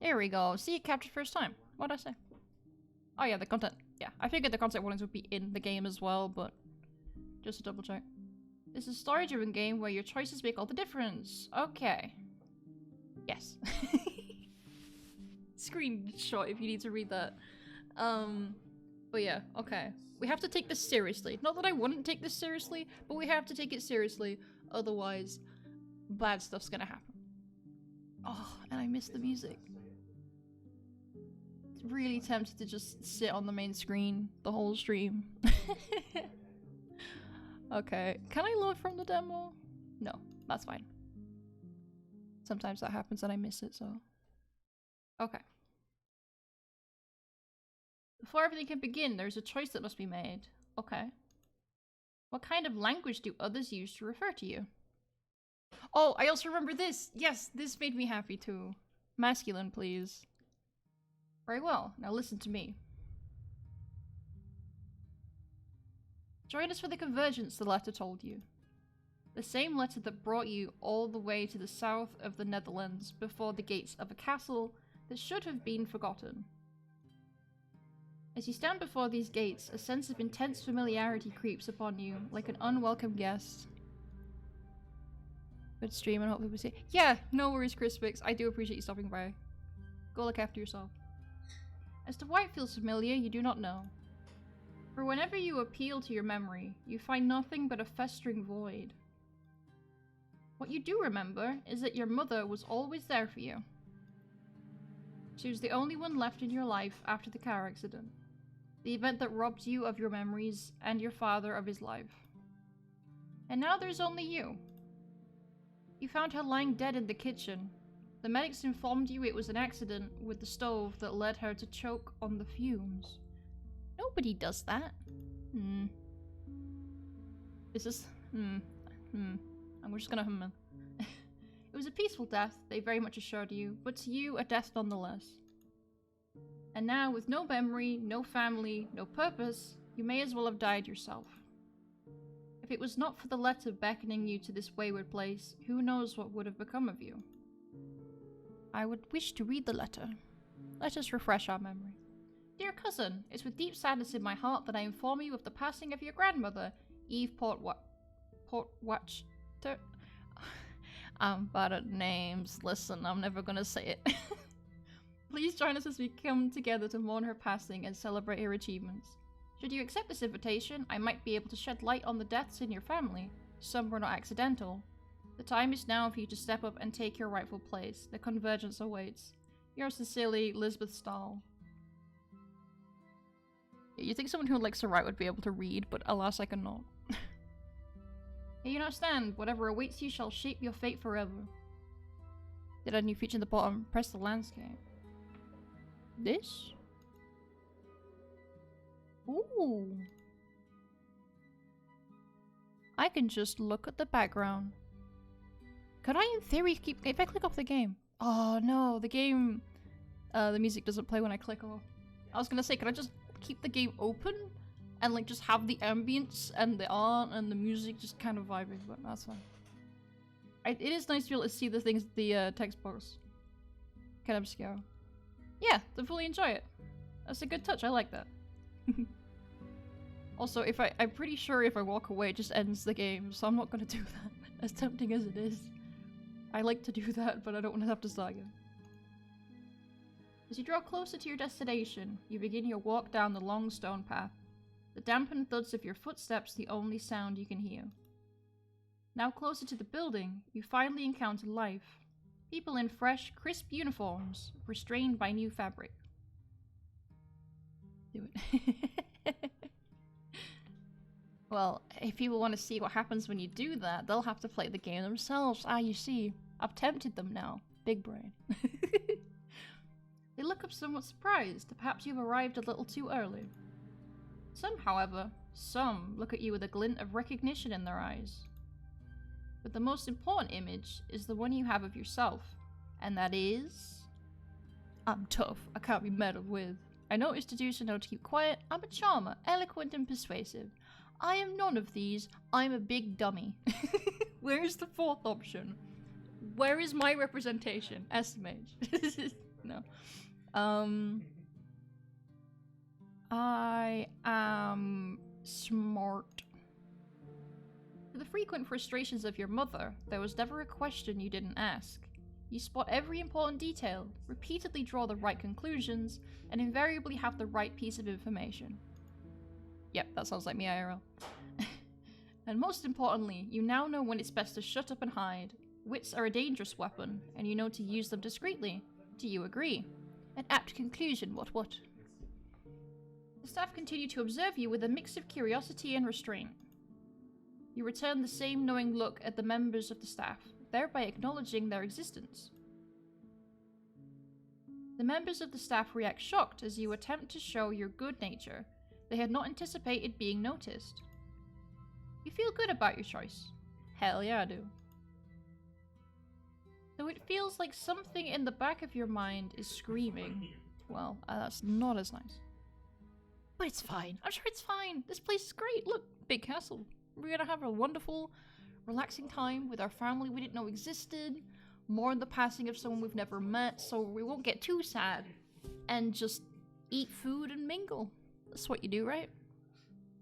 There we go. See, captured first time. What'd I say? Oh yeah, the content. Yeah, I figured the content warnings would be in the game as well, but just to double check. This is a story-driven game where your choices make all the difference. Okay. Yes. Screenshot if you need to read that. But yeah, okay. We have to take this seriously. Not that I wouldn't take this seriously, but we have to take it seriously. Otherwise, bad stuff's gonna happen. Oh, and I miss the music. Really tempted to just sit on the main screen the whole stream. Okay, can I load from the demo? No, that's fine. Sometimes that happens and I miss it, so... Okay. Before everything can begin, there's a choice that must be made. Okay. What kind of language do others use to refer to you? Oh, I also remember this! Yes, this made me happy too. Masculine, please. Very well, now listen to me. Join us for the convergence, the letter told you. The same letter that brought you all the way to the south of the Netherlands before the gates of a castle that should have been forgotten. As you stand before these gates, a sense of intense familiarity creeps upon you, like an unwelcome guest. Good stream and hopefully we'll see. Yeah, no worries, Crispix. I do appreciate you stopping by. Go look after yourself. As to why it feels familiar, you do not know. For whenever you appeal to your memory, you find nothing but a festering void. What you do remember is that your mother was always there for you. She was the only one left in your life after the car accident. The event that robbed you of your memories and your father of his life. And now there's only you. You found her lying dead in the kitchen. The medics informed you it was an accident with the stove that led her to choke on the fumes. Nobody does that. Is this... I'm just gonna It was a peaceful death, they very much assured you, but to you, a death nonetheless. And now, with no memory, no family, no purpose, you may as well have died yourself. If it was not for the letter beckoning you to this wayward place, who knows what would have become of you? I would wish to read the letter. Let us refresh our memory. Dear cousin, it's with deep sadness in my heart that I inform you of the passing of your grandmother, Eve Portwatch. I'm bad at names. Listen, I'm never gonna say it. Please join us as we come together to mourn her passing and celebrate her achievements. Should you accept this invitation, I might be able to shed light on the deaths in your family. Some were not accidental. The time is now for you to step up and take your rightful place. The convergence awaits. Yours sincerely, Lisbeth Stahl. You think someone who likes to write would be able to read, but alas I cannot. Here you now stand. Whatever awaits you shall shape your fate forever. Did a new feature in the bottom? Press the landscape. This? Ooh. I can just look at the background. Could I in theory keep- if I click off the game? Oh no, the game- the music doesn't play when I click off. I was gonna say, could I just keep the game open? And like just have the ambience and the art and the music just kind of vibing, but that's fine. It is nice to be able to see the things, the text box. Kind of obscure. Yeah, to fully enjoy it. That's a good touch, I like that. Also, I'm pretty sure if I walk away it just ends the game, so I'm not gonna do that. As tempting as it is. I like to do that, but I don't want to have to start again. As you draw closer to your destination, you begin your walk down the long stone path. The dampened thuds of your footsteps the only sound you can hear. Now closer to the building, you finally encounter life. People in fresh, crisp uniforms, restrained by new fabric. Do it. Well, if people want to see what happens when you do that, they'll have to play the game themselves. Ah, you see. I've tempted them now. Big brain. They look up somewhat surprised. Perhaps you've arrived a little too early. Some, however, look at you with a glint of recognition in their eyes. But the most important image is the one you have of yourself. And that is... I'm tough. I can't be meddled with. I know what to do, so know to keep quiet. I'm a charmer, eloquent and persuasive. I am none of these. I'm a big dummy. Where's the fourth option? Where is my representation? SMH. No. I am smart. For the frequent frustrations of your mother, there was never a question you didn't ask. You spot every important detail, repeatedly draw the right conclusions, and invariably have the right piece of information. Yep, that sounds like me, IRL. And most importantly, you now know when it's best to shut up and hide. Wits are a dangerous weapon, and you know to use them discreetly. Do you agree? An apt conclusion, what? The staff continue to observe you with a mix of curiosity and restraint. You return the same knowing look at the members of the staff, thereby acknowledging their existence. The members of the staff react shocked as you attempt to show your good nature. They had not anticipated being noticed. You feel good about your choice. Hell yeah, I do. Though it feels like something in the back of your mind is screaming. Well, that's not as nice. But it's fine. I'm sure it's fine. This place is great. Look, big castle. We're gonna have a wonderful, relaxing time with our family we didn't know existed. Mourn the passing of someone we've never met, so we won't get too sad. And just eat food and mingle. That's what you do, right?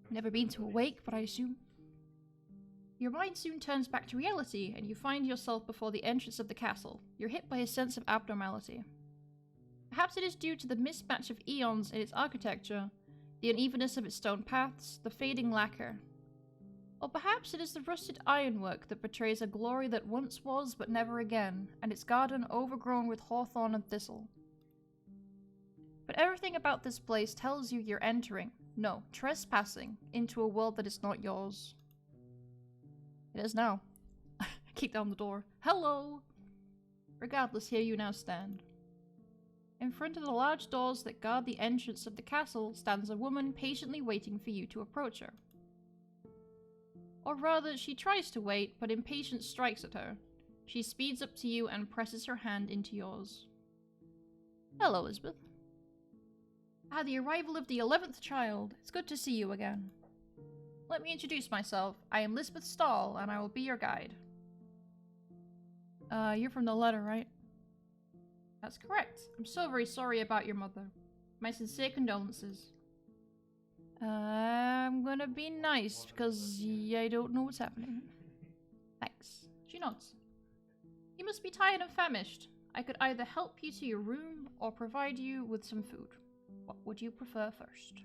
Never been to a wake, but I assume. Your mind soon turns back to reality, and you find yourself before the entrance of the castle. You're hit by a sense of abnormality. Perhaps it is due to the mismatch of eons in its architecture, the unevenness of its stone paths, the fading lacquer. Or perhaps it is the rusted ironwork that betrays a glory that once was but never again, and its garden overgrown with hawthorn and thistle. But everything about this place tells you you're entering, no, trespassing, into a world that is not yours. It is now. Kick down the door. Hello! Regardless, here you now stand. In front of the large doors that guard the entrance of the castle stands a woman patiently waiting for you to approach her. Or rather, she tries to wait, but impatience strikes at her. She speeds up to you and presses her hand into yours. Hello, Elizabeth. The arrival of the 11th child. It's good to see you again. Let me introduce myself. I am Lisbeth Stahl, and I will be your guide. You're from the letter, right? That's correct. I'm so very sorry about your mother. My sincere condolences. I'm gonna be nice, because I don't know what's happening. Thanks. She nods. You must be tired and famished. I could either help you to your room, or provide you with some food. What would you prefer first?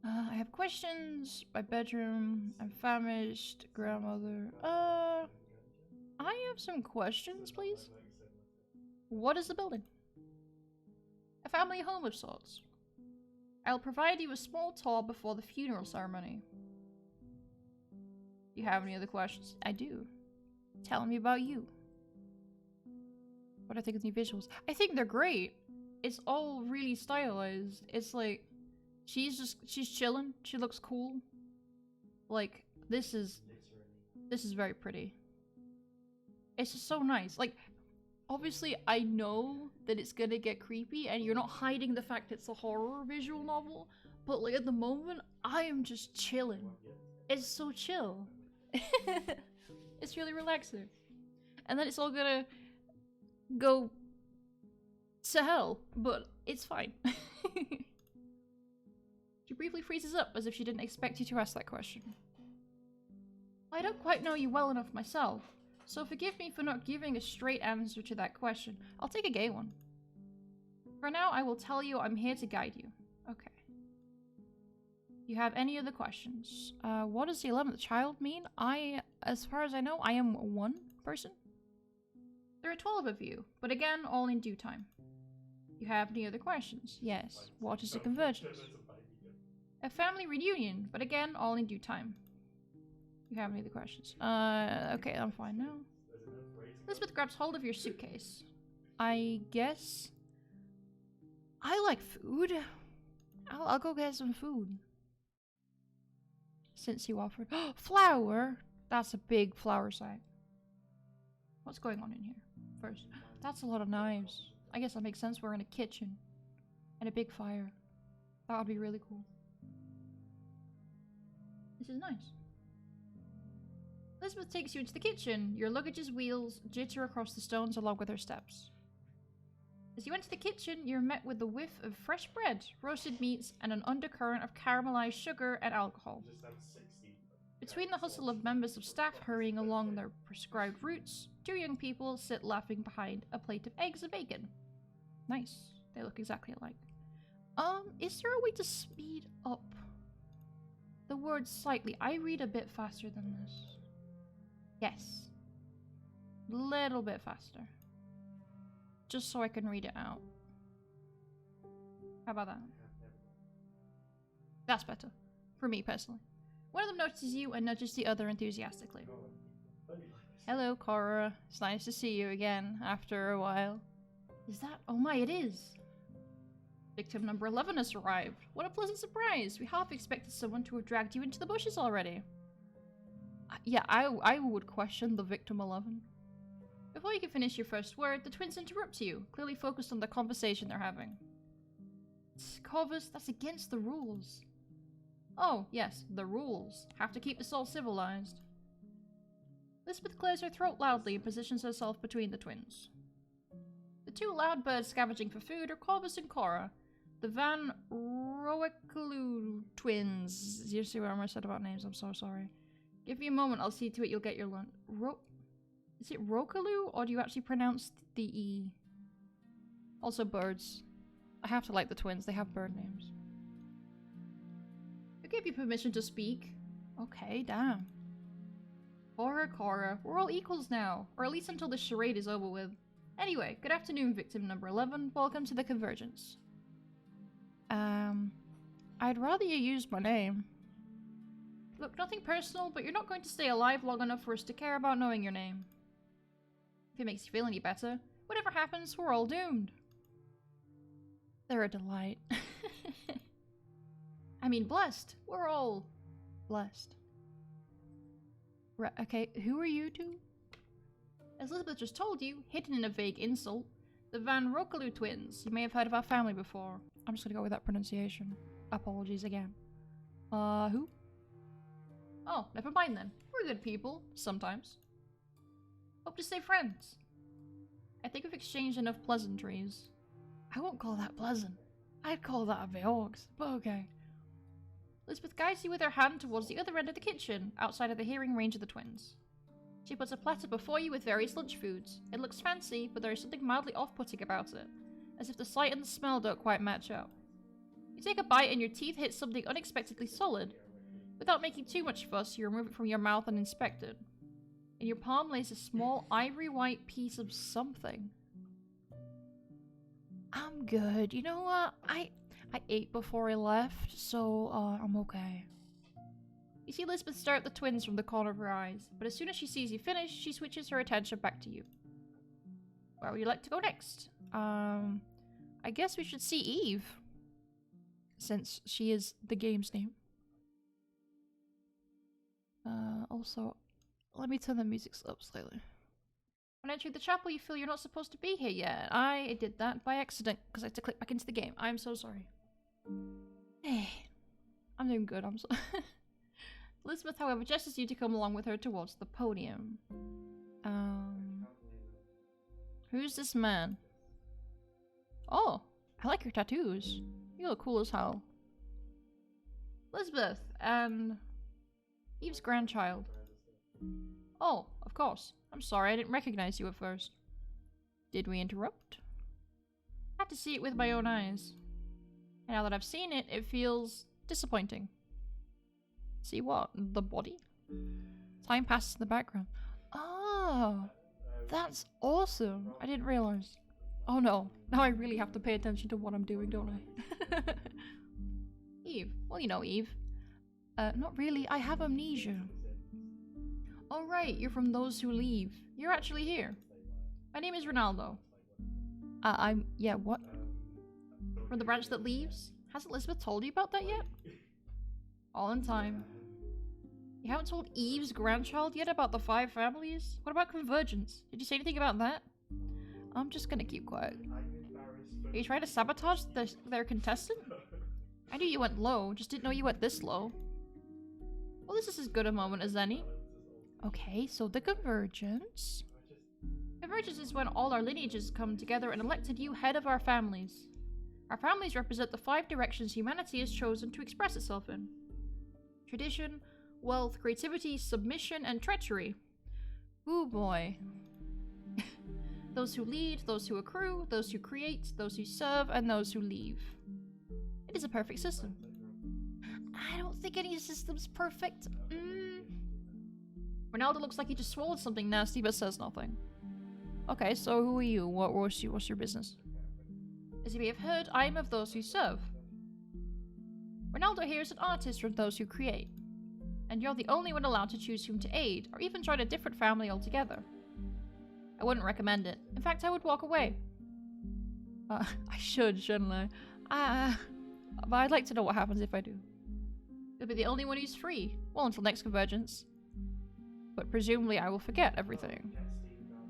I have questions. My bedroom. I'm famished. Grandmother. I have some questions, please. What is the building? A family home of sorts. I'll provide you a small tour before the funeral ceremony. Do you have any other questions? I do. Tell me about you. What do I think of the new visuals? I think they're great. It's all really stylized. It's like, she's chilling. She looks cool. Like, this is very pretty. It's just so nice. Like, obviously, I know that it's gonna get creepy, and you're not hiding the fact it's a horror visual novel, but like at the moment, I am just chilling. It's so chill. It's really relaxing. And then it's all gonna go to hell, but it's fine. She briefly freezes up, as if she didn't expect you to ask that question. I don't quite know you well enough myself, so forgive me for not giving a straight answer to that question. I'll take a gay one. For now, I will tell you I'm here to guide you. Okay. You have any other questions? What does the 11th child mean? As far as I know, I am one person. There are 12 of you, but again, all in due time. You have any other questions? Yes. What is a convergence? A family reunion, but again, all in due time. You have any other questions? Okay, I'm fine now. Elizabeth grabs hold of your suitcase. I guess I like food. I'll go get some food. Since you offered. Flour! That's a big flour sack. What's going on in here? First, that's a lot of knives. I guess that makes sense. We're in a kitchen. And a big fire. That would be really cool. This is nice. Elizabeth takes you into the kitchen. Your luggage's wheels jitter across the stones along with her steps. As you enter the kitchen, you're met with the whiff of fresh bread, roasted meats, and an undercurrent of caramelized sugar and alcohol. Between the hustle of members of staff hurrying along their prescribed routes, two young people sit laughing behind a plate of eggs and bacon. Nice. They look exactly alike. Is there a way to speed up the words slightly? I read a bit faster than this. Yes. Little bit faster. Just so I can read it out. How about that? That's better. For me, personally. One of them notices you and nudges the other enthusiastically. Hello, Cora. It's nice to see you again, after a while. Is that— oh my, it is! Victim number 11 has arrived. What a pleasant surprise! We half expected someone to have dragged you into the bushes already. Yeah, I would question the victim 11. Before you can finish your first word, the twins interrupt you, clearly focused on the conversation they're having. Corvus, that's against the rules. Oh, yes, the rules. Have to keep us all civilized. Elizabeth clears her throat loudly and positions herself between the twins. The two loud birds scavenging for food are Corvus and Cora, the Van Roekalu twins. You see what I said about names? I'm so sorry. Give me a moment, I'll see to it you'll get your lunch. Is it Roekalu, or do you actually pronounce the E? Also birds. I have to like the twins, they have bird names. Who gave you permission to speak? Okay, damn. Cora, we're all equals now, or at least until this charade is over with. Anyway, good afternoon, victim number 11. Welcome to the Convergence. I'd rather you use my name. Look, nothing personal, but you're not going to stay alive long enough for us to care about knowing your name. If it makes you feel any better, whatever happens, we're all doomed. They're a delight. I mean, blessed. We're all blessed. Right, okay, who are you two? As Elizabeth just told you, hidden in a vague insult, the Van Roekalu twins. You may have heard of our family before. I'm just gonna go with that pronunciation. Apologies again. Who? Oh, never mind then. We're good people, sometimes. Hope to stay friends. I think we've exchanged enough pleasantries. I won't call that pleasant. I'd call that a bit orcs, but okay. Elizabeth guides you with her hand towards the other end of the kitchen, outside of the hearing range of the twins. She puts a platter before you with various lunch foods. It looks fancy, but there is something mildly off-putting about it, as if the sight and the smell don't quite match up. You take a bite and your teeth hit something unexpectedly solid. Without making too much fuss, you remove it from your mouth and inspect it. In your palm lays a small ivory-white piece of something. I'm good. You know what? I ate before I left, so I'm okay. You see Elizabeth stare at the twins from the corner of her eyes, but as soon as she sees you finish, she switches her attention back to you. Where would you like to go next? I guess we should see Eve, since she is the game's name. Also, let me turn the music up slightly. When entering the chapel, you feel you're not supposed to be here yet. I did that by accident, because I had to click back into the game. I'm so sorry. Hey, I'm doing good, I'm so Elizabeth, however, gestures you to come along with her towards the podium. Who's this man? Oh, I like your tattoos. You look cool as hell. Elizabeth, and Eve's grandchild. Oh, of course. I'm sorry, I didn't recognize you at first. Did we interrupt? I had to see it with my own eyes. And now that I've seen it, it feels disappointing. See what? The body? Time passes in the background. Oh, that's awesome. I didn't realize. Oh no, now I really have to pay attention to what I'm doing, don't I? Eve. Well, you know Eve. Not really. I have amnesia. Oh right, you're from those who leave. You're actually here. My name is Ronaldo. Yeah, what? From the branch that leaves? Hasn't Elizabeth told you about that yet? All in time. You haven't told Eve's grandchild yet about the 5 families? What about Convergence? Did you say anything about that? I'm just gonna keep quiet. Are you trying to sabotage their contestant? I knew you went low, just didn't know you went this low. Well, this is as good a moment as any. Okay, so the Convergence. Emergence is when all our lineages come together and elect a new head of our families. Our families represent the 5 directions humanity has chosen to express itself in. Tradition, wealth, creativity, submission, and treachery. Ooh boy. Those who lead, those who accrue, those who create, those who serve, and those who leave. It is a perfect system. I don't think any system's perfect. Ronaldo looks like he just swallowed something nasty but says nothing. Okay, so who are you? What's your business? As you may have heard, I am of those who serve. Ronaldo here is an artist from those who create. And you're the only one allowed to choose whom to aid, or even join a different family altogether. I wouldn't recommend it. In fact, I would walk away. I should, shouldn't I? But I'd like to know what happens if I do. You'll be the only one who's free. Well, until next convergence. But presumably I will forget everything.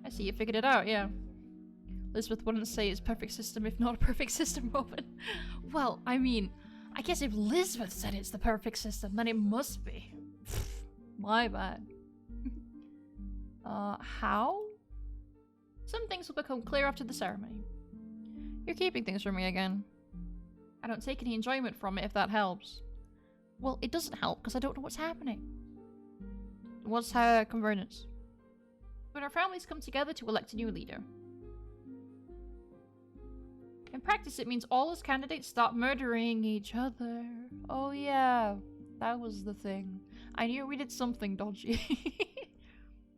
I see you figured it out, yeah. Elizabeth wouldn't say it's perfect system if not a perfect system, Robin. Well, I mean, I guess if Elizabeth said it's the perfect system, then it must be. My bad. How? Some things will become clear after the ceremony. You're keeping things from me again. I don't take any enjoyment from it if that helps. Well, it doesn't help because I don't know what's happening. What's her convergence? When our families come together to elect a new leader. In practice, it means all us candidates start murdering each other. Oh yeah, that was the thing. I knew we did something dodgy.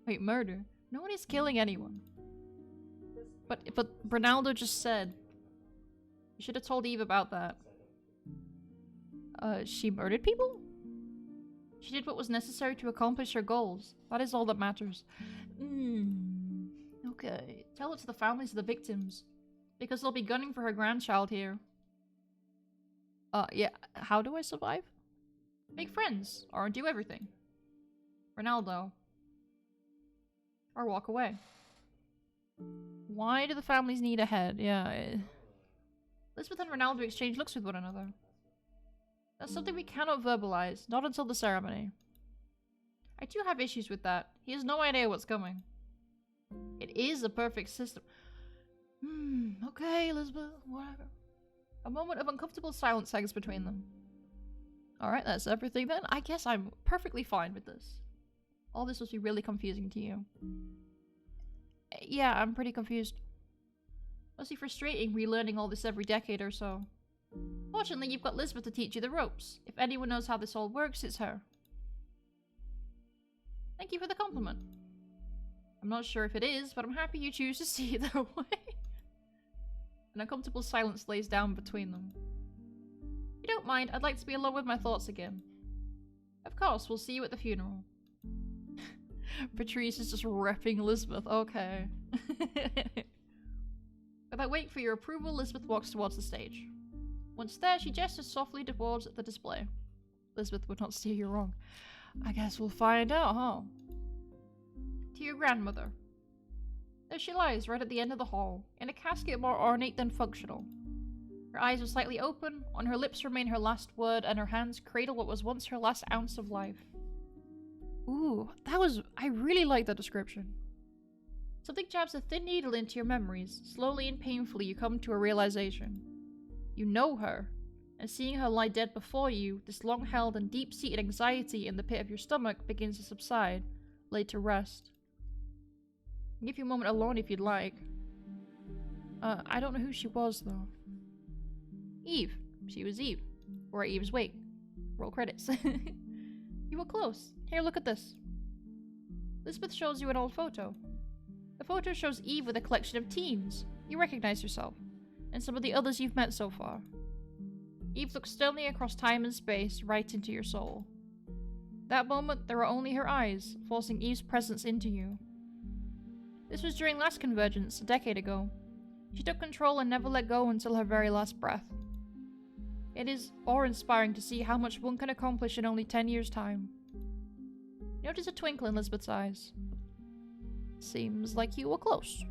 Wait, murder? No one is killing anyone. But Ronaldo just said. You should have told Eve about that. She murdered people? She did what was necessary to accomplish her goals. That is all that matters. Okay. Tell it to the families of the victims. Because they'll be gunning for her grandchild here. Yeah. How do I survive? Make friends. Or do everything. Ronaldo. Or walk away. Why do the families need a head? Yeah. Elizabeth and Ronaldo exchange looks with one another. That's something we cannot verbalize. Not until the ceremony. I do have issues with that. He has no idea what's coming. It is a perfect system. Okay, Elizabeth. Whatever. A moment of uncomfortable silence hangs between them. Alright, that's everything then. I guess I'm perfectly fine with this. All this must be really confusing to you. Yeah, I'm pretty confused. Must be frustrating relearning all this every decade or so. Fortunately, you've got Elizabeth to teach you the ropes. If anyone knows how this all works, it's her. Thank you for the compliment. I'm not sure if it is, but I'm happy you choose to see it that way. An uncomfortable silence lays down between them. If you don't mind, I'd like to be alone with my thoughts again. Of course, we'll see you at the funeral. Patrice is just repping Elizabeth. Okay. Without waiting for your approval, Elizabeth walks towards the stage. Once there, she gestures softly towards the display. Elizabeth would not steer you wrong. I guess we'll find out, huh? To your grandmother. There she lies, right at the end of the hall, in a casket more ornate than functional. Her eyes are slightly open, on her lips remain her last word, and her hands cradle what was once her last ounce of life. Ooh, I really like that description. Something jabs a thin needle into your memories. Slowly and painfully you come to a realization. You know her, and seeing her lie dead before you, this long-held and deep-seated anxiety in the pit of your stomach begins to subside, laid to rest. I'll give you a moment alone if you'd like. I don't know who she was, though. Eve. She was Eve. Or at Eve's wake. Roll credits. You were close. Here, look at this. Elizabeth shows you an old photo. The photo shows Eve with a collection of teens. You recognize yourself, and some of the others you've met so far. Eve looks sternly across time and space, right into your soul. That moment, there are only her eyes, forcing Eve's presence into you. This was during last convergence, a decade ago. She took control and never let go until her very last breath. It is awe-inspiring to see how much one can accomplish in only 10 years' time. Notice a twinkle in Elizabeth's eyes. Seems like you were close.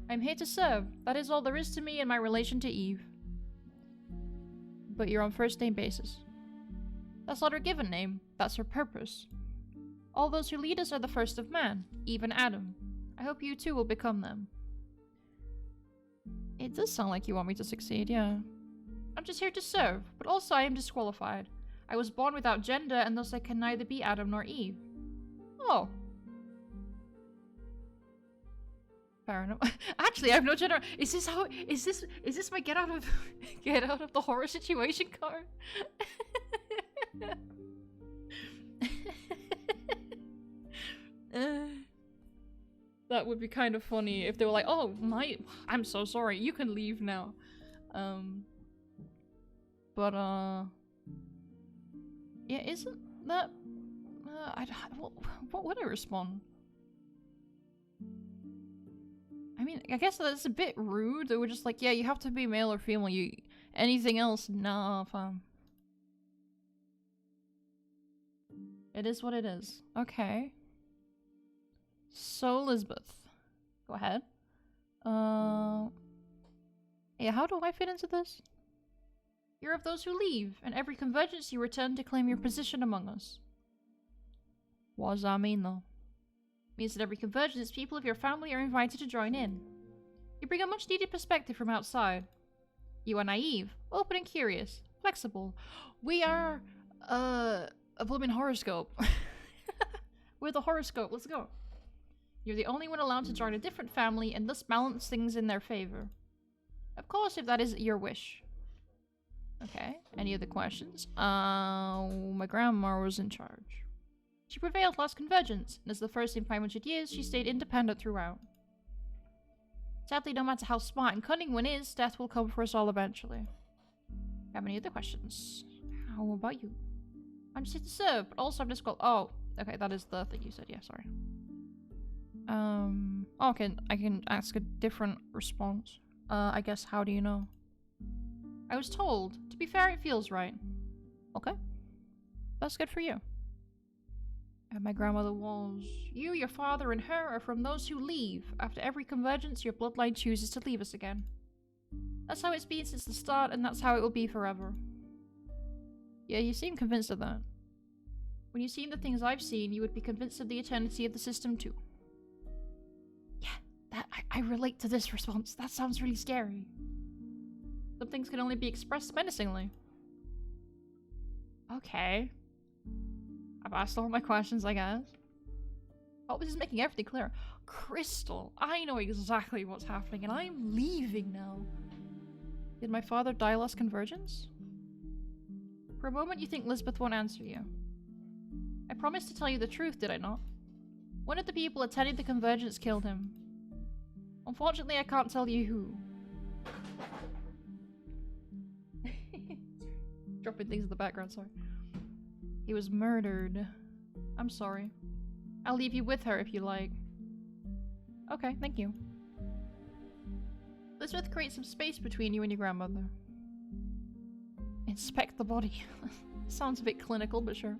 I'm here to serve. That is all there is to me in my relation to Eve. But you're on first-name basis. That's not her given name. That's her purpose. All those who lead us are the first of man, Eve and Adam. I hope you too will become them. It does sound like you want me to succeed, yeah. I'm just here to serve, but also I am disqualified. I was born without gender, and thus I can neither be Adam nor Eve. Oh. Fair enough. Actually, I have no gender. Is this how? Is this my get out of the horror situation card? That would be kind of funny if they were like, "Oh, I'm so sorry. You can leave now." Yeah, isn't that? What would I respond? I mean, I guess that's a bit rude. They were just like, yeah, you have to be male or female. Anything else, nah, fam. It is what it is. Okay. So, Elizabeth. Go ahead. Yeah, how do I fit into this? You're of those who leave, and every convergence you return to claim your position among us. What does that mean, though? Means that every convergence, people of your family are invited to join in. You bring a much-needed perspective from outside. You are naive, open and curious, flexible. We are, a blooming horoscope. We're the horoscope, let's go. You're the only one allowed to join a different family and thus balance things in their favor. Of course, if that is your wish. Okay, any other questions? My grandma was in charge. She prevailed last convergence, and as the first in 500 years, she stayed independent throughout. Sadly, no matter how smart and cunning one is, death will come for us all eventually. Have any other questions? How about you? I'm just here to serve, but also I'm just called— oh, okay, that is the thing you said, yeah, sorry. Okay, I can ask a different response. I guess, how do you know? I was told. To be fair, it feels right. Okay. That's good for you. And my grandmother was— you, your father, and her are from those who leave. After every convergence, your bloodline chooses to leave us again. That's how it's been since the start, and that's how it will be forever. Yeah, you seem convinced of that. When you've seen the things I've seen, you would be convinced of the eternity of the system too. Yeah, I relate to this response. That sounds really scary. Some things can only be expressed menacingly. Okay. I've asked all my questions, I guess. Oh, this is making everything clearer. Crystal, I know exactly what's happening, and I'm leaving now. Did my father die last convergence? For a moment, you think Lisbeth won't answer you. I promised to tell you the truth, did I not? One of the people attending the convergence killed him. Unfortunately, I can't tell you who. Dropping things in the background, sorry. He was murdered. I'm sorry. I'll leave you with her if you like. Okay, thank you. Elizabeth, create some space between you and your grandmother. Inspect the body. Sounds a bit clinical, but sure.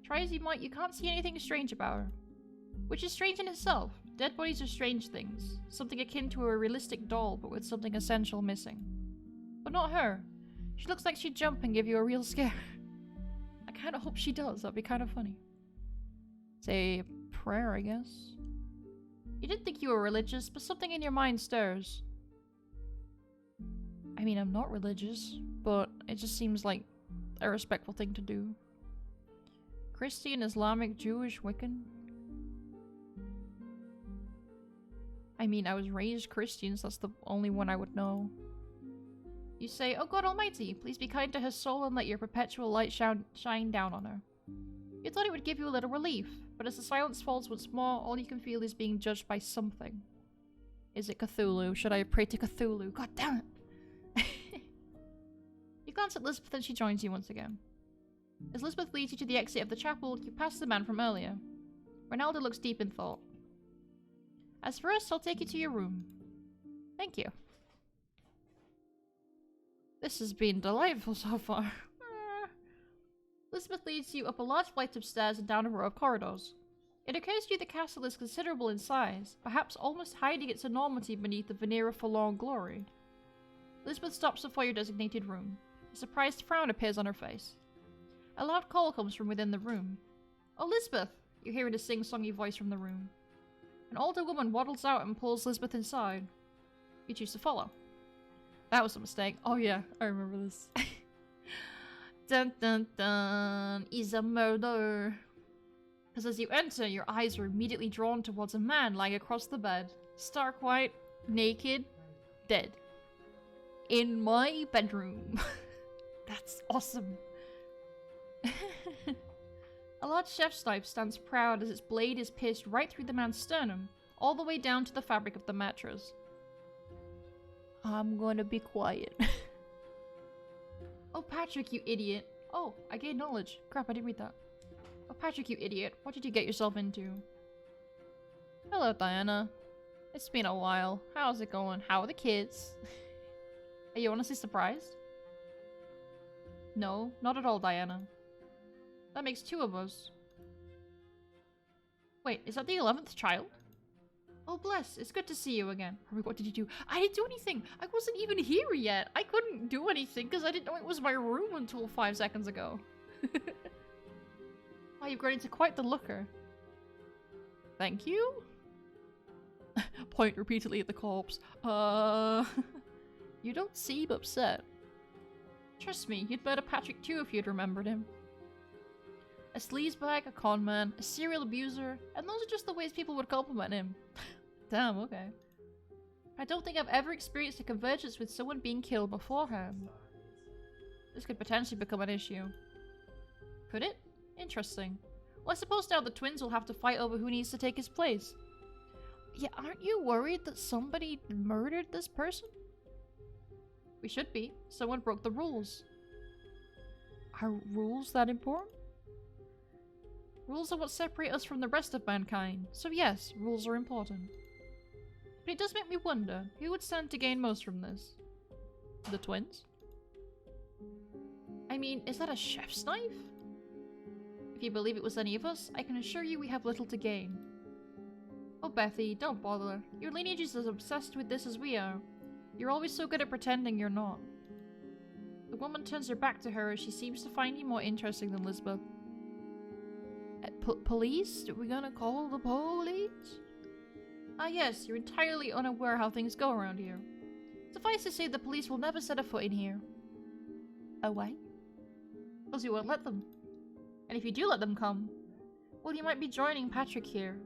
Try as you might, you can't see anything strange about her. Which is strange in itself. Dead bodies are strange things. Something akin to a realistic doll, but with something essential missing. But not her. She looks like she'd jump and give you a real scare. I kinda hope she does, that'd be kinda funny. Say a prayer, I guess. You didn't think you were religious, but something in your mind stirs. I mean, I'm not religious, but it just seems like a respectful thing to do. Christian, Islamic, Jewish, Wiccan? I mean, I was raised Christian, so that's the only one I would know. You say, "Oh God Almighty, please be kind to her soul and let your perpetual light shine down on her." You thought it would give you a little relief, but as the silence falls once more, all you can feel is being judged by something. Is it Cthulhu? Should I pray to Cthulhu? God damn it! You glance at Lisbeth and she joins you once again. As Lisbeth leads you to the exit of the chapel, you pass the man from earlier. Ronaldo looks deep in thought. As for us, I'll take you to your room. Thank you. This has been delightful so far. Elizabeth leads you up a large flight of stairs and down a row of corridors. It occurs to you the castle is considerable in size, perhaps almost hiding its enormity beneath a veneer of forlorn glory. Elizabeth stops before your designated room. A surprised frown appears on her face. A loud call comes from within the room. "Oh, Elizabeth!" you hear in a sing-songy voice from the room. An older woman waddles out and pulls Lisbeth inside. You choose to follow. That was a mistake. Oh yeah, I remember this. Dun dun dun, is a murder. Because as you enter, your eyes are immediately drawn towards a man lying across the bed. Stark white, naked, dead. In my bedroom. That's awesome. A large chef's knife stands proud as its blade is pierced right through the man's sternum, all the way down to the fabric of the mattress. I'm gonna be quiet. Oh, Patrick, you idiot. Oh, I gained knowledge. Crap, I didn't read that. Oh, Patrick, you idiot. What did you get yourself into? Hello, Diana. It's been a while. How's it going? How are the kids? Are you honestly surprised? No, not at all, Diana. That makes 2 of us. Wait, is that the 11th child? Oh, bless. It's good to see you again. What did you do? I didn't do anything. I wasn't even here yet. I couldn't do anything because I didn't know it was my room until 5 seconds ago. Wow, you've grown into quite the looker. Thank you? Point repeatedly at the corpse. You don't seem upset. Trust me, you'd murder Patrick too if you'd remembered him. A sleazebag, a conman, a serial abuser, and those are just the ways people would compliment him. Damn, okay. I don't think I've ever experienced a convergence with someone being killed beforehand. This could potentially become an issue. Could it? Interesting. Well, I suppose now the twins will have to fight over who needs to take his place. Yeah, aren't you worried that somebody murdered this person? We should be. Someone broke the rules. Are rules that important? Rules are what separate us from the rest of mankind, so yes, rules are important. But it does make me wonder, who would stand to gain most from this? The twins? I mean, is that a chef's knife? If you believe it was any of us, I can assure you we have little to gain. Oh, Bethy, don't bother. Your lineage is as obsessed with this as we are. You're always so good at pretending you're not. The woman turns her back to her as she seems to find you more interesting than Lisbeth. Police? Are we gonna call the police? Ah yes, you're entirely unaware how things go around here. Suffice to say, the police will never set a foot in here. Oh, why? Because you won't let them. And if you do let them come, well, you might be joining Patrick here.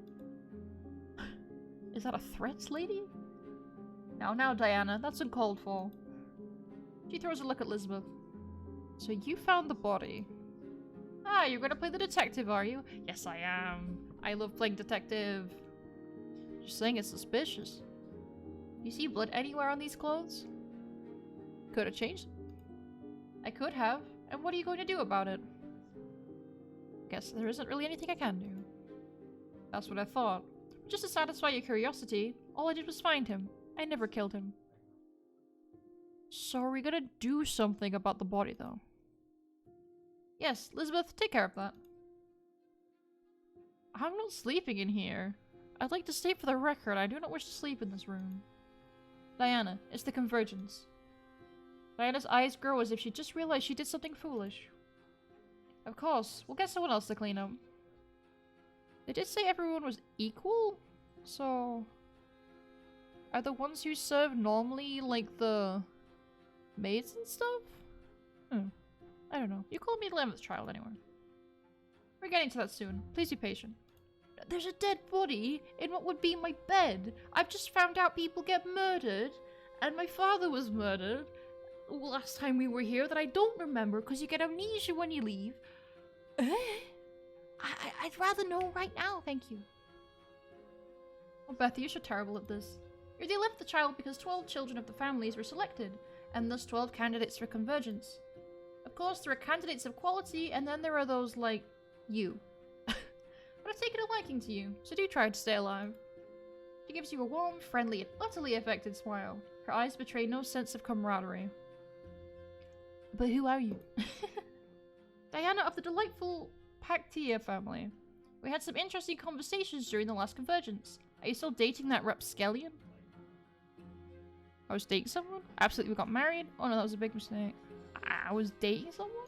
Is that a threat, lady? Now, Diana, that's uncalled for. She throws a look at Lisbeth. So you found the body. Ah, you're gonna play the detective, are you? Yes, I am. I love playing detective. Just saying it's suspicious. You see blood anywhere on these clothes? Could have changed them. I could have. And what are you going to do about it? Guess there isn't really anything I can do. That's what I thought. Just to satisfy your curiosity, all I did was find him. I never killed him. So are we gonna do something about the body, though? Yes, Lisbeth, take care of that. I'm not sleeping in here. I'd like to state for the record, I do not wish to sleep in this room. Diana, it's the convergence. Diana's eyes grow as if she just realized she did something foolish. Of course, we'll get someone else to clean up. They did say everyone was equal? So... are the ones who serve normally like the... maids and stuff? I don't know. You call me the 11th child anyway. We're getting to that soon. Please be patient. There's a dead body in what would be my bed. I've just found out people get murdered, and my father was murdered last time we were here that I don't remember because you get amnesia when you leave. I'd rather know right now, thank you. Oh, Beth, you're so terrible at this. You're the 11th child because 12 children of the families were selected, and thus 12 candidates for convergence. Of course, there are candidates of quality, and then there are those like you. But I've taken a liking to you, so do try to stay alive. She gives you a warm, friendly, and utterly affected smile. Her eyes betray no sense of camaraderie. But who are you? Diana of the delightful Pactia family. We had some interesting conversations during the last convergence. Are you still dating that rapscallion? I was dating someone? Absolutely, we got married? Oh no, that was a big mistake. I was dating someone?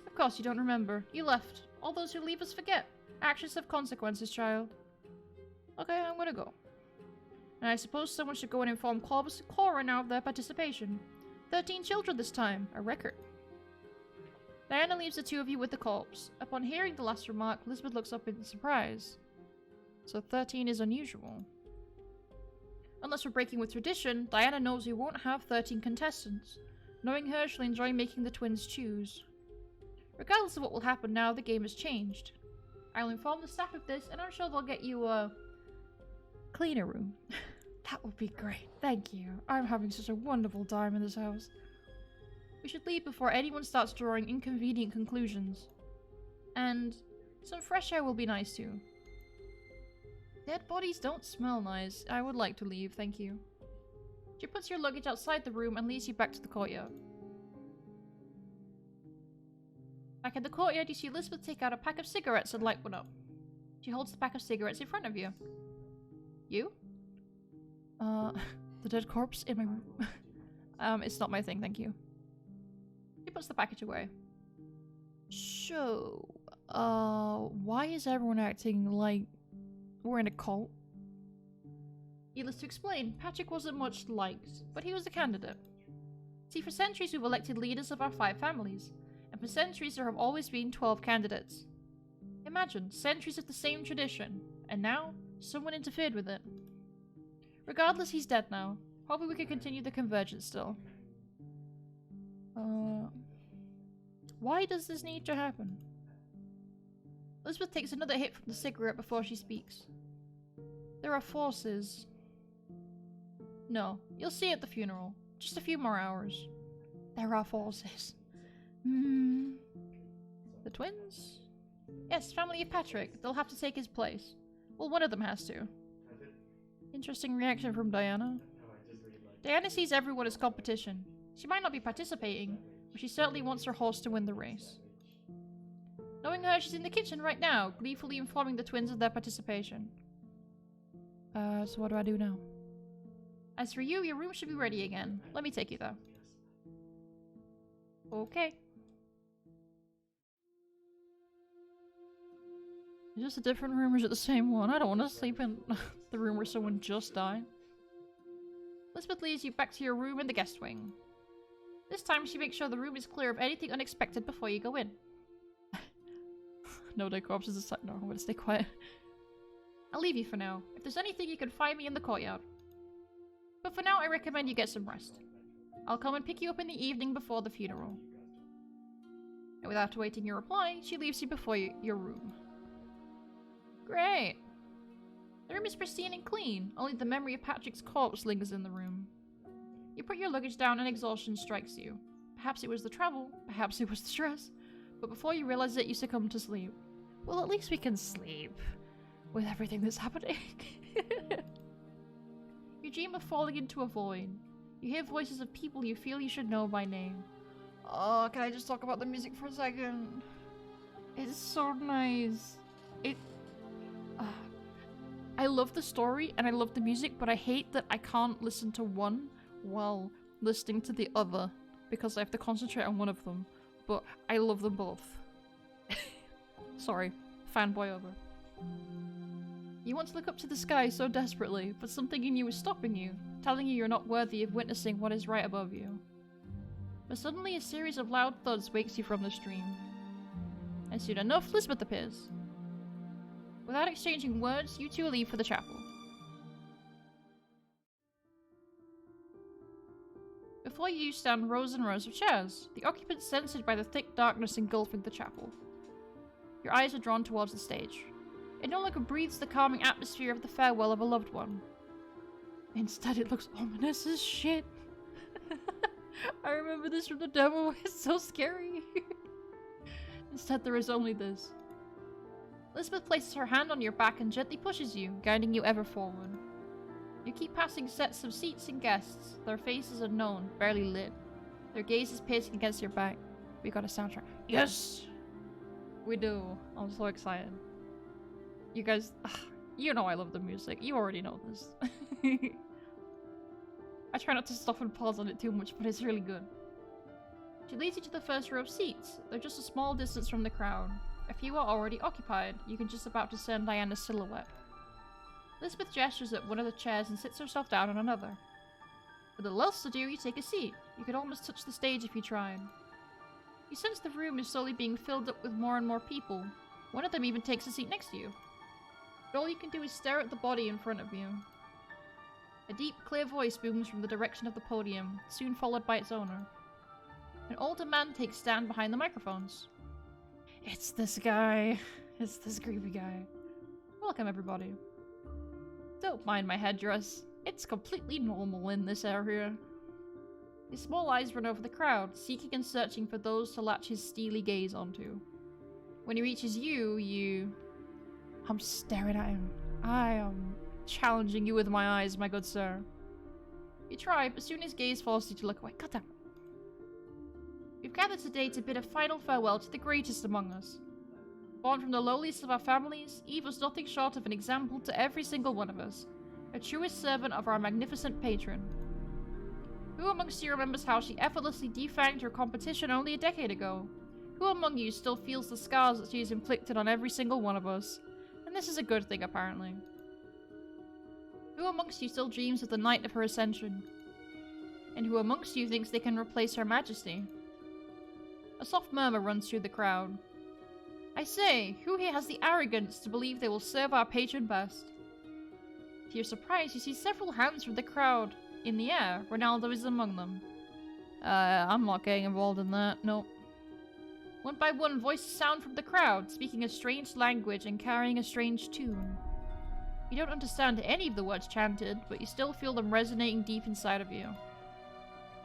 Of course you don't remember. You left. All those who leave us forget. Actions have consequences, child. Okay, I'm gonna go. And I suppose someone should go and inform Cora now of their participation. 13 children this time, a record. Diana leaves the two of you with the corpse. Upon hearing the last remark, Elizabeth looks up in surprise. So 13 is unusual. Unless we're breaking with tradition, Diana knows we won't have 13 contestants. Knowing her, she'll enjoy making the twins choose. Regardless of what will happen now, the game has changed. I'll inform the staff of this, and I'm sure they'll get you a cleaner room. That would be great. Thank you. I'm having such a wonderful time in this house. We should leave before anyone starts drawing inconvenient conclusions. And some fresh air will be nice too. Dead bodies don't smell nice. I would like to leave, thank you. She puts your luggage outside the room and leads you back to the courtyard. Back in the courtyard, you see Elizabeth take out a pack of cigarettes and light one up. She holds the pack of cigarettes in front of you. You? The dead corpse in my room. It's not my thing, thank you. She puts the package away. So, why is everyone acting like we're in a cult? Needless to explain, Patrick wasn't much liked, but he was a candidate. See, for centuries we've elected leaders of our 5 families, and for centuries there have always been 12 candidates. Imagine, centuries of the same tradition, and now, someone interfered with it. Regardless, he's dead now. Hopefully we can continue the convergence still. Why does this need to happen? Elizabeth takes another hit from the cigarette before she speaks. There are forces. No, you'll see at the funeral. Just a few more hours. There are forces. The twins? Yes, family of Patrick. They'll have to take his place. Well, one of them has to. Interesting reaction from Diana. Diana sees everyone as competition. She might not be participating, but she certainly wants her horse to win the race. Knowing her, she's in the kitchen right now, gleefully informing the twins of their participation. So what do I do now? As for you, your room should be ready again. Let me take you there. Okay. Is this a different room or is it the same one? I don't want to sleep in the room where someone just died. Elizabeth leads you back to your room in the guest wing. This time she makes sure the room is clear of anything unexpected before you go in. No dead corpses this time. No, I'm gonna stay quiet. I'll leave you for now. If there's anything, you can find me in the courtyard. But for now, I recommend you get some rest. I'll come and pick you up in the evening before the funeral. And without awaiting your reply, she leaves you before your room. Great. The room is pristine and clean. Only the memory of Patrick's corpse lingers in the room. You put your luggage down and exhaustion strikes you. Perhaps it was the travel, perhaps it was the stress. But before you realize it, you succumb to sleep. Well, at least we can sleep. With everything that's happening. You dream of falling into a void. You hear voices of people you feel you should know by name. Oh, can I just talk about the music for a second? It's so nice. I love the story and I love the music, but I hate that I can't listen to one while listening to the other because I have to concentrate on one of them. But I love them both. Sorry, fanboy over. You want to look up to the sky so desperately, but something in you is stopping you, telling you you're not worthy of witnessing what is right above you. But suddenly a series of loud thuds wakes you from this dream. And soon enough, Lisbeth appears. Without exchanging words, you two leave for the chapel. Before you stand rows and rows of chairs, the occupants censored by the thick darkness engulfing the chapel. Your eyes are drawn towards the stage. It no longer breathes the calming atmosphere of the farewell of a loved one. Instead, it looks ominous as shit. I remember this from the demo, it's so scary. Instead, there is only this. Elizabeth places her hand on your back and gently pushes you, guiding you ever forward. You keep passing sets of seats and guests, their faces unknown, barely lit. Their gazes piercing against your back. We got a soundtrack. Yes! We do. I'm so excited. You guys, you know I love the music. You already know this. I try not to stop and pause on it too much, but it's really good. She leads you to the first row of seats. They're just a small distance from the crowd. A few are already occupied. You can just about discern Diana's silhouette. Elizabeth gestures at one of the chairs and sits herself down on another. With little else to do, you take a seat. You could almost touch the stage if you tried. You sense the room is slowly being filled up with more and more people. One of them even takes a seat next to you. But all you can do is stare at the body in front of you. A deep, clear voice booms from the direction of the podium, soon followed by its owner. An older man takes stand behind the microphones. It's this guy. It's this creepy guy. Welcome, everybody. Don't mind my headdress. It's completely normal in this area. His small eyes run over the crowd, seeking and searching for those to latch his steely gaze onto. When he reaches you... I'm staring at him. I am challenging you with my eyes, my good sir. You try, but soon his gaze forces you to look away. Goddamn. We've gathered today to bid a final farewell to the greatest among us. Born from the lowliest of our families, Eve was nothing short of an example to every single one of us. A truest servant of our magnificent patron. Who amongst you remembers how she effortlessly defanged her competition only a decade ago? Who among you still feels the scars that she has inflicted on every single one of us? And this is a good thing, apparently. Who amongst you still dreams of the night of her ascension? And who amongst you thinks they can replace her majesty? A soft murmur runs through the crowd. I say, who here has the arrogance to believe they will serve our patron best? To your surprise, you see several hands from the crowd in the air. Ronaldo is among them. I'm not getting involved in that, nope. One by one, voices sound from the crowd, speaking a strange language and carrying a strange tune. You don't understand any of the words chanted, but you still feel them resonating deep inside of you.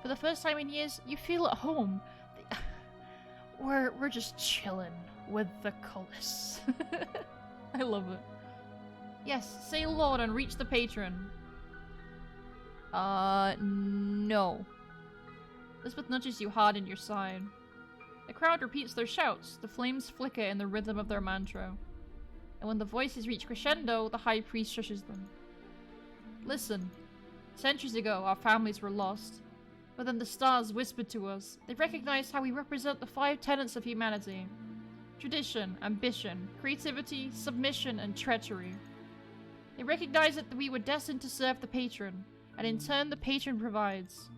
For the first time in years, you feel at home. We're just chilling with the cultists. I love it. Yes, say Lord and reach the patron. No. Elizabeth nudges you hard in your side. The crowd repeats their shouts, the flames flicker in the rhythm of their mantra. And when the voices reach crescendo, the high priest shushes them. Listen. Centuries ago, our families were lost. But then the stars whispered to us. They recognized how we represent the 5 tenets of humanity. Tradition, ambition, creativity, submission, and treachery. They recognized that we were destined to serve the patron, and in turn the patron provides.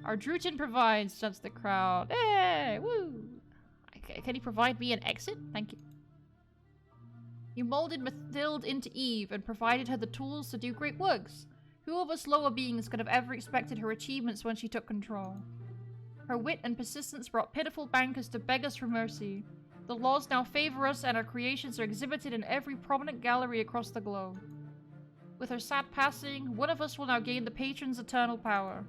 Our Drutin provides, chants the crowd. Hey, woo! Can he provide me an exit? Thank you. You molded Mathilde into Eve and provided her the tools to do great works. Who of us lower beings could have ever expected her achievements when she took control? Her wit and persistence brought pitiful bankers to beg us for mercy. The laws now favor us and our creations are exhibited in every prominent gallery across the globe. With her sad passing, one of us will now gain the patron's eternal power.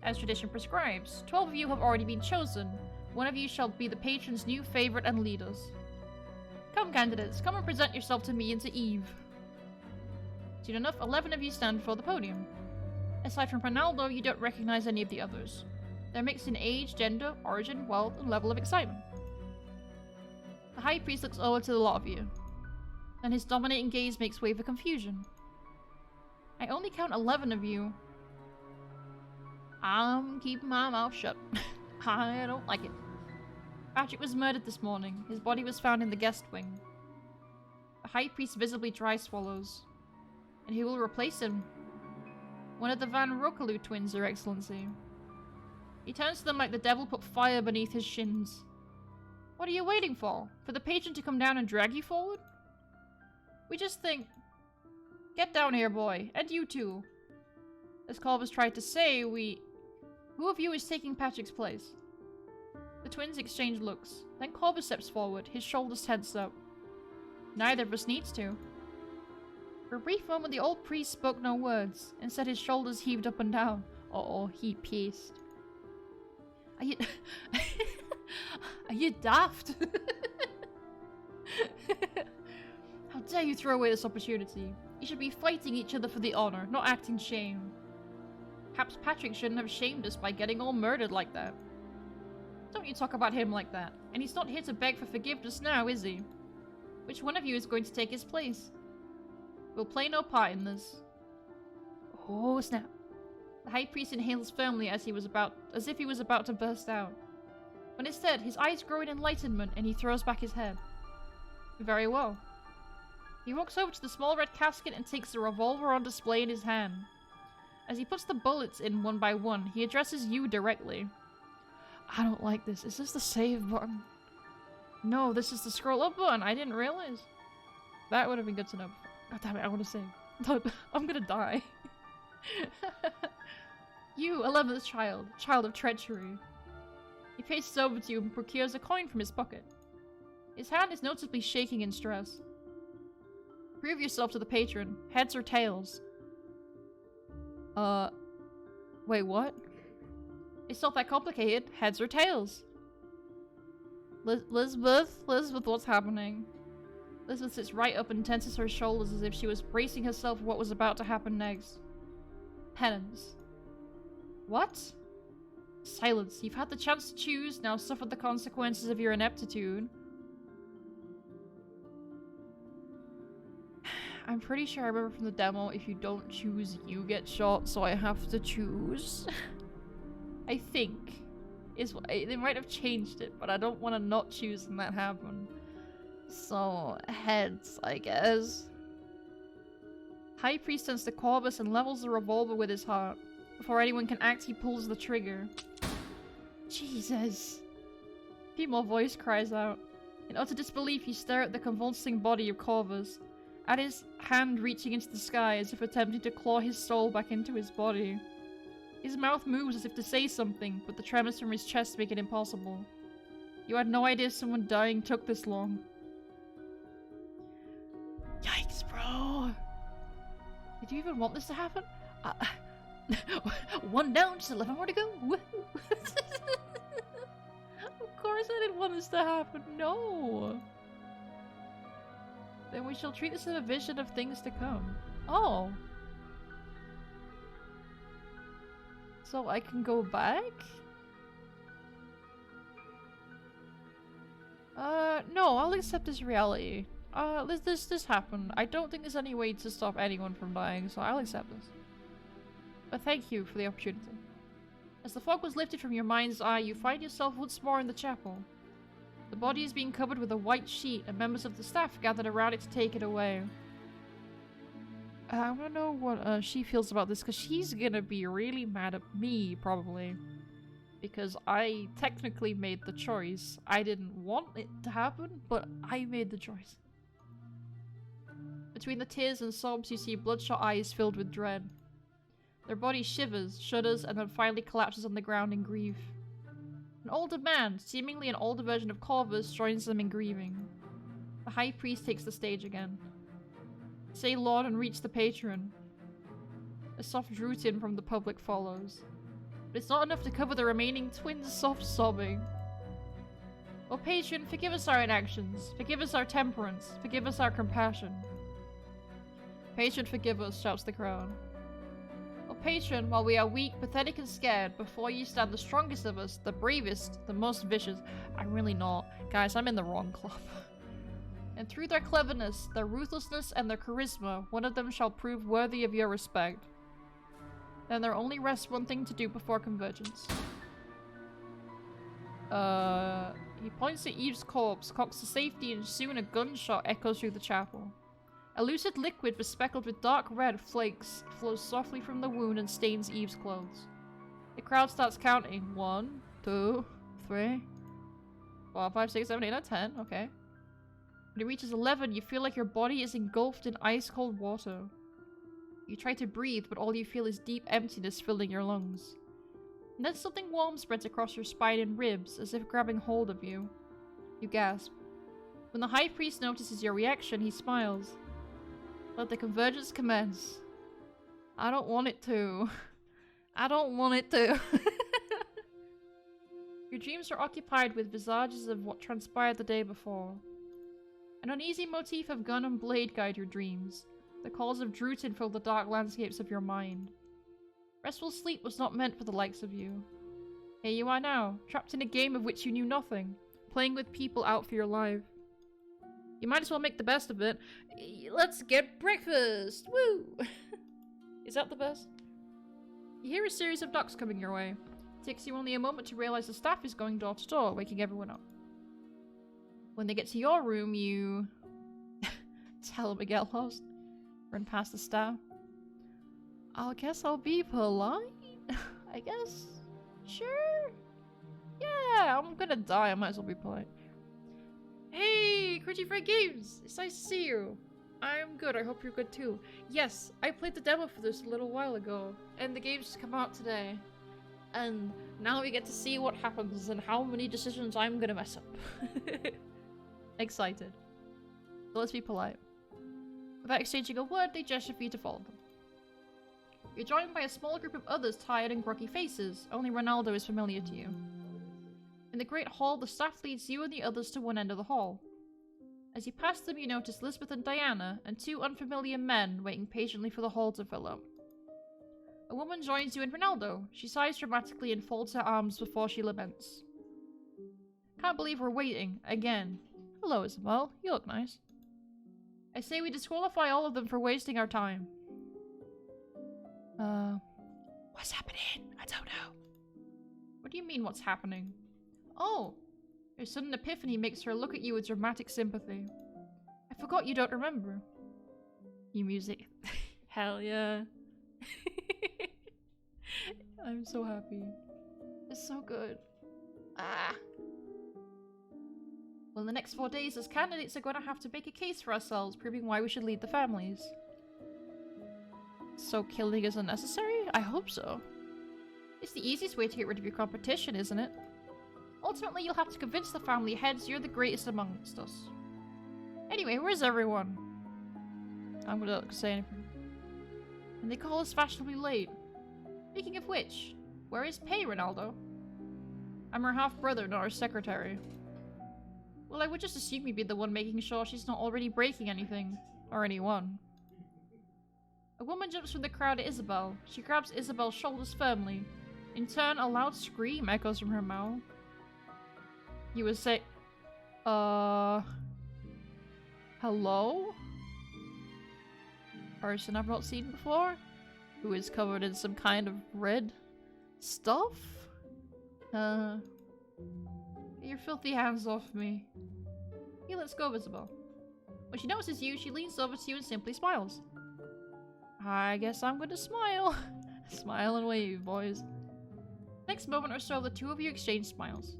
As tradition prescribes, 12 of you have already been chosen. One of you shall be the patron's new favorite and leaders. Come, candidates, come and present yourself to me and to Eve. Soon enough, 11 of you stand before the podium. Aside from Ronaldo, you don't recognize any of the others. They're mixed in age, gender, origin, wealth, and level of excitement. The High Priest looks over to the lot of you, and his dominating gaze makes way for confusion. I only count 11 of you. I'm keeping my mouth shut. I don't like it. Patrick was murdered this morning. His body was found in the guest wing. The High Priest visibly dry swallows. And who will replace him? One of the Van Rokalu twins, Your Excellency. He turns to them like the devil put fire beneath his shins. What are you waiting for? For the patron to come down and drag you forward? We just think... Get down here, boy. And you too. As Corvus tried to say, Who of you is taking Patrick's place? The twins exchange looks. Then Corvus steps forward, his shoulders tense up. Neither of us needs to. For a brief moment, the old priest spoke no words. Instead, his shoulders heaved up and down. Uh-oh, he pissed. Are you... Are you daft? How dare you throw away this opportunity? You should be fighting each other for the honor, not acting shame. Perhaps Patrick shouldn't have shamed us by getting all murdered like that. Don't you talk about him like that. And he's not here to beg for forgiveness now, is he? Which one of you is going to take his place? We'll play no part in this. Oh, snap. The High Priest inhales firmly as if he was about to burst out. But instead, his eyes grow in enlightenment and he throws back his head. Very well. He walks over to the small red casket and takes the revolver on display in his hand. As he puts the bullets in one by one, he addresses you directly. I don't like this. Is this the save button? No, this is the scroll up button. I didn't realize. That would have been good to know. God damn it, I want to save. I'm gonna die. You, 11th child of treachery. He faces over to you and procures a coin from his pocket. His hand is noticeably shaking in stress. Prove yourself to the patron. Heads or tails? Wait, what? It's not that complicated. Heads or tails? Elizabeth, what's happening? Elizabeth sits right up and tenses her shoulders as if she was bracing herself for what was about to happen next. Penance. What? Silence. You've had the chance to choose, now suffer the consequences of your ineptitude. I'm pretty sure I remember from the demo, if you don't choose, you get shot, so I have to choose. I think. They might have changed it, but I don't want to not choose and that happen. So, heads, I guess. High Priest turns to Corvus and levels the revolver with his heart. Before anyone can act, he pulls the trigger. Jesus. Female voice cries out. In utter disbelief, you stare at the convulsing body of Corvus. At his hand reaching into the sky as if attempting to claw his soul back into his body. His mouth moves as if to say something, but the tremors from his chest make it impossible. You had no idea someone dying took this long. Yikes, bro! Did you even want this to happen? One down, just 11 more to go! Of course I didn't want this to happen, no! Then we shall treat this as a vision of things to come. Oh! So I can go back? No, I'll accept this reality. This happened. I don't think there's any way to stop anyone from dying, so I'll accept this. But thank you for the opportunity. As the fog was lifted from your mind's eye, you find yourself once more in the chapel. The body is being covered with a white sheet, and members of the staff gathered around it to take it away. I want to know what she feels about this, because she's gonna be really mad at me, probably. Because I technically made the choice. I didn't want it to happen, but I made the choice. Between the tears and sobs, you see bloodshot eyes filled with dread. Their body shivers, shudders, and then finally collapses on the ground in grief. An older man, seemingly an older version of Corvus, joins them in grieving. The High Priest takes the stage again. Say Lord and reach the patron. A soft drutin from the public follows. But it's not enough to cover the remaining twins' soft sobbing. O patron, forgive us our inactions. Forgive us our temperance. Forgive us our compassion. Patron, forgive us, shouts the crowd. O patron, while we are weak, pathetic and scared, before you stand the strongest of us, the bravest, the most vicious. I'm really not. Guys, I'm in the wrong club. And through their cleverness, their ruthlessness, and their charisma, one of them shall prove worthy of your respect. Then there only rests one thing to do before convergence. He points at Eve's corpse, cocks to safety, and soon a gunshot echoes through the chapel. A lucid liquid bespeckled with dark red flakes flows softly from the wound and stains Eve's clothes. The crowd starts counting. 1, 2, 3, 4, 5, 6, 7, 8, 9, 10. Okay. When it reaches 11, you feel like your body is engulfed in ice-cold water. You try to breathe, but all you feel is deep emptiness filling your lungs. And then something warm spreads across your spine and ribs, as if grabbing hold of you. You gasp. When the High Priest notices your reaction, he smiles. Let the convergence commence. I don't want it to. I don't want it to. Your dreams are occupied with visages of what transpired the day before. An uneasy motif of gun and blade guide your dreams. The calls of Drutin fill the dark landscapes of your mind. Restful sleep was not meant for the likes of you. Here you are now, trapped in a game of which you knew nothing, playing with people out for your life. You might as well make the best of it. Let's get breakfast! Woo! Is that the best? You hear a series of knocks coming your way. It takes you only a moment to realize the staff is going door to door, waking everyone up. When they get to your room, you... Tell Miguel host. Run past the staff. I guess I'll be polite? I guess? Sure? Yeah, I'm gonna die. I might as well be polite. Hey, Crunchy Fried Games! It's nice to see you. I'm good. I hope you're good too. Yes, I played the demo for this a little while ago, and the game's just come out today. And now we get to see what happens and how many decisions I'm gonna mess up. Excited. So let's be polite. Without exchanging a word, they gesture for you to follow them. You're joined by a small group of others tired and groggy faces. Only Ronaldo is familiar to you. In the Great Hall, the staff leads you and the others to one end of the hall. As you pass them, you notice Lisbeth and Diana, and two unfamiliar men waiting patiently for the hall to fill up. A woman joins you and Ronaldo. She sighs dramatically and folds her arms before she laments. Can't believe we're waiting. Again. Hello, Isabel. You look nice. I say we disqualify all of them for wasting our time. What's happening? I don't know. What do you mean, what's happening? Oh! Her sudden epiphany makes her look at you with dramatic sympathy. I forgot you don't remember. New music. Hell yeah. I'm so happy. It's so good. Ah! Well, in the next 4 days, as candidates are going to have to make a case for ourselves, proving why we should lead the families. So killing is unnecessary? I hope so. It's the easiest way to get rid of your competition, isn't it? Ultimately, you'll have to convince the family heads you're the greatest amongst us. Anyway, where's everyone? I'm gonna say anything. And they call us fashionably late. Speaking of which, where is Pei, Ronaldo? I'm her half-brother, not her secretary. Well, I would just assume you'd be the one making sure she's not already breaking anything. Or anyone. A woman jumps from the crowd at Isabel. She grabs Isabel's shoulders firmly. In turn, a loud scream echoes from her mouth. You would say... Hello? Person I've not seen before? Who is covered in some kind of red stuff? Get your filthy hands off me. Hey, let's go, Isabel. When she notices you, she leans over to you and simply smiles. I guess I'm gonna smile. Smile and wave, boys. Next moment or so, the two of you exchange smiles.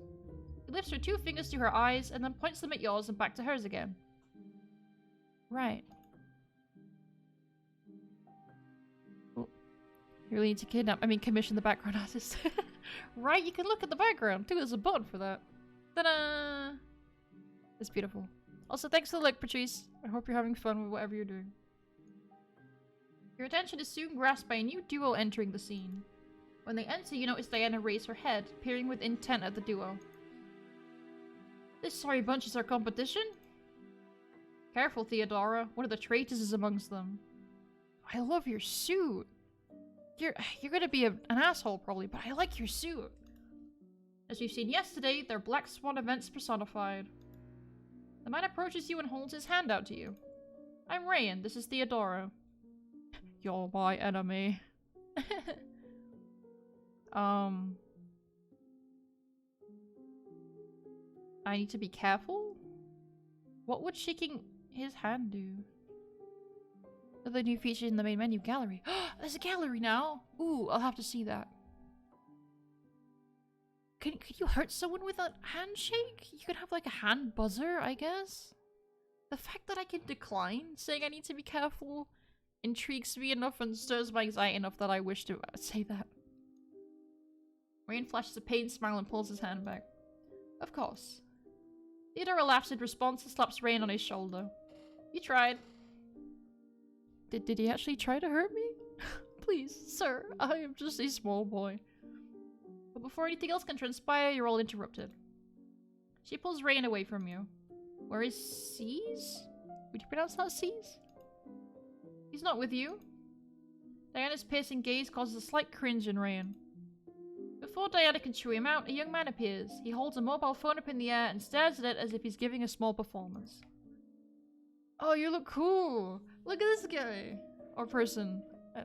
She lifts her two fingers to her eyes and then points them at yours and back to hers again. Right. Oh. You really need to commission the background artist. Right, you can look at the background too. There's a button for that. Ta-da! It's beautiful. Also, thanks for the look, Patrice. I hope you're having fun with whatever you're doing. Your attention is soon grasped by a new duo entering the scene. When they enter, you notice Diana raise her head, peering with intent at the duo. This sorry bunch is our competition? Careful, Theodora. One of the traitors is amongst them. I love your suit. You're gonna be an asshole, probably, but I like your suit. As we've seen yesterday, they're Black Swan events personified. The man approaches you and holds his hand out to you. I'm Rayan, this is Theodora. You're my enemy. I need to be careful? What would shaking his hand do? The new feature in the main menu, gallery. There's a gallery now! Ooh, I'll have to see that. Could you hurt someone with a handshake? You could have like a hand buzzer, I guess? The fact that I can decline saying I need to be careful intrigues me enough and stirs my anxiety enough that I wish to say that. Rain flashes a pained smile and pulls his hand back. Of course. Theodora laughs in response and slaps Rain on his shoulder. You tried. Did he actually try to hurt me? Please, sir, I am just a small boy. But before anything else can transpire, you're all interrupted. She pulls Rain away from you. Where is C's? Would you pronounce that C's? He's not with you. Diana's piercing gaze causes a slight cringe in Rain. Before Diana can chew him out, a young man appears. He holds a mobile phone up in the air and stares at it as if he's giving a small performance. Oh, you look cool! Look at this guy! Or person.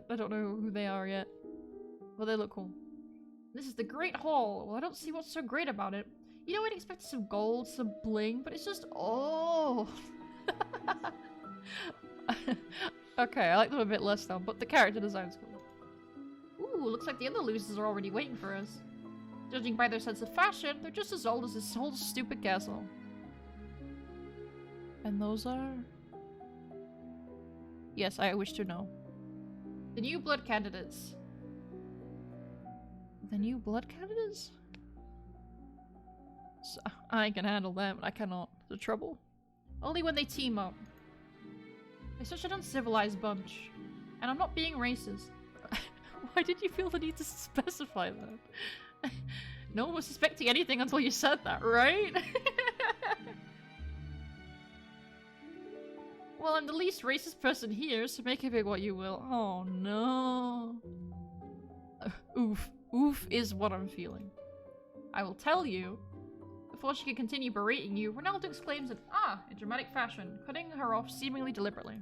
I don't know who they are yet. Well, they look cool. This is the Great Hall. Well, I don't see what's so great about it. You know, I'd expect some gold, some bling, but it's just... Oh! Okay, I like them a bit less now, but the character design's cool. Ooh, looks like the other losers are already waiting for us. Judging by their sense of fashion, they're just as old as this whole stupid castle. And those are... Yes, I wish to know. The new blood candidates. The new blood candidates? So, I can handle them, I cannot. The trouble? Only when they team up. They're such an uncivilized bunch. And I'm not being racist. Why did you feel the need to specify that? No one was suspecting anything until you said that, right? Well, I'm the least racist person here, so make of it what you will. Oh no. Oof. Oof is what I'm feeling. I will tell you. Before she can continue berating you, Ronaldo exclaims in dramatic fashion, cutting her off seemingly deliberately.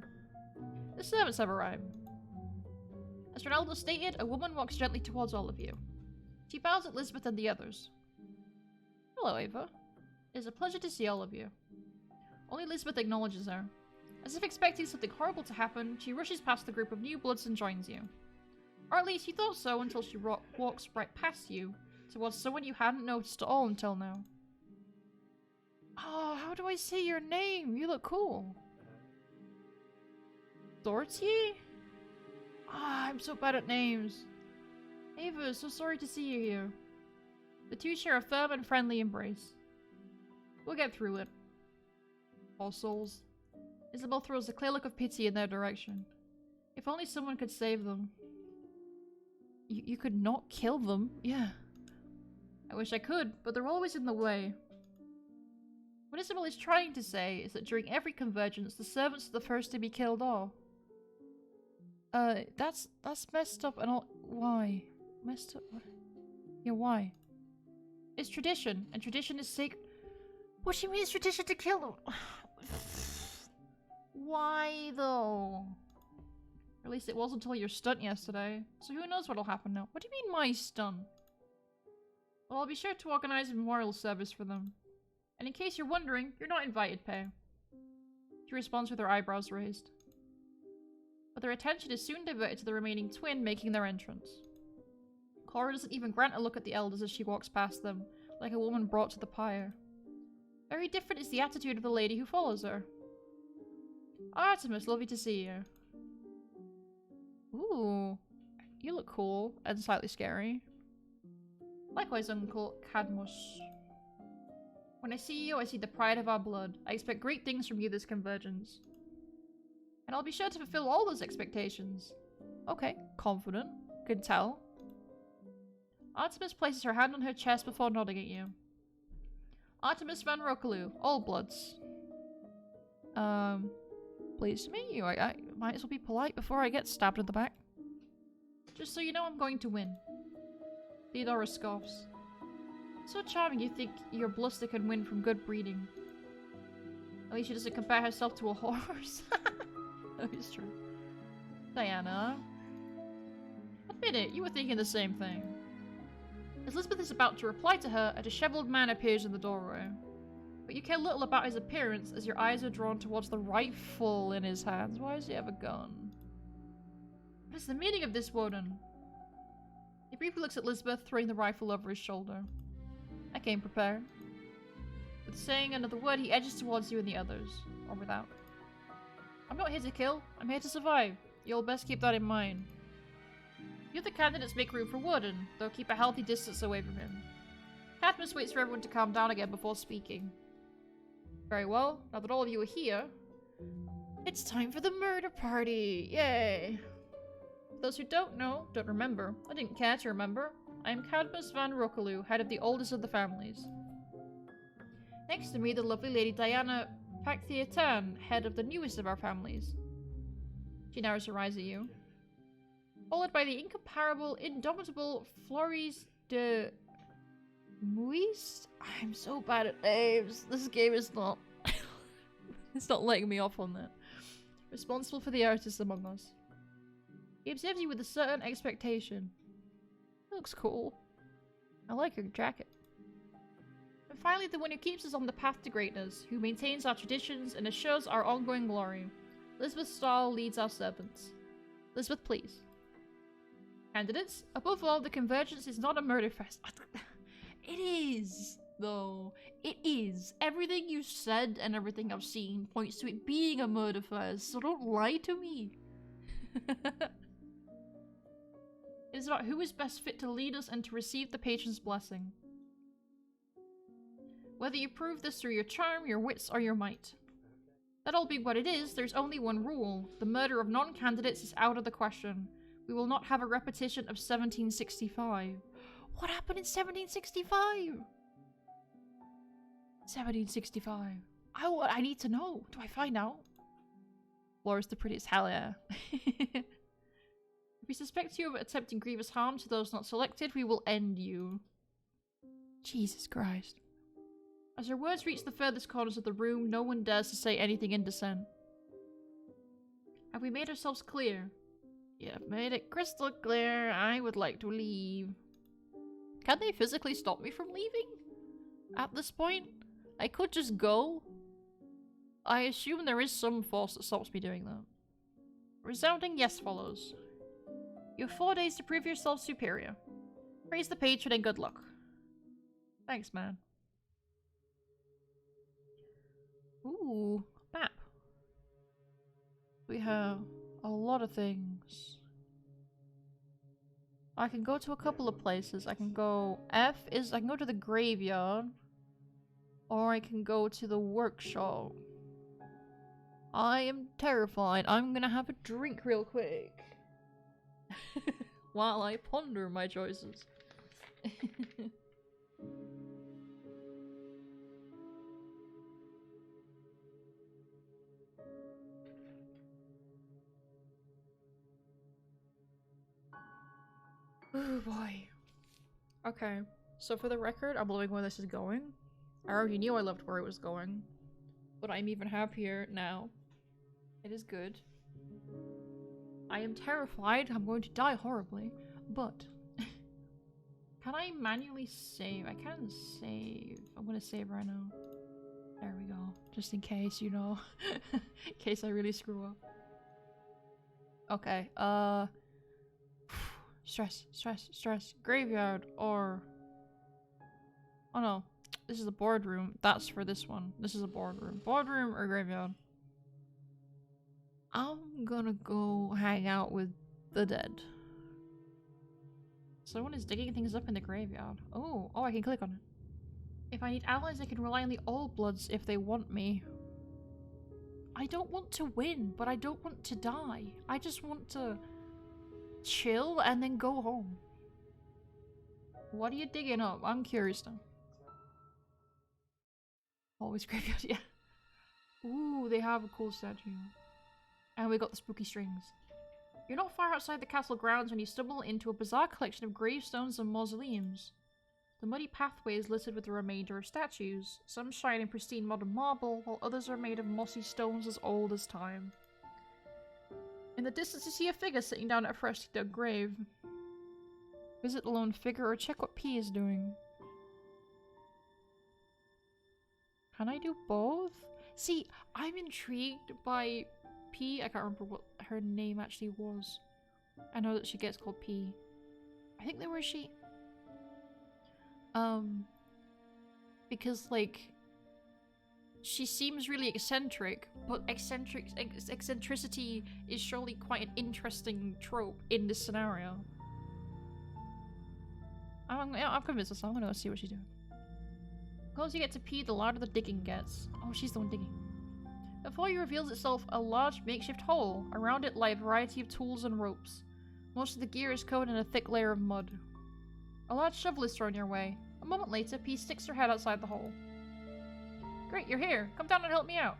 The servants have arrived. As Ronaldo stated, a woman walks gently towards all of you. She bows at Elizabeth and the others. Hello, Ava. It is a pleasure to see all of you. Only Elizabeth acknowledges her. As if expecting something horrible to happen, she rushes past the group of new bloods and joins you. Or at least you thought so until she walks right past you, towards someone you hadn't noticed at all until now. Oh, how do I say your name? You look cool. Dorothy? Ah, I'm so bad at names. Ava, so sorry to see you here. The two share a firm and friendly embrace. We'll get through it. All souls. Isabel throws a clear look of pity in their direction. If only someone could save them. You could not kill them? Yeah. I wish I could, but they're always in the way. What Isabel is trying to say is that during every convergence, the servants are the first to be killed off. That's messed up and all. Why? Messed up? What? Yeah, why? It's tradition, and tradition is sacred. What do you mean it's tradition to kill them? Why, though? Or at least it was until your stunt yesterday, so who knows what'll happen now. What do you mean, my stunt? Well, I'll be sure to organize a memorial service for them. And in case you're wondering, you're not invited, Pei. She responds with her eyebrows raised. But their attention is soon diverted to the remaining twin making their entrance. Cora doesn't even grant a look at the elders as she walks past them, like a woman brought to the pyre. Very different is the attitude of the lady who follows her. Artemis, lovely to see you. Ooh, you look cool and slightly scary. Likewise, Uncle Cadmus. When I see you, I see the pride of our blood. I expect great things from you this convergence. And I'll be sure to fulfill all those expectations. Okay, confident. Can tell. Artemis places her hand on her chest before nodding at you. Artemis Van Rokalu, all bloods. Pleased to meet you. I might as well be polite before I get stabbed in the back. Just so you know, I'm going to win. Theodora scoffs. So charming you think your bluster can win from good breeding. At least she doesn't compare herself to a horse. That is true. Diana. Admit it, you were thinking the same thing. As Elizabeth is about to reply to her, a disheveled man appears in the doorway. But you care little about his appearance as your eyes are drawn towards the rifle in his hands. Why does he have a gun? What is the meaning of this, Woden? He briefly looks at Elizabeth, throwing the rifle over his shoulder. I came prepared. With saying another word, he edges towards you and the others. Or without. I'm not here to kill. I'm here to survive. You'll best keep that in mind. The other candidates make room for Woden, though keep a healthy distance away from him. Cadmus waits for everyone to calm down again before speaking. Very well, now that all of you are here, it's time for the murder party! Yay! For those who don't remember, I didn't care to remember, I am Cadmus Van Rokalu, head of the oldest of the families. Next to me, the lovely lady Diana Pacthiatan, head of the newest of our families. She narrows her eyes at you. Followed by the incomparable, indomitable Floris de Muist? I'm so bad at names. This game is not... it's not letting me off on that. Responsible for the artists among us. He observes you with a certain expectation. Looks cool. I like your jacket. And finally, the one who keeps us on the path to greatness, who maintains our traditions and assures our ongoing glory. Elizabeth Stahl leads our servants. Elizabeth, please. Candidates, above all, the Convergence is not a murder fest. It is, though. It is. Everything you said and everything I've seen points to it being a murder fest, so don't lie to me. It is about who is best fit to lead us and to receive the patron's blessing. Whether you prove this through your charm, your wits, or your might. That all being what it is, there's only one rule. The murder of non-candidates is out of the question. We will not have a repetition of 1765. What happened in 1765? 1765. I need to know. Do I find out? Laura's the prettiest. Hell yeah. If we suspect you of attempting grievous harm to those not selected, we will end you. Jesus Christ. As her words reach the furthest corners of the room, no one dares to say anything in dissent. Have we made ourselves clear? You have made it crystal clear. I would like to leave. Can they physically stop me from leaving? At this point? I could just go. I assume there is some force that stops me doing that. Resounding yes follows. You have 4 days to prove yourself superior. Praise the patron and good luck. Thanks, man. Ooh, map. We have a lot of things. I can go to a couple of places. I can go I can go to the graveyard. Or I can go to the workshop. I am terrified. I'm gonna have a drink real quick. While I ponder my choices. Oh boy. Okay, so for the record, I'm loving where this is going. I already knew I loved where it was going. But I'm even happier now. It is good. I am terrified. I'm going to die horribly. But can I manually save? I can save. I'm gonna save right now. There we go. Just in case, you know. In case I really screw up. Okay, stress. Graveyard or... Oh no. This is a boardroom. That's for this one. This is a boardroom. Boardroom or graveyard? I'm gonna go hang out with the dead. Someone is digging things up in the graveyard. Oh, I can click on it. If I need allies, I can rely on the Old Bloods if they want me. I don't want to win, but I don't want to die. I just want to chill and then go home. What are you digging up? I'm curious now. Always graveyard, yeah. Ooh, they have a cool statue. And we got the spooky strings. You're not far outside the castle grounds when you stumble into a bizarre collection of gravestones and mausoleums. The muddy pathway is littered with the remainder of statues. Some shine in pristine modern marble, while others are made of mossy stones as old as time. In the distance you see a figure sitting down at a freshly dug grave. Visit the lone figure or check what P is doing. Can I do both? See, I'm intrigued by P. I can't remember what her name actually was. I know that she gets called P. I think there was she. Because like, she seems really eccentric, but eccentricity is surely quite an interesting trope in this scenario. I'm convinced of this. I'm gonna go see what she's doing. The closer you get to P, the louder the digging gets. Oh, she's the one digging. Before you reveals itself a large makeshift hole. Around it lie a variety of tools and ropes. Most of the gear is covered in a thick layer of mud. A large shovel is thrown your way. A moment later, P sticks her head outside the hole. Great, you're here. Come down and help me out.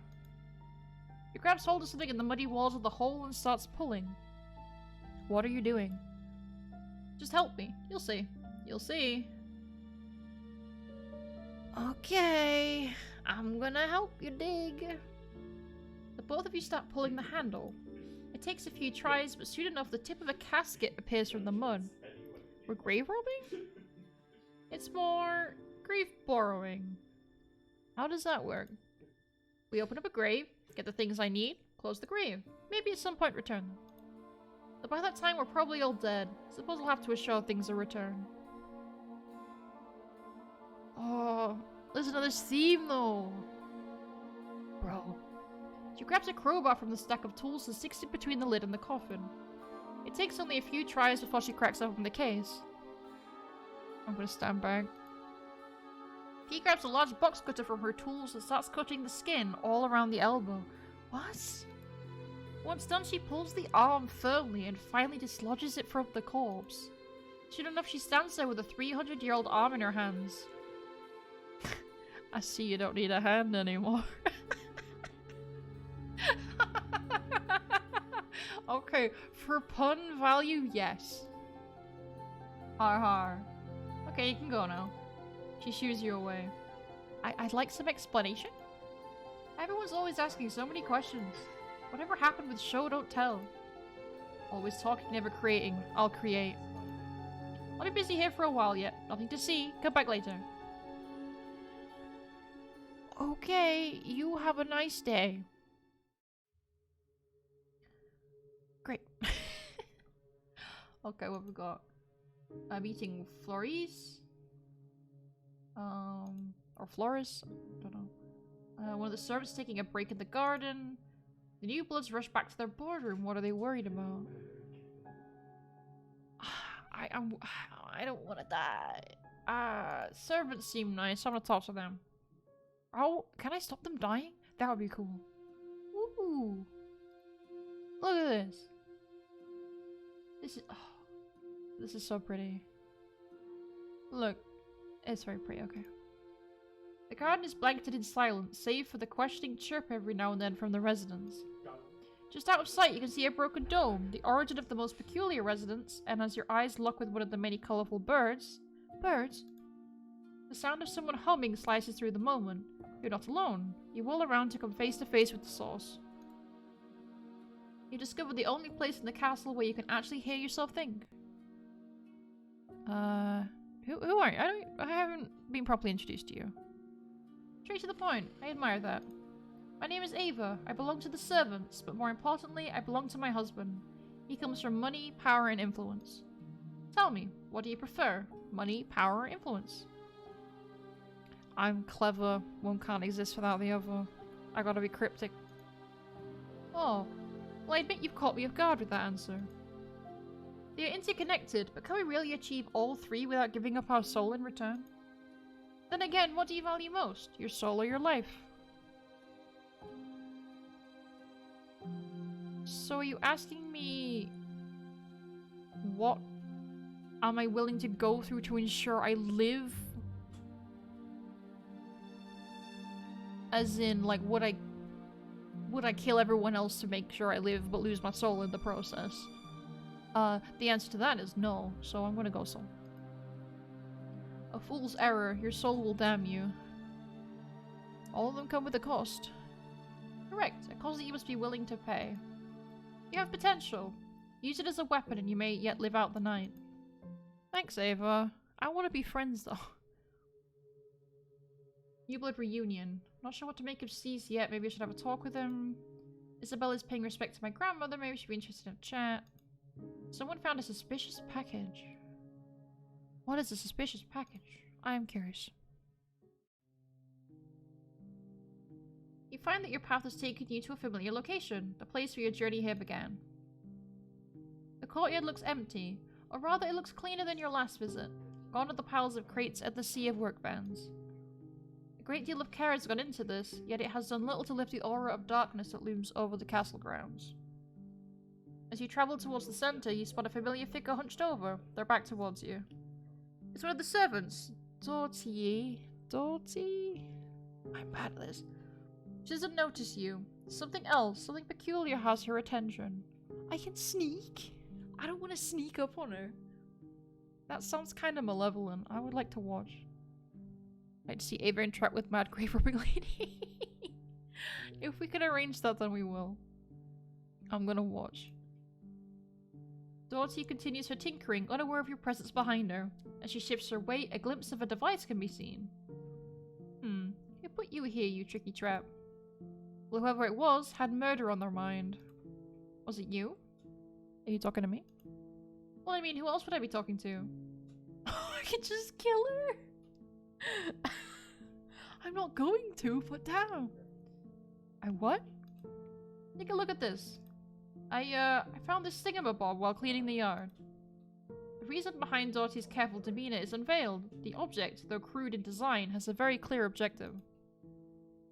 He grabs hold of something in the muddy walls of the hole and starts pulling. What are you doing? Just help me. You'll see. You'll see. Okay. I'm gonna help you dig. The both of you start pulling the handle. It takes a few tries, but soon enough the tip of a casket appears from the mud. We're grave robbing? It's more grave borrowing. How does that work? We open up a grave, get the things I need, Close the grave. Maybe at some point return them. But by that time we're probably all dead. Suppose we'll have to assure things a return. Oh, there's another theme though. Bro. She grabs a crowbar from the stack of tools and sticks it between the lid and the coffin. It takes only a few tries before she cracks open the case. I'm gonna stand back. P grabs a large box cutter from her tools and starts cutting the skin all around the elbow. What? Once done, she pulls the arm firmly and finally dislodges it from the corpse. Sure enough, she stands there with a 300-year-old arm in her hands. I see you don't need a hand anymore. Okay, for pun value, yes. Har har. Okay, you can go now. She shoos you away. I'd like some explanation. Everyone's always asking so many questions. Whatever happened with show don't tell? Always talking, never creating. I'll create. I'll be busy here for a while yet. Nothing to see. Come back later. Okay, you have a nice day. Great. Okay, what have we got? I'm eating Floris. Or Floris. Don't know. One of the servants taking a break in the garden. The new bloods rush back to their boardroom. What are they worried about? I don't want to die. Servants seem nice. I'm gonna talk to them. Oh, can I stop them dying? That would be cool. Ooh. Look at this. This is so pretty. Look. It's very pretty, okay. The garden is blanketed in silence, save for the questioning chirp every now and then from the residents. Just out of sight, you can see a broken dome, the origin of the most peculiar residence, and as your eyes lock with one of the many colourful birds... Birds? The sound of someone humming slices through the moment. You're not alone. You whirl around to come face to face with the source. You discover the only place in the castle where you can actually hear yourself think. Who are you? I haven't been properly introduced to you. Straight to the point. I admire that. My name is Ava. I belong to the servants, but more importantly, I belong to my husband. He comes from money, power, and influence. Tell me, what do you prefer? Money, power, or influence? I'm clever. One can't exist without the other. I gotta be cryptic. Oh. Well, I admit you've caught me off guard with that answer. They are interconnected, but can we really achieve all three without giving up our soul in return? Then again, what do you value most? Your soul or your life? So are you asking me... what am I willing to go through to ensure I live? As in, like, would I kill everyone else to make sure I live but lose my soul in the process? The answer to that is no, so I'm gonna go soul. A fool's error, your soul will damn you. All of them come with a cost. Correct, a cost that you must be willing to pay. You have potential. Use it as a weapon and you may yet live out the night. Thanks, Ava. I want to be friends though. New Blood reunion. Not sure what to make of Cease yet, maybe I should have a talk with him. Isabella's paying respect to my grandmother, maybe she'd be interested in a chat. Someone found a suspicious package. What is a suspicious package? I am curious. You find that your path has taken you to a familiar location, the place where your journey here began. The courtyard looks empty, or rather it looks cleaner than your last visit. Gone are the piles of crates and the sea of work bands. A great deal of care has gone into this, yet it has done little to lift the aura of darkness that looms over the castle grounds. As you travel towards the center, you spot a familiar figure hunched over, their back towards you. It's one of the servants. Dorothy? I'm bad at this. She doesn't notice you. Something else, something peculiar has her attention. I can sneak? I don't want to sneak up on her. That sounds kind of malevolent. I would like to watch. I'd like to see Ava interact with Mad Grave Robbing Lady. If we can arrange that, then we will. I'm gonna watch. Dorothy continues her tinkering, unaware of your presence behind her. As she shifts her weight, a glimpse of a device can be seen. Who put you here, you tricky trap? Well, whoever it was had murder on their mind. Was it you? Are you talking to me? Well, I mean, who else would I be talking to? I could just kill her! I'm not going to, but damn! I what? Take a look at this. I found this thingamabob while cleaning the yard. The reason behind Dottie's careful demeanor is unveiled. The object, though crude in design, has a very clear objective.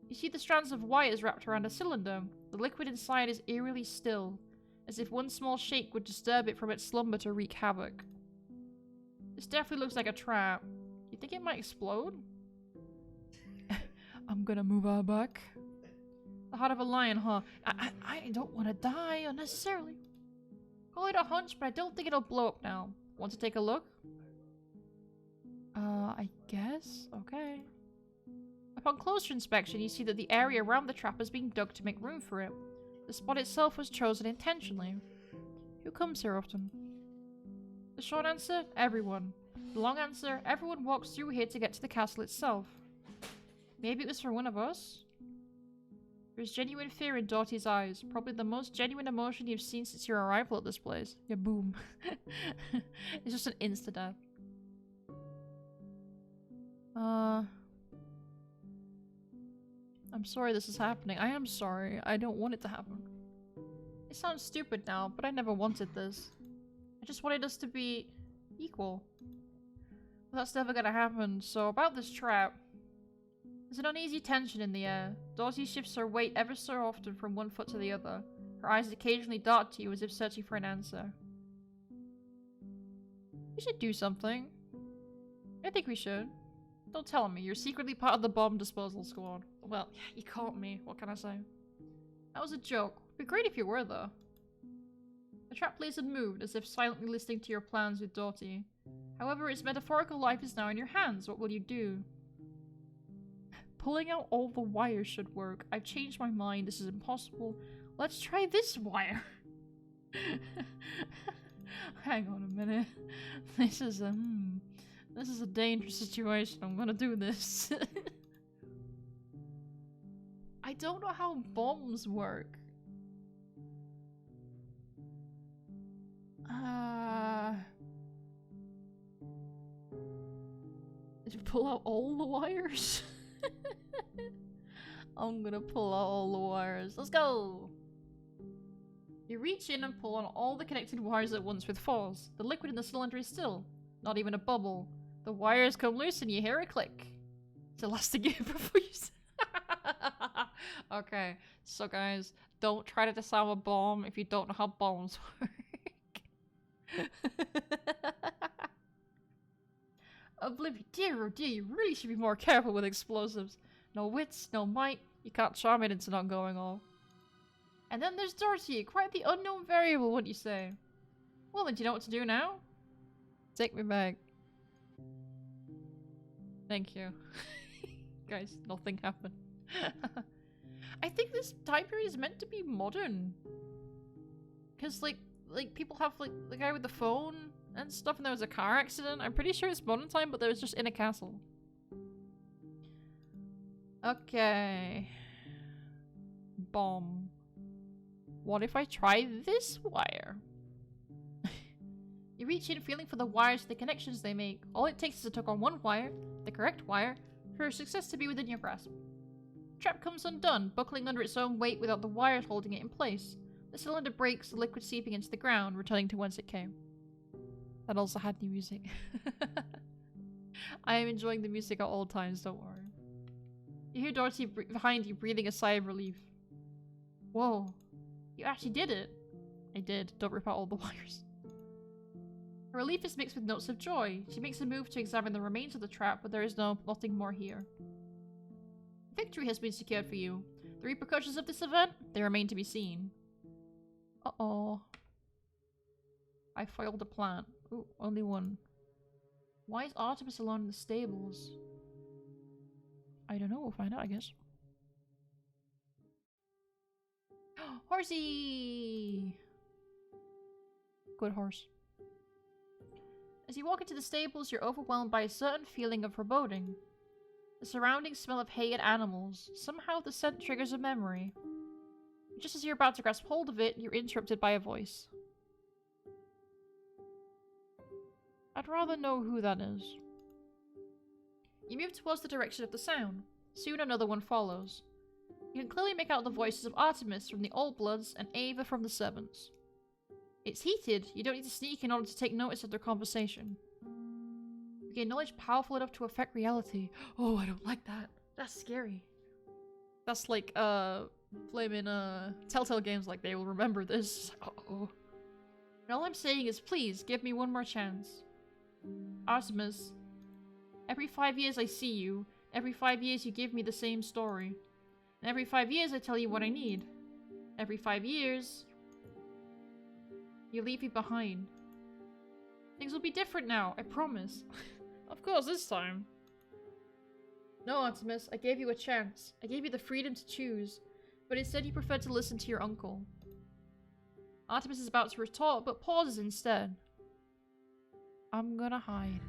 You see the strands of wires wrapped around a cylinder. The liquid inside is eerily still, as if one small shake would disturb it from its slumber to wreak havoc. This definitely looks like a trap. You think it might explode? I'm gonna move her back. The heart of a lion, huh? I don't want to die unnecessarily. Call it a hunch, but I don't think it'll blow up now. Want to take a look? I guess? Okay. Upon closer inspection, you see that the area around the trap is being dug to make room for it. The spot itself was chosen intentionally. Who comes here often? The short answer? Everyone. The long answer? Everyone walks through here to get to the castle itself. Maybe it was for one of us? There's genuine fear in Dottie's eyes. Probably the most genuine emotion you've seen since your arrival at this place. Yeah, boom. It's just an insta-death. I'm sorry this is happening. I am sorry. I don't want it to happen. It sounds stupid now, but I never wanted this. I just wanted us to be equal. But that's never gonna happen, so about this trap. There's an uneasy tension in the air. Dottie shifts her weight ever so often from one foot to the other. Her eyes occasionally dart to you as if searching for an answer. We should do something. I think we should. Don't tell me, you're secretly part of the bomb disposal squad. Well, you caught me, what can I say? That was a joke. It'd be great if you were, though. The trap place had moved, as if silently listening to your plans with Dottie. However, its metaphorical life is now in your hands. What will you do? Pulling out all the wires should work. I've changed my mind. This is impossible. Let's try this wire. Hang on a minute. This is a dangerous situation. I'm gonna do this. I don't know how bombs work. Did you pull out all the wires? I'm gonna pull out all the wires. Let's go! You reach in and pull on all the connected wires at once with force. The liquid in the cylinder is still. Not even a bubble. The wires come loose and you hear a click. It's elastic before you... Okay, so guys, don't try to disarm a bomb if you don't know how bombs work. Oblivion. Dear, oh dear, you really should be more careful with explosives. No wits, no might. You can't charm it into not going off. And then there's Darcy, quite the unknown variable, wouldn't you say? Well, then do you know what to do now? Take me back. Thank you. Guys, nothing happened. I think this time period is meant to be modern. Because, like people have, like, the guy with the phone and stuff, and there was a car accident. I'm pretty sure it's modern time, but there was just in a castle. Okay. Bomb. What if I try this wire? You reach in feeling for the wires and the connections they make. All it takes is to tug on one wire, the correct wire, for success to be within your grasp. The trap comes undone, buckling under its own weight without the wires holding it in place. The cylinder breaks, the liquid seeping into the ground, returning to whence it came. That also had new music. I am enjoying the music at all times, don't worry. You hear Dorothy behind you breathing a sigh of relief. Whoa. You actually did it. I did. Don't rip out all the wires. Her relief is mixed with notes of joy. She makes a move to examine the remains of the trap, but there is nothing more here. Victory has been secured for you. The repercussions of this event, they remain to be seen. Uh-oh. I foiled a plant. Ooh, only one. Why is Artemis alone in the stables? I don't know, we'll find out, I guess. Horsey! Good horse. As you walk into the stables, you're overwhelmed by a certain feeling of foreboding. The The surroundings smell of hay and animals. Somehow the scent triggers a memory. Just as you're about to grasp hold of it, you're interrupted by a voice. I'd rather know who that is. You move towards the direction of the sound. Soon another one follows. You can clearly make out the voices of Artemis from the Old Bloods and Ava from the Servants. It's heated. You don't need to sneak in order to take notice of their conversation. You gain knowledge powerful enough to affect reality. Oh, I don't like that. That's scary. That's like, flaming, Telltale games, like, they will remember this. Uh-oh. And all I'm saying is, please, give me one more chance. Artemis. Every 5 years I see you. Every 5 years you give me the same story. And every 5 years I tell you what I need. Every 5 years... you leave me behind. Things will be different now, I promise. Of course, this time. No, Artemis, I gave you a chance. I gave you the freedom to choose. But instead you preferred to listen to your uncle. Artemis is about to retort, but pauses instead. I'm gonna hide.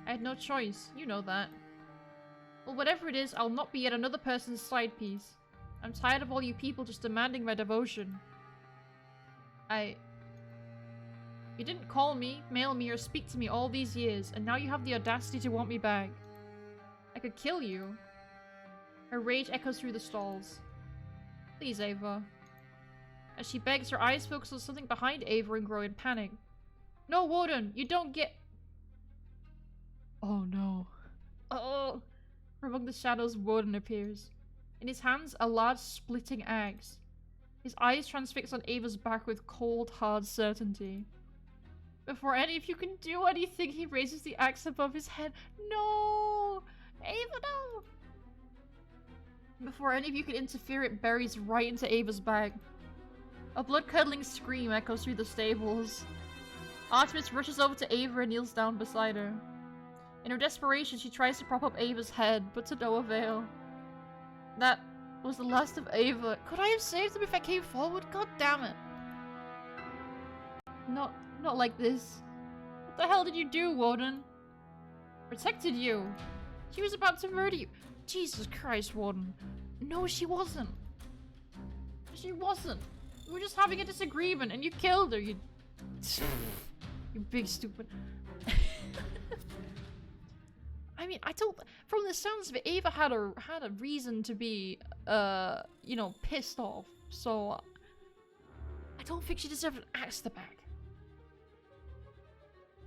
I had no choice, you know that. Well, whatever it is, I'll not be yet another person's side piece. I'm tired of all you people just demanding my devotion. You didn't call me, mail me, or speak to me all these years, and now you have the audacity to want me back. I could kill you. Her rage echoes through the stalls. Please, Ava. As she begs, her eyes focus on something behind Ava and grow in panic. No, Warden, you don't get... Oh no. Oh! From among the shadows, Warden appears. In his hands, a large splitting axe. His eyes transfix on Ava's back with cold, hard certainty. Before any of you can do anything, he raises the axe above his head. No! Ava, no! Before any of you can interfere, it buries right into Ava's back. A blood-curdling scream echoes through the stables. Artemis rushes over to Ava and kneels down beside her. In her desperation, she tries to prop up Ava's head, but to no avail. That was the last of Ava. Could I have saved him if I came forward? God damn it. Not like this. What the hell did you do, Warden? Protected you. She was about to murder you. Jesus Christ, Warden. No, she wasn't. She wasn't. We were just having a disagreement and you killed her, you... You big stupid... I mean, I don't... From the sounds of it, Ava had a reason to be, you know, pissed off. So... I don't think she deserved an axe to the back.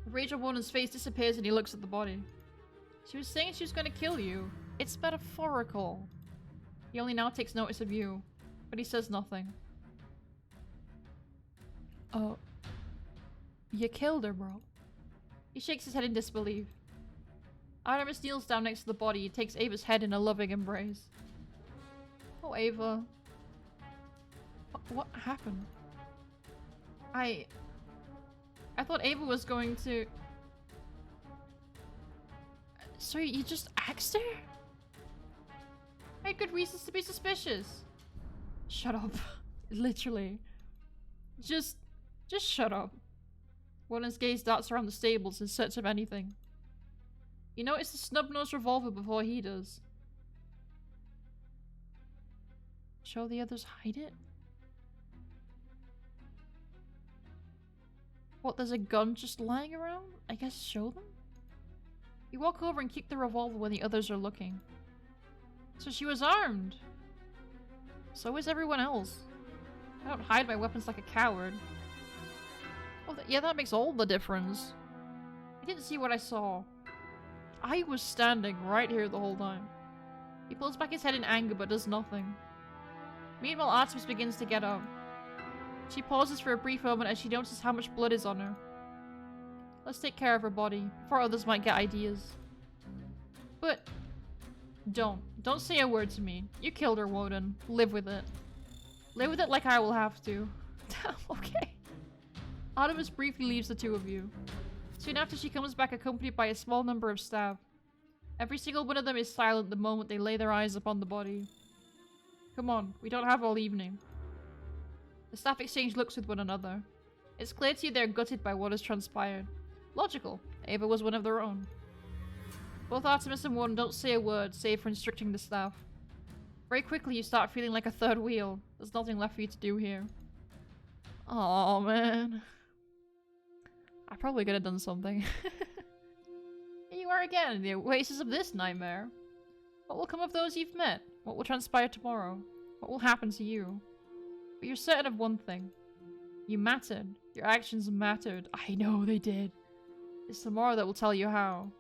The rage on Warden's face disappears and he looks at the body. She was saying she was going to kill you. It's metaphorical. He only now takes notice of you, but he says nothing. Oh. You killed her, bro. He shakes his head in disbelief. Artemis kneels down next to the body and takes Ava's head in a loving embrace. Oh, Ava. What happened? I thought Ava was going to... Sorry, you just axed her? I had good reasons to be suspicious. Shut up. Literally. Just shut up. Warden's gaze darts around the stables in search of anything. You notice the snub-nosed revolver before he does. Show the others hide it? What, there's a gun just lying around? I guess show them? You walk over and kick the revolver when the others are looking. So she was armed. So is everyone else. I don't hide my weapons like a coward. Oh, yeah, that makes all the difference. I didn't see what I saw. I was standing right here the whole time. He pulls back his head in anger but does nothing. Meanwhile, Artemis begins to get up. She pauses for a brief moment as she notices how much blood is on her. Let's take care of her body, before others might get ideas. But... Don't say a word to me. You killed her, Woden. Live with it. Live with it like I will have to. Okay. Artemis briefly leaves the two of you. Soon after, she comes back accompanied by a small number of staff. Every single one of them is silent the moment they lay their eyes upon the body. Come on, we don't have all evening. The staff exchange looks with one another. It's clear to you they're gutted by what has transpired. Logical. Ava was one of their own. Both Artemis and Warden don't say a word, save for instructing the staff. Very quickly you start feeling like a third wheel. There's nothing left for you to do here. Oh man. I probably could have done something. Here you are again in the oasis of this nightmare. What will come of those you've met? What will transpire tomorrow? What will happen to you? But you're certain of one thing. You mattered. Your actions mattered. I know they did. It's tomorrow that will tell you how.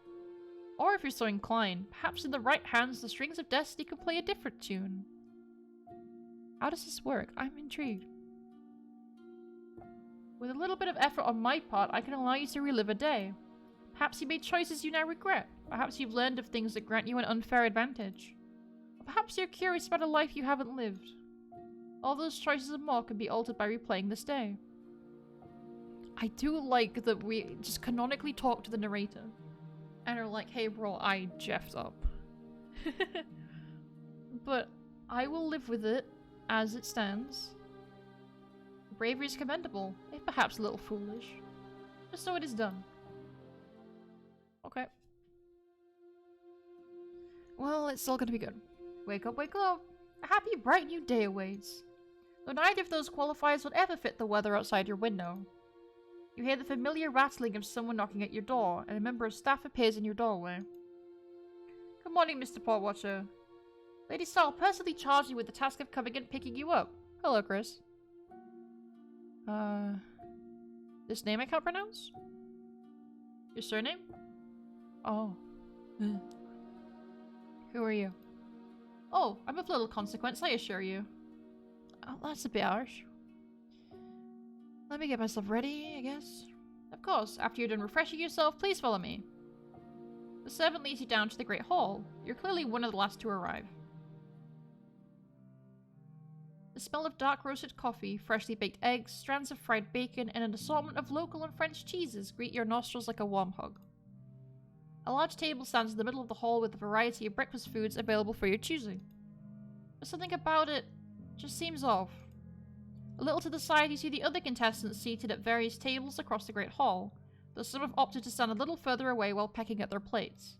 Or if you're so inclined, perhaps in the right hands the strings of destiny could play a different tune. How does this work? I'm intrigued. With a little bit of effort on my part, I can allow you to relive a day. Perhaps you made choices you now regret. Perhaps you've learned of things that grant you an unfair advantage. Or perhaps you're curious about a life you haven't lived. All those choices and more can be altered by replaying this day. I do like that we just canonically talk to the narrator. And are like, hey bro, I jeffed up. But I will live with it as it stands. Bravery is commendable, if perhaps a little foolish. Just so it is done. Okay. Well, it's still gonna be good. Wake up, wake up! A happy, bright new day awaits. Though neither of those qualifiers would ever fit the weather outside your window. You hear the familiar rattling of someone knocking at your door, and a member of staff appears in your doorway. Good morning, Mr. Portwatcher. Lady Starr personally charged you with the task of coming and picking you up. Hello, Chris. This name I can't pronounce? Your surname? Oh. Who are you? Oh, I'm of little consequence, I assure you. Oh, that's a bit harsh. Let me get myself ready, I guess. Of course, after you're done refreshing yourself, please follow me. The servant leads you down to the Great Hall. You're clearly one of the last to arrive. The smell of dark roasted coffee, freshly baked eggs, strands of fried bacon, and an assortment of local and French cheeses greet your nostrils like a warm hug. A large table stands in the middle of the hall with a variety of breakfast foods available for your choosing. But something about it just seems off. A little to the side you see the other contestants seated at various tables across the Great Hall, though some have opted to stand a little further away while pecking at their plates.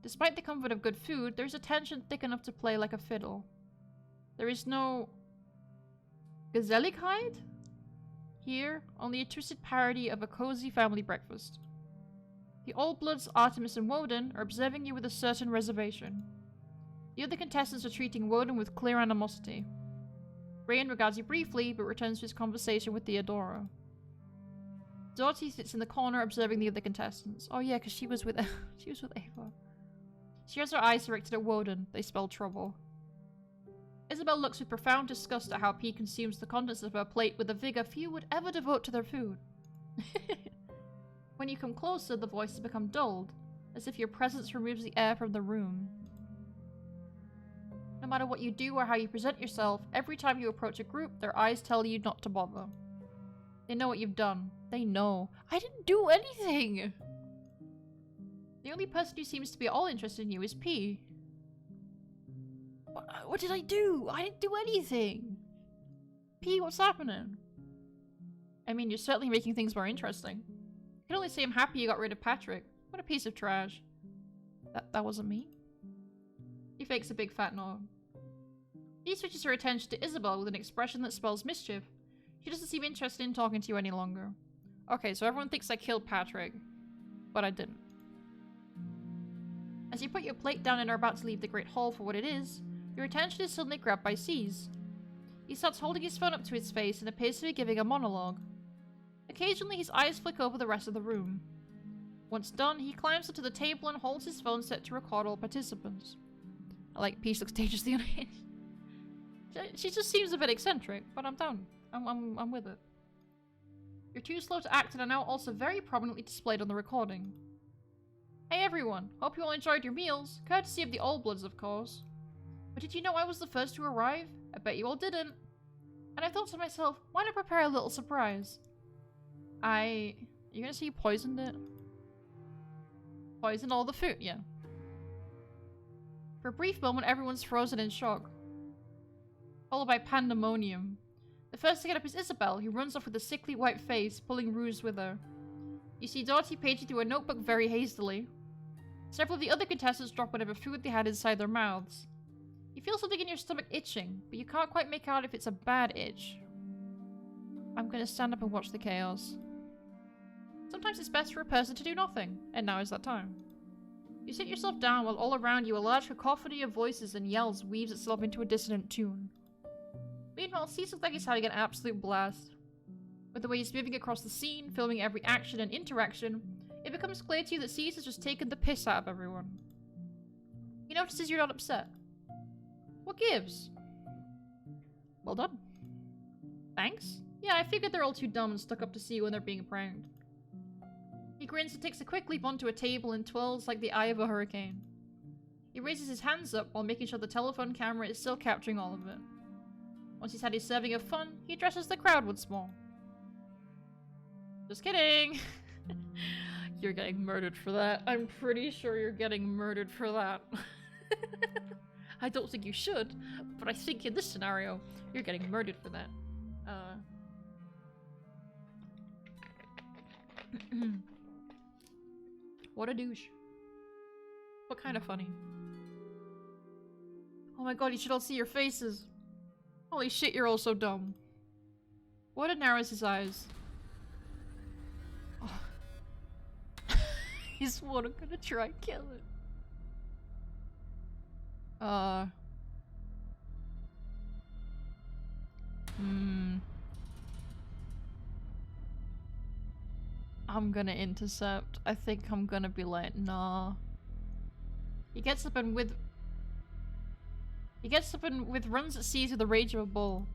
Despite the comfort of good food, there is a tension thick enough to play like a fiddle. There is no Geselligkeit here, only a twisted parody of a cozy family breakfast. The Old Bloods, Artemis and Woden, are observing you with a certain reservation. The other contestants are treating Woden with clear animosity. Rayan regards you briefly, but returns to his conversation with Theodora. Dorothy sits in the corner observing the other contestants. Oh yeah, because she was with Ava. She has her eyes directed at Woden. They spell trouble. Isabel looks with profound disgust at how P consumes the contents of her plate with a vigor few would ever devote to their food. When you come closer, the voices become dulled, as if your presence removes the air from the room. No matter what you do or how you present yourself, every time you approach a group, their eyes tell you not to bother. They know what you've done. They know. I didn't do anything! The only person who seems to be at all interested in you is P. What did I do? I didn't do anything! P, what's happening? I mean, you're certainly making things more interesting. I can only say I'm happy you got rid of Patrick. What a piece of trash. That wasn't me? He fakes a big fat nod. He switches her attention to Isabel with an expression that spells mischief. She doesn't seem interested in talking to you any longer. Okay, so everyone thinks I killed Patrick. But I didn't. As you put your plate down and are about to leave the Great Hall for what it is, your attention is suddenly grabbed by C's. He starts holding his phone up to his face and appears to be giving a monologue. Occasionally his eyes flick over the rest of the room. Once done, he climbs onto the table and holds his phone set to record all participants. I like Peace looks dangerously unhinged. She just seems a bit eccentric, but I'm down. I'm with it. You're too slow to act and are now also very prominently displayed on the recording. Hey everyone, hope you all enjoyed your meals, courtesy of the Old Bloods of course. But did you know I was the first to arrive? I bet you all didn't. And I thought to myself, why not prepare a little surprise? You gonna say you poisoned it? Poisoned all the food, yeah. For a brief moment, everyone's frozen in shock. Followed by pandemonium. The first to get up is Isabel, who runs off with a sickly white face, pulling Ruse with her. You see Dorothy paging through a notebook very hastily. Several of the other contestants drop whatever food they had inside their mouths. You feel something in your stomach itching, but you can't quite make out if it's a bad itch. I'm gonna stand up and watch the chaos. Sometimes it's best for a person to do nothing, and now is that time. You sit yourself down while all around you a large cacophony of voices and yells weaves itself into a dissonant tune. Meanwhile, Cease looks like he's having an absolute blast. With the way he's moving across the scene, filming every action and interaction, it becomes clear to you that Cease has just taken the piss out of everyone. He notices you're not upset. What gives? Well done. Thanks? Yeah, I figured they're all too dumb and stuck up to see you when they're being pranked. He grins and takes a quick leap onto a table and twirls like the eye of a hurricane. He raises his hands up while making sure the telephone camera is still capturing all of it. Once he's had his serving of fun, he addresses the crowd once more. Just kidding! You're getting murdered for that. I'm pretty sure you're getting murdered for that. I don't think you should, but I think in this scenario, you're getting murdered for that. What a douche. What kind of funny? Oh my god, you should all see your faces. Holy shit, you're all so dumb. Wada narrows his eyes. Oh. He's Wada gonna try and kill it. I'm gonna intercept. I think I'm gonna be like, nah. He gets up and with runs at Cease with the rage of a bull.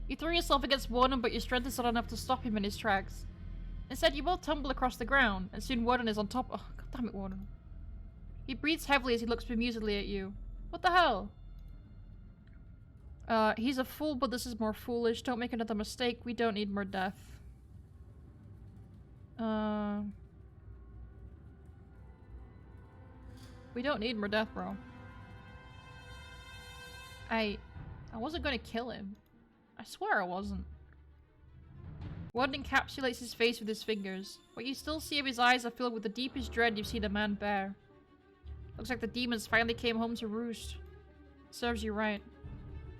You throw yourself against Warden, but your strength is not enough to stop him in his tracks. Instead, you both tumble across the ground, and soon Warden is on top. Oh, god damn it, Warden. He breathes heavily as he looks bemusedly at you. What the hell? He's a fool, but this is more foolish. Don't make another mistake. We don't need more death. We don't need more death, bro. I wasn't gonna kill him. I swear I wasn't. Warden encapsulates his face with his fingers. What you still see of his eyes are filled with the deepest dread you've seen a man bear. Looks like the demons finally came home to roost. Serves you right.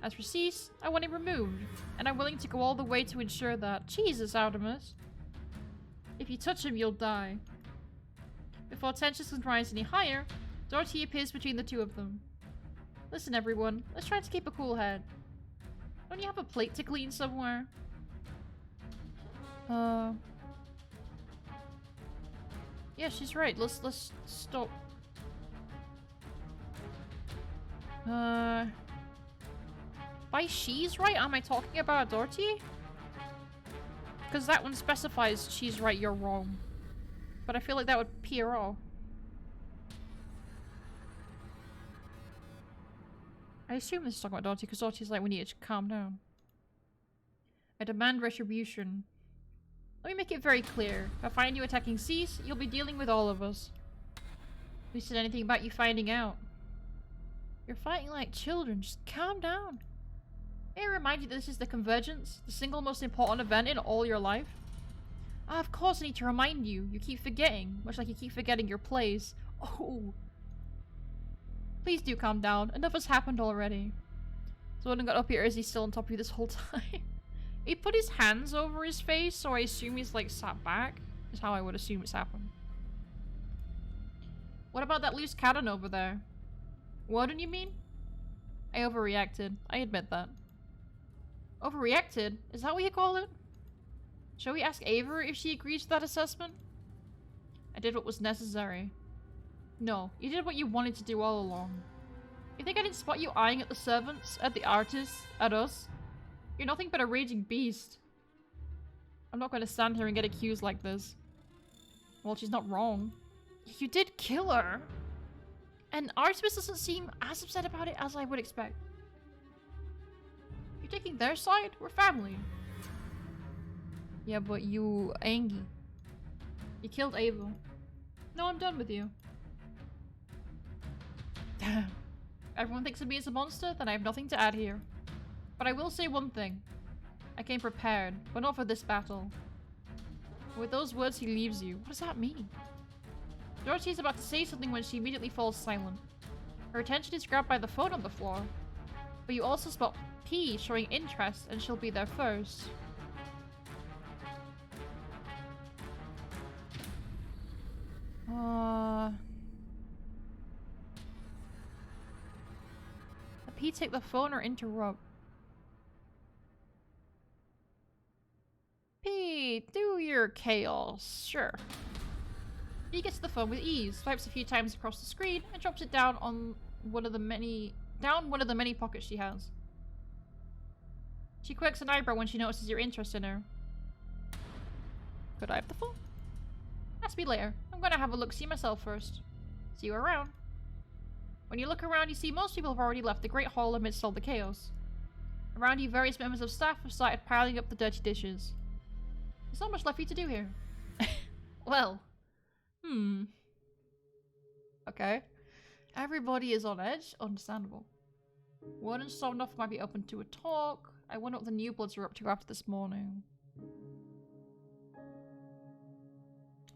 As for Cease, I want him removed, and I'm willing to go all the way to ensure that. Jesus, Artemis. If you touch him, you'll die. Before tensions can rise any higher, Dorothy appears between the two of them. Listen, everyone. Let's try to keep a cool head. Don't you have a plate to clean somewhere? Yeah, she's right. Let's stop. By she's right, am I talking about Dorothy? Because that one specifies she's right, you're wrong. But I feel like that would pee her off. I assume this is talking about Dorothy, because Dorothy's like, we need to calm down. I demand retribution. Let me make it very clear. If I find you attacking Cease, you'll be dealing with all of us. Who said anything about you finding out? You're fighting like children. Just calm down. May I remind you that this is the Convergence, the single most important event in all your life? Ah, of course I need to remind you. You keep forgetting, much like you keep forgetting your plays. Oh. Please do calm down. Enough has happened already. Zordon got up here. Is he still on top of you this whole time? He put his hands over his face, so I assume he's like sat back. Is how I would assume it's happened. What about that loose cannon over there? Warden, you mean? I overreacted. I admit that. Overreacted? Is that what you call it? Shall we ask Ava if she agrees to that assessment? I did what was necessary. No, you did what you wanted to do all along. You think I didn't spot you eyeing at the servants, at the artists, at us? You're nothing but a raging beast. I'm not going to stand here and get accused like this. Well, she's not wrong. You did kill her. And Artemis doesn't seem as upset about it as I would expect. You're taking their side? We're family. Yeah, but you Angie. You killed Ava. No, I'm done with you. Everyone thinks of me as a monster, then I have nothing to add here. But I will say one thing. I came prepared, but not for this battle. With those words he leaves you. What does that mean? Dorothy is about to say something when she immediately falls silent. Her attention is grabbed by the phone on the floor. But you also spot P showing interest, and she'll be there first. P take the phone or interrupt? P, do your chaos, sure. P gets the phone with ease, swipes a few times across the screen, and drops it down on one of the many pockets she has. She quirks an eyebrow when she notices your interest in her. Could I have the phone? Ask me later. I'm gonna have a look-see myself first. See you around. When you look around, you see most people have already left the Great Hall amidst all the chaos. Around you, various members of staff have started piling up the dirty dishes. There's not much left for you to do here. Well. Okay. Everybody is on edge. Understandable. Warden Somnoff might be open to a talk. I wonder what the New Bloods are up to after this morning.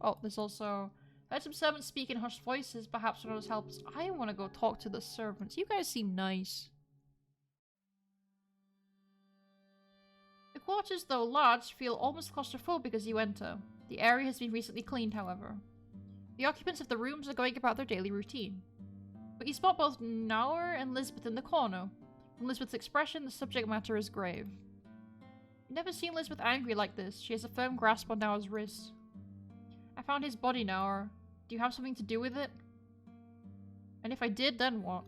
Oh, there's also... I heard some servants speak in hushed voices. Perhaps one of those helps. I want to go talk to the servants. You guys seem nice. The quarters, though large, feel almost claustrophobic as you enter. The area has been recently cleaned, however. The occupants of the rooms are going about their daily routine. But you spot both Naur and Lisbeth in the corner. From Lisbeth's expression, the subject matter is grave. You've never seen Lisbeth angry like this. She has a firm grasp on Naur's wrist. I found his body, Naur. Do you have something to do with it? And if I did, then what?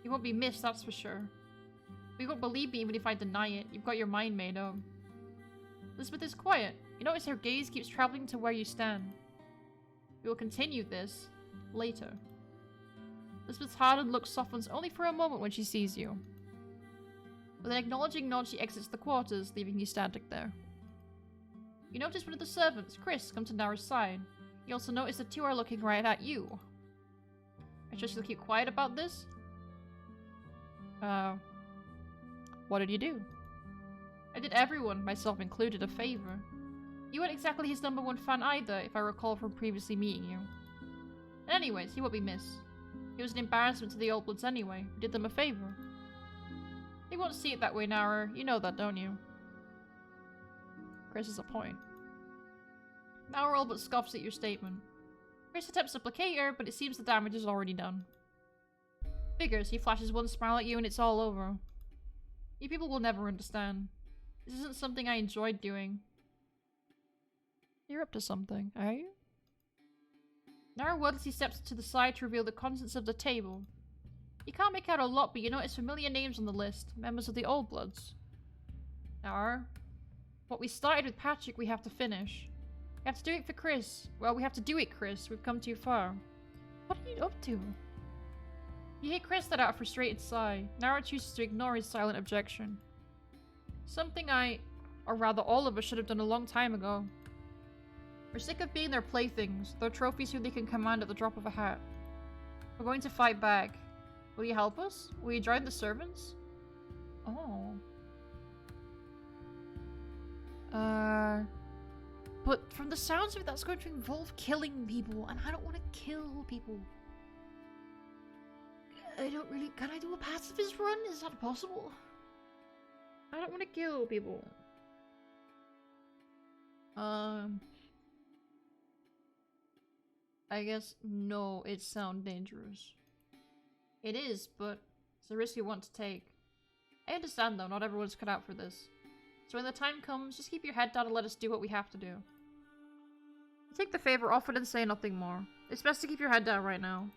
You won't be missed, that's for sure. But you won't believe me even if I deny it. You've got your mind made up. Lisbeth is quiet. You notice her gaze keeps traveling to where you stand. We will continue this later. Lisbeth's hardened look softens only for a moment when she sees you. With an acknowledging nod, she exits the quarters, leaving you standing there. You notice one of the servants, Chris, come to Naur's side. You also notice the two are looking right at you. I trust you'll keep quiet about this? What did you do? I did everyone, myself included, a favor. You weren't exactly his #1 fan either, if I recall from previously meeting you. And anyways, he won't be missed. He was an embarrassment to the Old Bloods anyway. We did them a favor. They won't see it that way, Naur. You know that, don't you? Chris has a point. Naur all but scoffs at your statement. Chris attempts to placate her, but it seems the damage is already done. Figures, he flashes one smile at you and it's all over. You people will never understand. This isn't something I enjoyed doing. You're up to something, are you? Naur wordlessly steps to the side to reveal the contents of the table. You can't make out a lot, but you notice familiar names on the list. Members of the Old Bloods. Naur, what we started with Patrick, we have to finish. We have to do it for Chris. Well, we have to do it, Chris. We've come too far. What are you up to? You hear Chris let out a frustrated sigh. Naur chooses to ignore his silent objection. Something or rather all of us should have done a long time ago. We're sick of being their playthings, their trophies who they can command at the drop of a hat. We're going to fight back. Will you help us? Will you join the servants? Oh. But from the sounds of it, that's going to involve killing people, and I don't want to kill people. I don't really... Can I do a pacifist run? Is that possible? I don't want to kill people. I guess no, it sounds dangerous. It is, but it's a risk you want to take. I understand though, not everyone's cut out for this. So when the time comes, just keep your head down and let us do what we have to do. Take the favor, offer and say nothing more. It's best to keep your head down right now.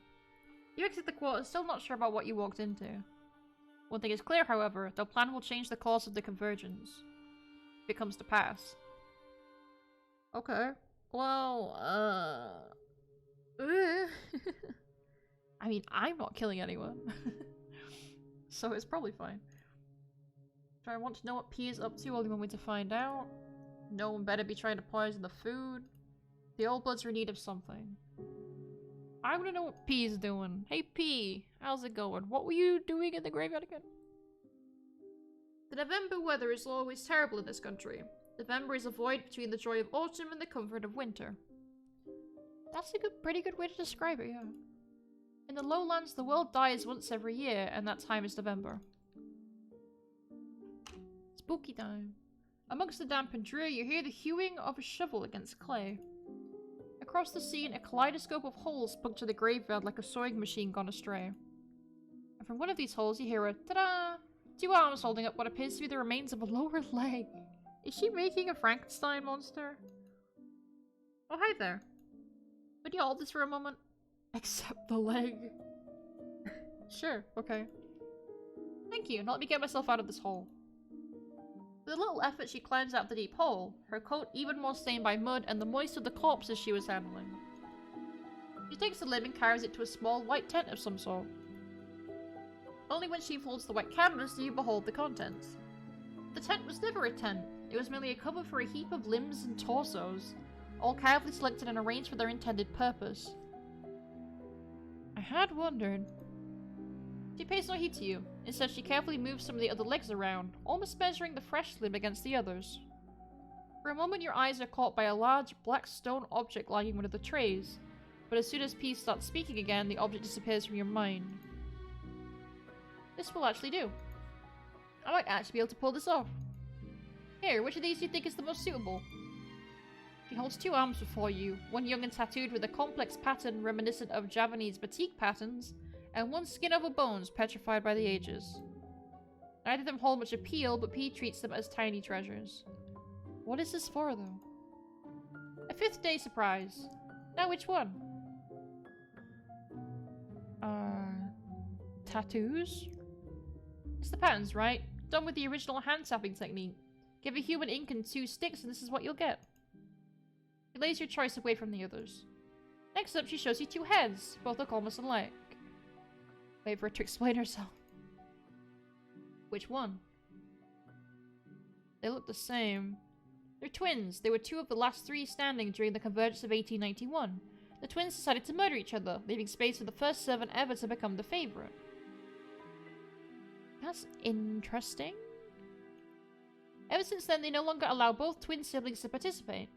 You exit the quarters, still not sure about what you walked into. One thing is clear, however, the plan will change the course of the convergence. If it comes to pass. Okay. Well, I mean, I'm not killing anyone. So it's probably fine. Do I want to know what P is up to or do you want me to find out? No one better be trying to poison the food. The Old Bloods are in need of something. I want to know what P is doing. Hey P, how's it going? What were you doing in the graveyard again? The November weather is always terrible in this country. November is a void between the joy of autumn and the comfort of winter. That's a pretty good way to describe it, yeah. In the lowlands, the world dies once every year, and that time is November. Spooky time. Amongst the damp and drear, you hear the hewing of a shovel against clay. Across the scene, a kaleidoscope of holes puncture the graveyard like a sewing machine gone astray. And from one of these holes, you hear a ta-da! 2 arms holding up what appears to be the remains of a lower leg. Is she making a Frankenstein monster? Oh, hi there. Would you hold this for a moment? Except the leg. Sure, okay. Thank you, now let me get myself out of this hole. With a little effort, she climbs out the deep hole, her coat even more stained by mud and the moist of the corpses she was handling. She takes the limb and carries it to a small white tent of some sort. Only when she folds the white canvas do you behold the contents. The tent was never a tent. It was merely a cover for a heap of limbs and torsos, all carefully selected and arranged for their intended purpose. I had wondered. She pays no heed to you. Instead, she carefully moves some of the other legs around, almost measuring the fresh limb against the others. For a moment, your eyes are caught by a large black stone object lying in one of the trays, but as soon as P starts speaking again, the object disappears from your mind. This will actually do. I might actually be able to pull this off. Here, which of these do you think is the most suitable? She holds 2 arms before you, one young and tattooed with a complex pattern reminiscent of Javanese batik patterns, and one skin over bones petrified by the ages. Neither of them hold much appeal, but P treats them as tiny treasures. What is this for, though? A 5th day surprise. Now which one? Tattoos? It's the patterns, right? Done with the original hand tapping technique. Give a human ink and 2 sticks and this is what you'll get. She lays your choice away from the others. Next up, she shows you 2 heads. Both look almost alike. Wait for her to explain herself. Which one? They look the same. They're twins. They were 2 of the last 3 standing during the convergence of 1891. The twins decided to murder each other, leaving space for the first servant ever to become the favorite. That's interesting. Ever since then, they no longer allow both twin siblings to participate.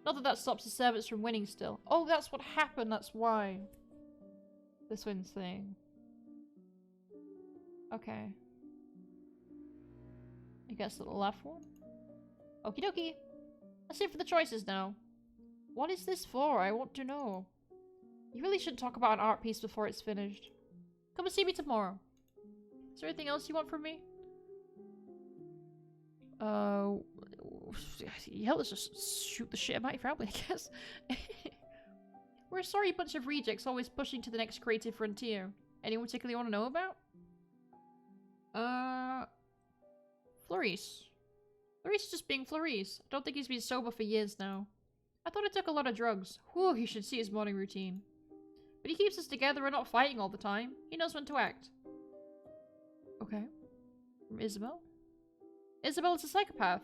Not that stops the servants from winning still. Oh, that's what happened, that's why. The twins thing. Okay. I guess the left one? Okie dokie. That's it for the choices now. What is this for? I want to know. You really should talk about an art piece before it's finished. Come and see me tomorrow. Is there anything else you want from me? Yeah, let's just shoot the shit about your family, I guess. We're a sorry bunch of rejects always pushing to the next creative frontier. Anyone particularly want to know about? Floris. Floris is just being Floris. I don't think he's been sober for years now. I thought he took a lot of drugs. Whew, you should see his morning routine. But he keeps us together and not fighting all the time. He knows when to act. Okay. From Isabel? Isabel is a psychopath.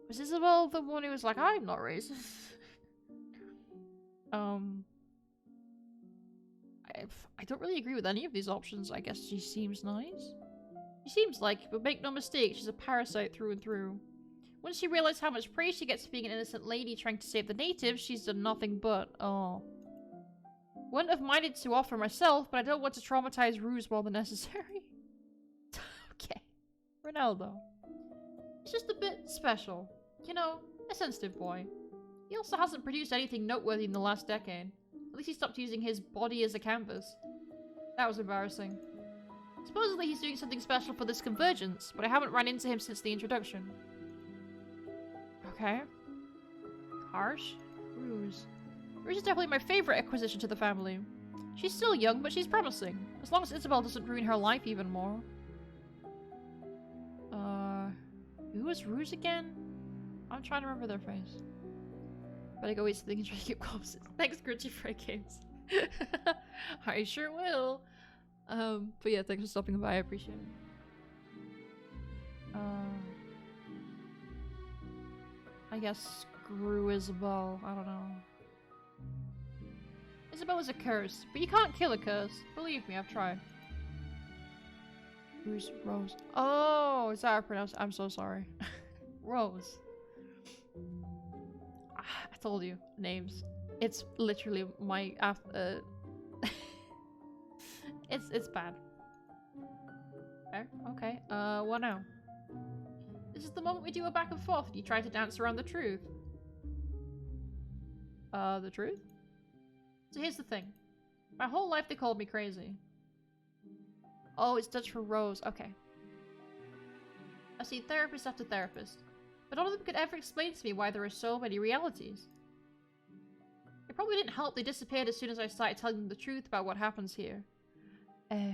Was Isabel the one who was like, I'm not racist? I don't really agree with any of these options. I guess she seems nice. She seems like, but make no mistake, she's a parasite through and through. Once she realized how much praise she gets for being an innocent lady trying to save the natives, she's done nothing but, oh. Wouldn't have minded to offer myself, but I don't want to traumatize Ruse more than necessary. Okay. Ronaldo. He's just a bit special. You know, a sensitive boy. He also hasn't produced anything noteworthy in the last decade. At least he stopped using his body as a canvas. That was embarrassing. Supposedly he's doing something special for this convergence, but I haven't run into him since the introduction. Okay. Harsh. Ruse. Ruse is definitely my favorite acquisition to the family. She's still young, but she's promising. As long as Isabel doesn't ruin her life even more. Who was Ruse again? I'm trying to remember their face. Better go wait so they can try to keep corpses. Thanks, Grungy Fred Games. I sure will. But yeah, thanks for stopping by. I appreciate it. I guess screw Isabel. I don't know. Isabel is a curse, but you can't kill a curse. Believe me, I've tried. Who's Rose? Oh, is that how I pronounce it? I'm so sorry. Rose. told you. Names. It's literally my it's bad. Okay. What now? This is the moment we do a back and forth and you try to dance around the truth. The truth? So here's the thing. My whole life they called me crazy. Oh, it's Dutch for rose. Okay. I've seen therapist after therapist, but none of them could ever explain to me why there are so many realities. It probably didn't help they disappeared as soon as I started telling them the truth about what happens here. Oh.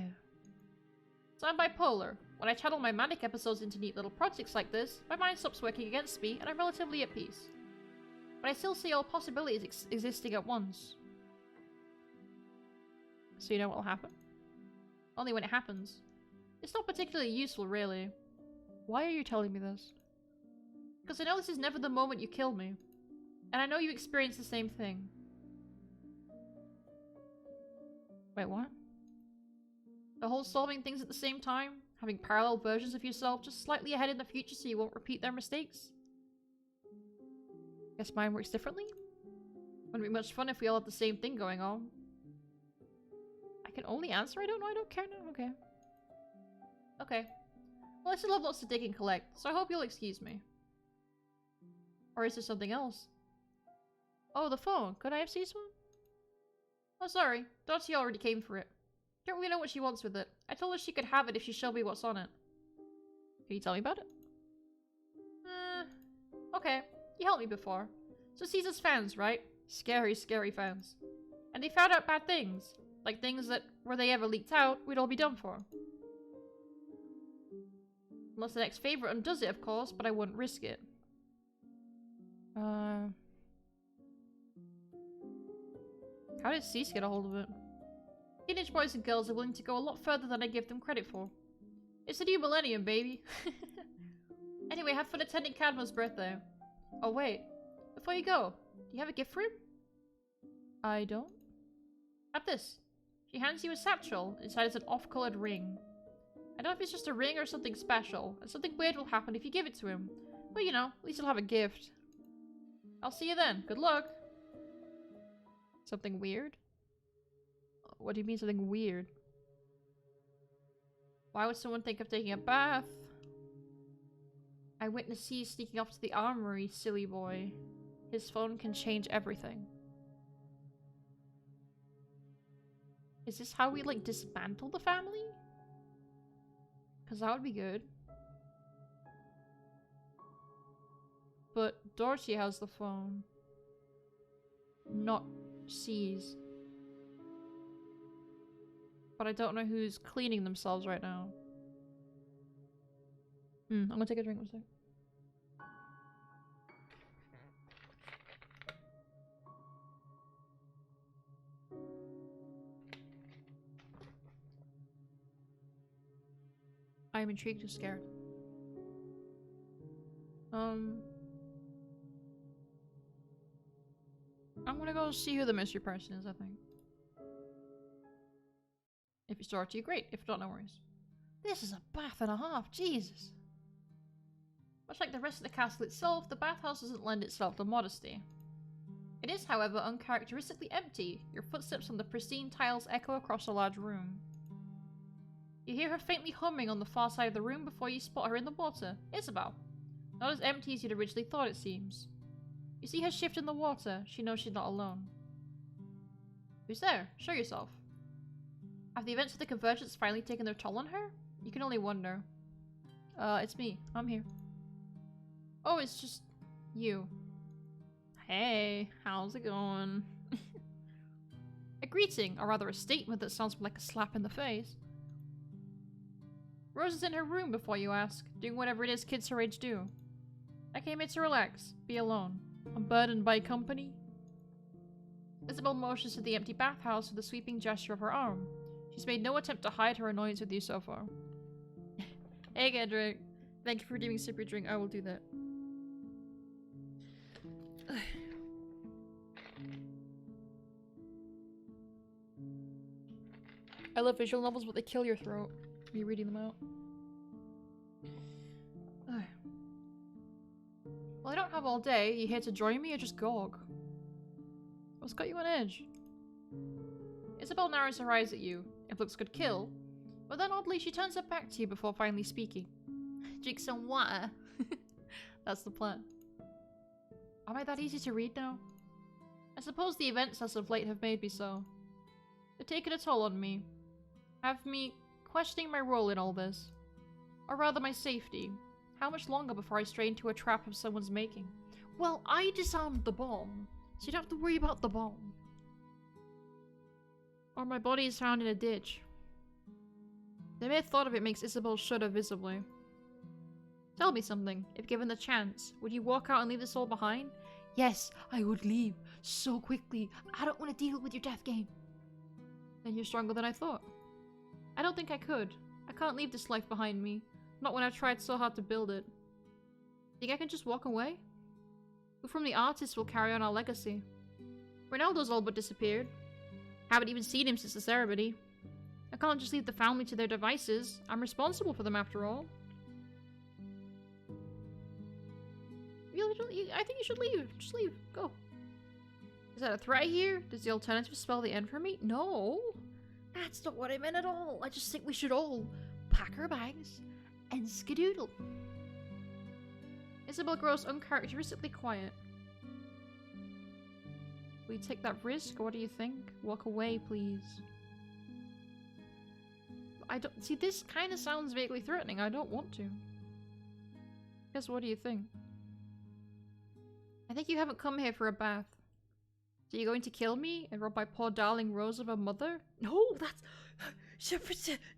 So I'm bipolar. When I channel my manic episodes into neat little projects like this, my mind stops working against me and I'm relatively at peace. But I still see all possibilities existing at once. So you know what will happen? Only when it happens. It's not particularly useful, really. Why are you telling me this? Because I know this is never the moment you kill me. And I know you experience the same thing. Wait, what? The whole solving things at the same time? Having parallel versions of yourself just slightly ahead in the future so you won't repeat their mistakes? Guess mine works differently? Wouldn't be much fun if we all had the same thing going on. I can only answer I don't know, I don't care now. Okay. Okay. Well, I still have lots to dig and collect, so I hope you'll excuse me. Or is there something else? Oh, the phone. Could I have seized one? Oh, sorry. Dottie already came for it. Don't really know what she wants with it. I told her she could have it if she showed me what's on it. Can you tell me about it? Okay. You helped me before. So Caesar's fans, right? Scary, scary fans. And they found out bad things. Like things that, were they ever leaked out, we'd all be done for. Unless the next favorite undoes it, of course, but I wouldn't risk it. How did Cease get a hold of it? Teenage boys and girls are willing to go a lot further than I give them credit for. It's the new millennium, baby. Anyway, have fun attending Cadmo's birthday. Oh wait, before you go, do you have a gift for him? I don't. Have this. She hands you a satchel. Inside is an off-colored ring. I don't know if it's just a ring or something special, and something weird will happen if you give it to him. But you know, at least you'll have a gift. I'll see you then. Good luck. Something weird? What do you mean something weird? Why would someone think of taking a bath? I witnessed C sneaking off to the armory, silly boy. His phone can change everything. Is this how we, like, dismantle the family? Because that would be good. But Dorothy has the phone. Not C's. But I don't know who's cleaning themselves right now. I'm gonna take a drink one sec. I am intrigued and scared. I'm gonna go see who the mystery person is, I think. If it's Dorothy, great. If not, no worries. This is a bath and a half, Jesus. Much like the rest of the castle itself, the bathhouse doesn't lend itself to modesty. It is, however, uncharacteristically empty. Your footsteps on the pristine tiles echo across a large room. You hear her faintly humming on the far side of the room before you spot her in the water. Isabel. Not as empty as you'd originally thought, it seems. You see her shift in the water. She knows she's not alone. Who's there? Show yourself. Have the events of the Convergence finally taken their toll on her? You can only wonder. It's me. I'm here. Oh, it's just you. Hey, how's it going? A greeting, or rather a statement that sounds like a slap in the face. Rose is in her room before you ask, doing whatever it is kids her age do. I came here to relax, be alone. I'm burdened by company. Isabel motions to the empty bathhouse with a sweeping gesture of her arm. She's made no attempt to hide her annoyance with you so far. Hey, Kendrick. Thank you for giving sip your drink. I will do that. I love visual novels, but they kill your throat. Are you reading them out? Well, I don't have up all day. You here to join me or just gawk? What's got you on edge? Isabel narrows her eyes at you. If looks could kill. But then oddly she turns her back to you before finally speaking. Drink some water. That's the plan. Am I that easy to read now? I suppose the events as of late have made me so. They've taken a toll on me. Have me questioning my role in all this. Or rather my safety. How much longer before I stray into a trap of someone's making? Well, I disarmed the bomb, so you don't have to worry about the bomb. Or my body is found in a ditch. The mere thought of it makes Isabel shudder visibly. Tell me something. If given the chance, would you walk out and leave this all behind? Yes, I would leave. So quickly. I don't want to deal with your death game. Then you're stronger than I thought. I don't think I could. I can't leave this life behind me. Not when I've tried so hard to build it. Think I can just walk away? Who from the artists will carry on our legacy? Ronaldo's all but disappeared. Haven't even seen him since the ceremony. I can't just leave the family to their devices. I'm responsible for them after all. I think you should leave. Just leave. Go. Is that a threat here? Does the alternative spell the end for me? No. That's not what I meant at all. I just think we should all pack our bags and skedoodle. Isabel grows uncharacteristically quiet. Will you take that risk, or what do you think? Walk away, please. I don't- see, this kind of sounds vaguely threatening. I don't want to. Guess what do you think? I think you haven't come here for a bath. So you're going to kill me and rob my poor darling Rose of her mother? No, that's...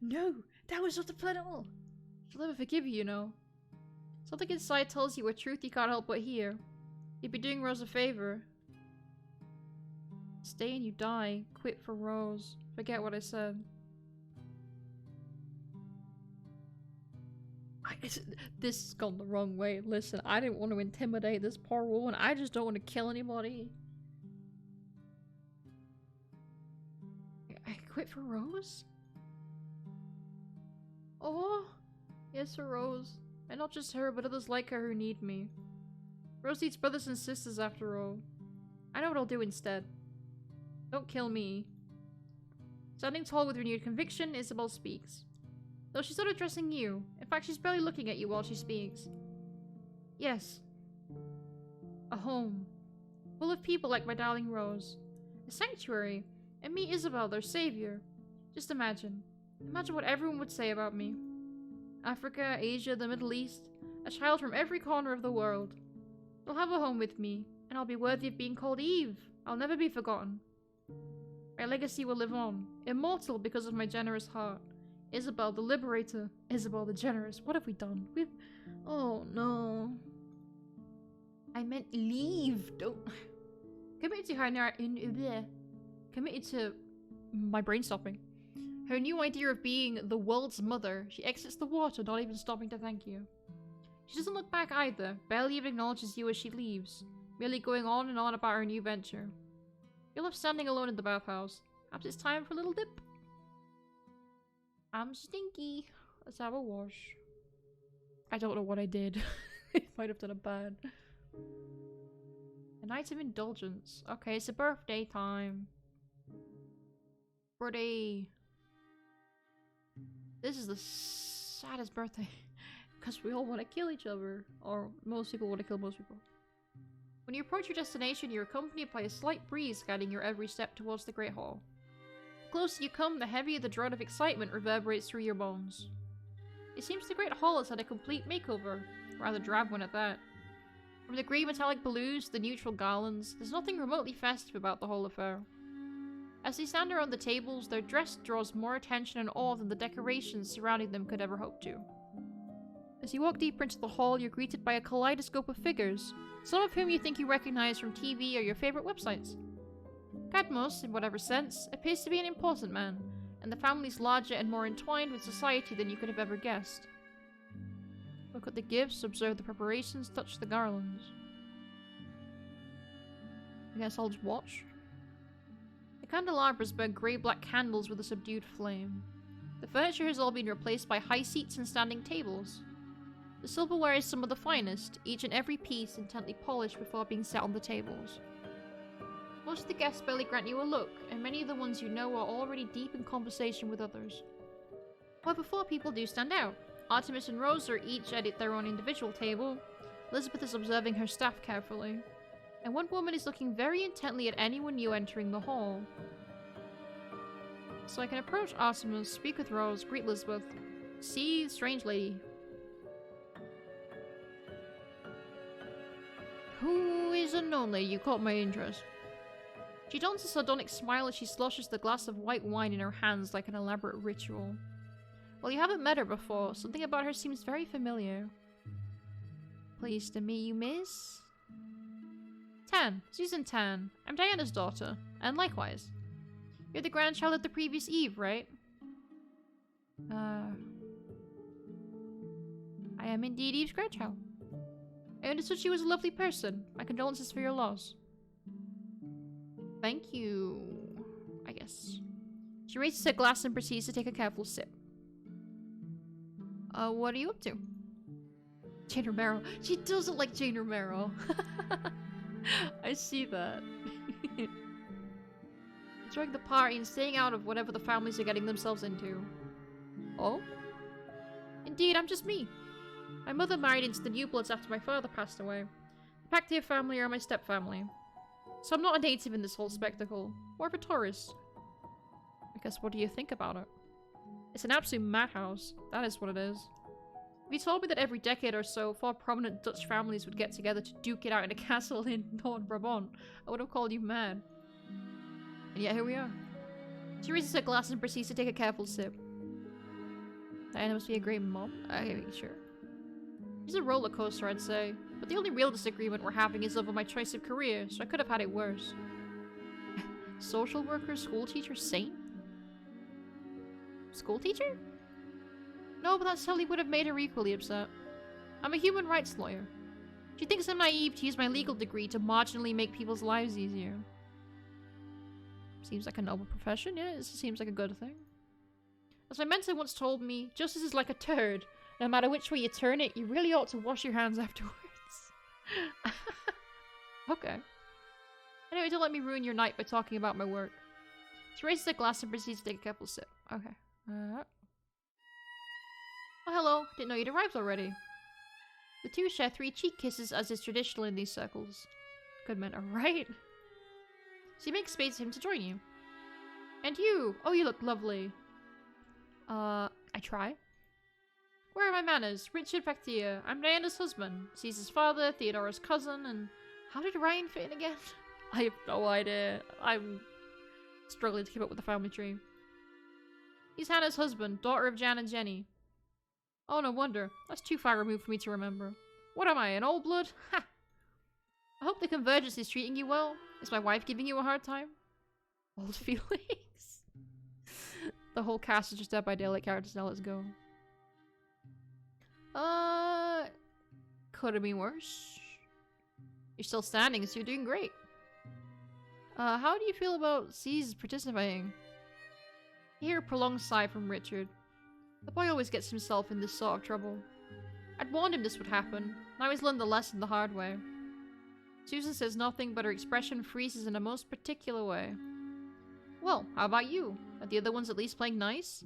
No, that was not the plan at all. She'll never forgive you, you know. Something inside tells you a truth you can't help but hear. You'd be doing Rose a favor. Stay and you die. Quit for Rose. Forget what I said. This has gone the wrong way. Listen, I didn't want to intimidate this poor woman. I just don't want to kill anybody. I quit for Rose? Oh, yes, for Rose. And not just her, but others like her who need me. Rose needs brothers and sisters after all. I know what I'll do instead. Don't kill me. Standing tall with renewed conviction, Isabel speaks. Though she's not addressing you. In fact, she's barely looking at you while she speaks. Yes. A home. Full of people like my darling Rose. A sanctuary. And me, Isabel, their savior. Just imagine. Imagine what everyone would say about me. Africa, Asia, the Middle East. A child from every corner of the world. They'll have a home with me. And I'll be worthy of being called Eve. I'll never be forgotten. My legacy will live on. Immortal because of my generous heart. Isabel the Liberator. Isabel the Generous. What have we done? Oh no. I meant leave. Don't. Committed to my brain stopping. Her new idea of being the world's mother. She exits the water, not even stopping to thank you. She doesn't look back either. Barely even acknowledges you as she leaves. Merely going on and on about her new venture. You're left standing alone in the bathhouse. Perhaps it's time for a little dip. I'm stinky. Let's have a wash. I don't know what I did. I might have done it bad. A night of indulgence. Okay, it's a birthday time. Birthday. This is the saddest birthday. Because we all want to kill each other. Or most people want to kill most people. When you approach your destination, you're accompanied by a slight breeze guiding your every step towards the Great Hall. The closer you come, the heavier the dread of excitement reverberates through your bones. It seems the Great Hall has had a complete makeover, rather drab one at that. From the grey metallic balloons to the neutral garlands, there's nothing remotely festive about the whole affair. As they stand around the tables, their dress draws more attention and awe than the decorations surrounding them could ever hope to. As you walk deeper into the hall, you're greeted by a kaleidoscope of figures, some of whom you think you recognize from TV or your favorite websites. Cadmus, in whatever sense, appears to be an important man, and the family's larger and more entwined with society than you could have ever guessed. Look at the gifts, observe the preparations, touch the garlands. I guess I'll just watch. The candelabras burn grey-black candles with a subdued flame. The furniture has all been replaced by high seats and standing tables. The silverware is some of the finest, each and every piece intently polished before being set on the tables. Most of the guests barely grant you a look, and many of the ones you know are already deep in conversation with others. However, 4 people do stand out. Artemis and Rose are each at their own individual table. Elizabeth is observing her staff carefully. And one woman is looking very intently at anyone new entering the hall. So I can approach Artemis, speak with Rose, greet Elizabeth. See, strange lady. Who is unknown lady? You caught my interest. She dons a sardonic smile as she sloshes the glass of white wine in her hands like an elaborate ritual. Well, you haven't met her before. Something about her seems very familiar. Pleased to meet you, miss. Tan. Susan Tan. I'm Diana's daughter. And likewise. You're the grandchild of the previous Eve, right? I am indeed Eve's grandchild. I understood she was a lovely person. My condolences for your loss. Thank you, I guess. She raises her glass and proceeds to take a careful sip. What are you up to? Jane Romero. She does look like Jane Romero. I see that. Enjoying the party and staying out of whatever the families are getting themselves into. Oh? Indeed, I'm just me. My mother married into the New Bloods after my father passed away. The Pactier family are my step-family. So I'm not a native in this whole spectacle. More of a tourist. I guess what do you think about it? It's an absolute madhouse. That is what it is. If you told me that every decade or so, 4 prominent Dutch families would get together to duke it out in a castle in North Brabant, I would have called you mad. And yet here we are. She raises her glass and proceeds to take a careful sip. Diana must be a great mom? Okay, sure. She's a roller coaster, I'd say. But the only real disagreement we're having is over my choice of career, so I could have had it worse. Social worker, school teacher, saint? School teacher? No, but that certainly would have made her equally upset. I'm a human rights lawyer. She thinks I'm naive to use my legal degree to marginally make people's lives easier. Seems like a noble profession, yeah, it seems like a good thing. As my mentor once told me, justice is like a turd. No matter which way you turn it, you really ought to wash your hands afterwards. Okay. Anyway, don't let me ruin your night by talking about my work. She raises her glass and proceeds to take a careful sip. Okay. Oh, hello. Didn't know you'd arrived already. The two share 3 cheek kisses as is traditional in these circles. Good men, alright? She makes space for him to join you. And you! Oh, you look lovely. I try. Where are my manners? Richard Pactier. I'm Diana's husband. Caesar's father, Theodora's cousin, and... How did Ryan fit in again? I have no idea. I'm struggling to keep up with the family tree. He's Hannah's husband, daughter of Jan and Jenny. Oh, no wonder. That's too far removed for me to remember. What am I, an old blood? Ha! I hope the convergence is treating you well. Is my wife giving you a hard time? Old feelings. The whole cast is just Dead by Daylight characters now, let's go. Could have been worse. You're still standing, so you're doing great. How do you feel about C's participating? I hear a prolonged sigh from Richard. The boy always gets himself in this sort of trouble. I'd warned him this would happen. Now he's learned the lesson the hard way. Susan says nothing, but her expression freezes in a most particular way. Well, how about you? Are the other ones at least playing nice?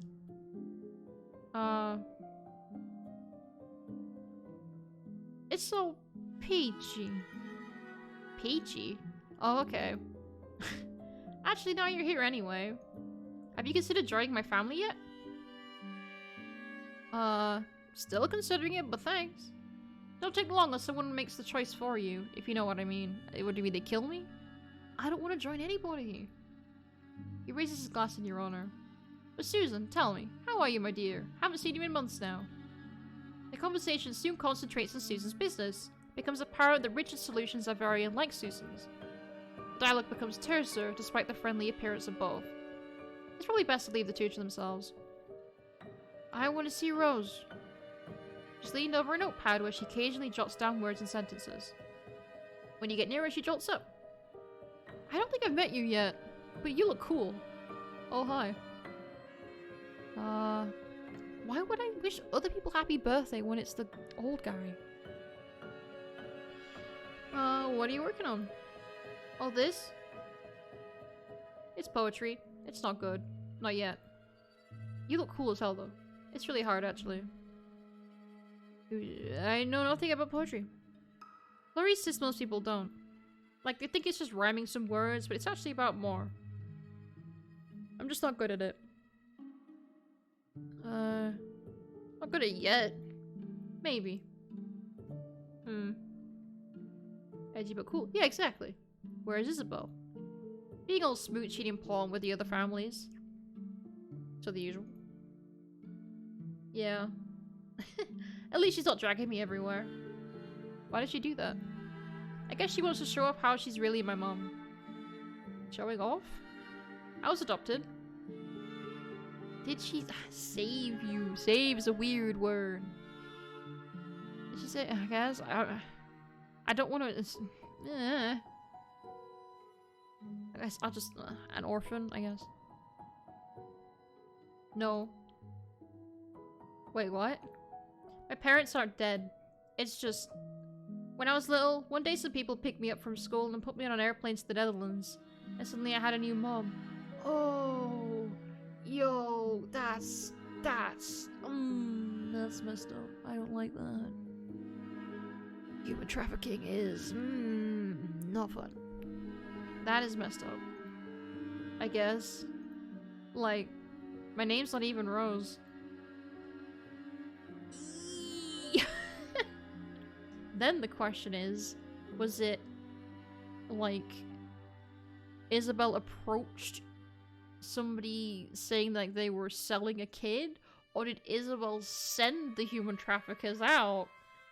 It's so peachy. Peachy? Oh, okay. Actually, now you're here anyway. Have you considered joining my family yet? Still considering it, but thanks. Don't take long unless someone makes the choice for you, if you know what I mean. Would they kill me? I don't want to join anybody. He raises his glass in your honor. But Susan, tell me, how are you, my dear? Haven't seen you in months now. The conversation soon concentrates on Susan's business. It becomes apparent that Richard's solutions are very unlike Susan's. The dialogue becomes terser, despite the friendly appearance of both. It's probably best to leave the two to themselves. I want to see Rose. She's leaned over a notepad where she occasionally jots down words and sentences. When you get near her, she jolts up. I don't think I've met you yet, but you look cool. Oh, hi. Why would I wish other people happy birthday when it's the old guy? What are you working on? All this? It's poetry. It's not good. Not yet. You look cool as hell, though. It's really hard, actually. I know nothing about poetry. Clarice says most people don't. Like, they think it's just rhyming some words, but it's actually about more. I'm just not good at it. Not good at it yet. Maybe. Edgy but cool. Yeah, exactly. Where's Isabel? Being all smoochy and pawn with the other families. So the usual. Yeah. At least she's not dragging me everywhere. Why did she do that? I guess she wants to show off how she's really my mom. Showing off? I was adopted. Did she save you? Save's a weird word. Did she say? I guess I don't want to. I guess I'll just an orphan. I guess. No. Wait, what? My parents aren't dead. It's just when I was little, one day some people picked me up from school and put me on an airplane to the Netherlands, and suddenly I had a new mom. Oh, yo, that's messed up. I don't like that. Human trafficking is not fun. That is messed up. I guess. Like, my name's not even Rose. Then the question is, was it like Isabel approached somebody saying that they were selling a kid, or did Isabel send the human traffickers out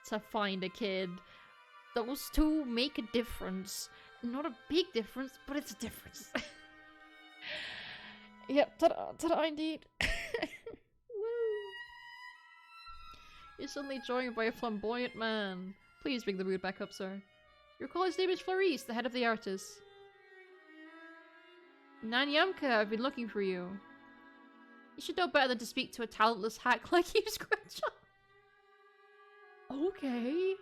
to find a kid? Those two make a difference. Not a big difference, but it's a difference. Yep, ta-da indeed. Woo! You're suddenly joined by a flamboyant man. Please bring the mood back up, sir. Your colleague's name is Clarice, the head of the artists. Nanyamka, I've been looking for you. You should know better than to speak to a talentless hack like you, Scratcher. Okay.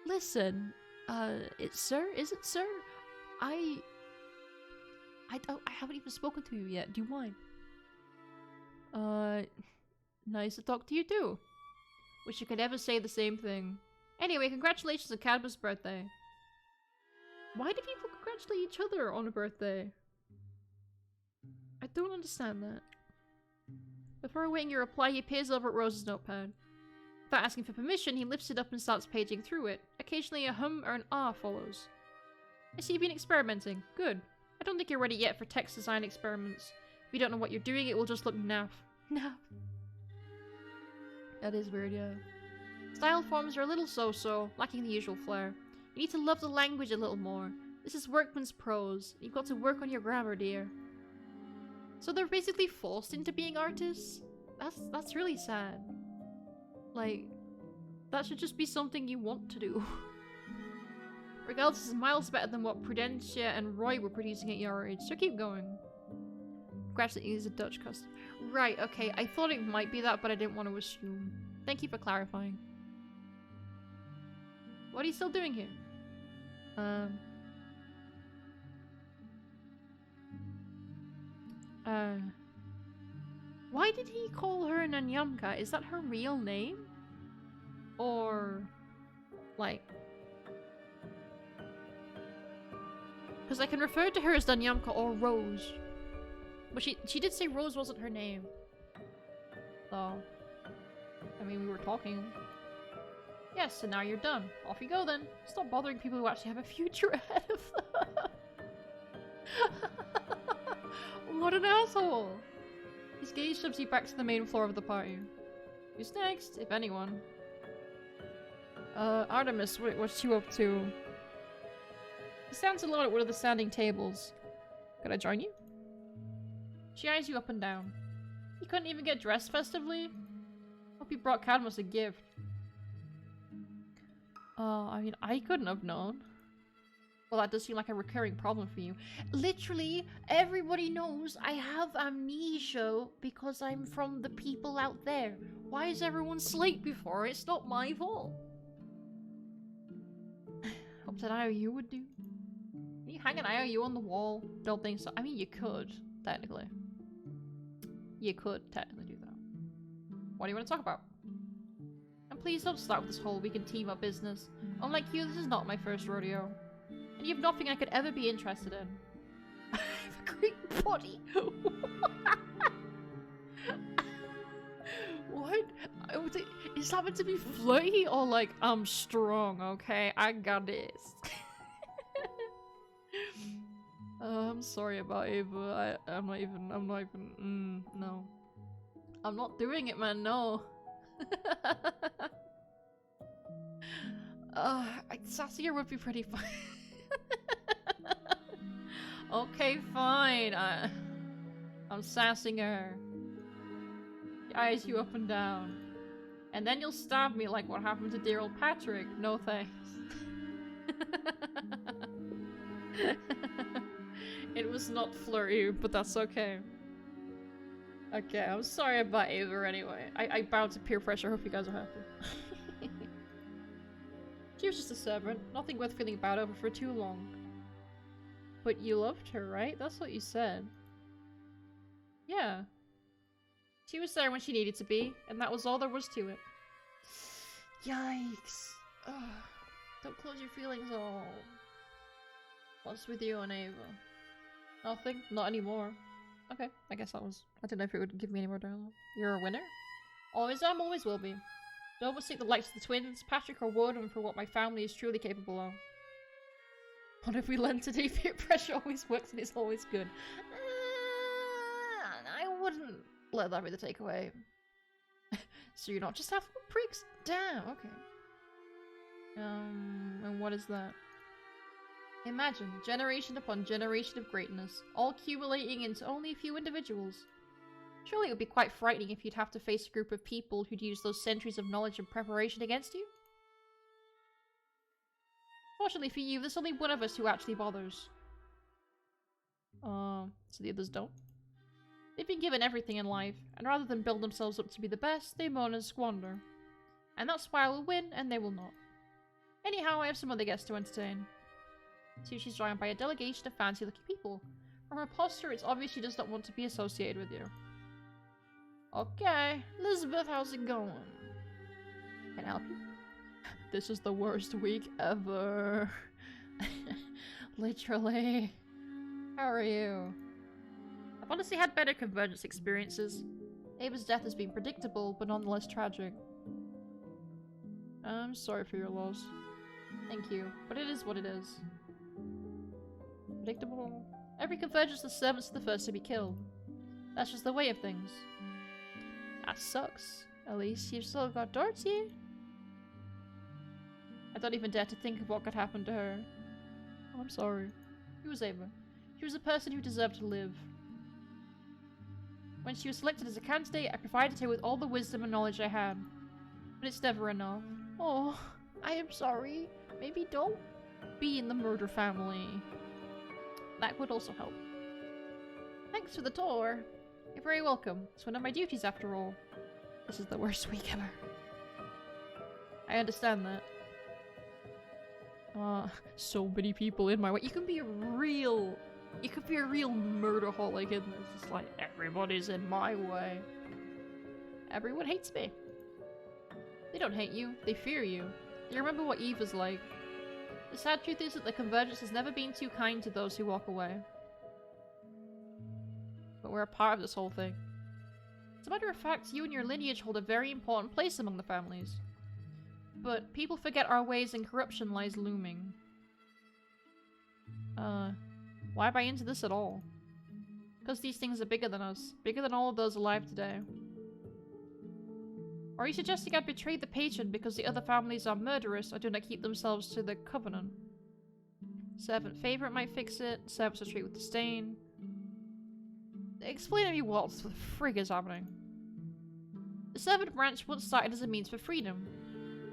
Listen, it's sir? Is it sir? I haven't even spoken to you yet. Do you mind? Nice to talk to you too. Wish you could ever say the same thing. Anyway, congratulations on Cadmus' birthday. Why do people congratulate each other on a birthday? I don't understand that. Before awaiting your reply, he peers over at Rose's notepad. Without asking for permission, he lifts it up and starts paging through it. Occasionally a hum or an ah follows. I see you've been experimenting. Good. I don't think you're ready yet for text design experiments. If you don't know what you're doing, it will just look naff. Naff. That is weird, yeah. Style forms are a little so-so, lacking the usual flair. You need to love the language a little more. This is workman's prose. You've got to work on your grammar, dear. So they're basically forced into being artists? That's really sad. Like, that should just be something you want to do. Regardless, this is miles better than what Prudentia and Roy were producing at your age, so keep going. Congratulations, is a Dutch custom. Right, okay, I thought it might be that, but I didn't want to assume. Thank you for clarifying. What are you still doing here? Why did he call her Nanyamka? Is that her real name? Or, like... Because I can refer to her as Nanyamka or Rose. But she did say Rose wasn't her name. So, I mean, we were talking. Yes, and now you're done. Off you go then. Stop bothering people who actually have a future ahead of them. What an asshole! His gaze shoves you back to the main floor of the party. Who's next, if anyone? Artemis, what's you up to? He stands alone at one of the standing tables. Could I join you? She eyes you up and down. You couldn't even get dressed festively? Hope you brought Cadmus a gift. I mean, I couldn't have known. Well, that does seem like a recurring problem for you. Literally, everybody knows I have amnesia because I'm from the people out there. Why is everyone sleepy for? It's not my fault. Hope that IOU would do. Can you hang an IOU on the wall? Don't think so. I mean, you could, technically. You could technically do that. What do you want to talk about? And please don't start with this whole we can team up business. Unlike you, this is not my first rodeo. And you have nothing I could ever be interested in. I have a great body. What? Is that meant to be flirty or like, I'm strong, okay? I got this. I'm sorry about Ava. I'm not even, no. I'm not doing it, man, no. Sassy would be pretty fun. Okay, fine. I'm sassing her. She eyes you up and down. And then you'll stab me like what happened to dear old Patrick. No thanks. It was not flirty, but that's okay. Okay, I'm sorry about Ava anyway. I bowed to peer pressure. Hope you guys are happy. She was just a servant. Nothing worth feeling bad over for too long. But you loved her, right? That's what you said. Yeah. She was there when she needed to be, and that was all there was to it. Yikes. Ugh. Don't close your feelings all. What's with you and Ava? Nothing? Not anymore. Okay, I guess that was... I didn't know if it would give me any more dialogue. You're a winner? Always am, always will be. Don't mistake the likes of the twins, Patrick or Warden, for what my family is truly capable of. What have we learned today? Peer pressure always works and it's always good. I wouldn't let that be the takeaway. So you're not just half pricks? Damn, okay. And what is that? Imagine, generation upon generation of greatness, all accumulating into only a few individuals. Surely it would be quite frightening if you'd have to face a group of people who'd use those centuries of knowledge and preparation against you. Fortunately for you, there's only one of us who actually bothers. So the others don't? They've been given everything in life, and rather than build themselves up to be the best, they moan and squander. And that's why I will win, and they will not. Anyhow, I have some other guests to entertain. See, she's joined by a delegation of fancy-looking people. From her posture, it's obvious she does not want to be associated with you. Okay, Elizabeth, how's it going? Can I help you? This is the worst week ever. Literally. How are you? I've honestly had better convergence experiences. Ava's death has been predictable, but nonetheless tragic. I'm sorry for your loss. Thank you, but it is what it is. Predictable. Every convergence, the servants are the first to be killed. That's just the way of things. That sucks. At least you've still got Dorothy. I don't even dare to think of what could happen to her. Oh, I'm sorry. Who was Ava? She was a person who deserved to live. When she was selected as a candidate, I provided her with all the wisdom and knowledge I had. But it's never enough. Oh, I am sorry. Maybe don't be in the murder family. That would also help. Thanks for the tour. You're very welcome. It's one of my duties after all. This is the worst week ever. I understand that. So many people in my way. You can be a real murderholic in this. It's like, everybody's in my way. Everyone hates me. They don't hate you, they fear you. They remember what Eve was like. The sad truth is that the Convergence has never been too kind to those who walk away. But we're a part of this whole thing. As a matter of fact, you and your lineage hold a very important place among the families. But people forget our ways and corruption lies looming. Why buy into this at all? Because these things are bigger than us. Bigger than all of those alive today. Or are you suggesting I betrayed the patron because the other families are murderous or do not keep themselves to the covenant? Servant favorite might fix it. Servants are treated with disdain. Explain to me what the frig is happening. The servant branch once started as a means for freedom.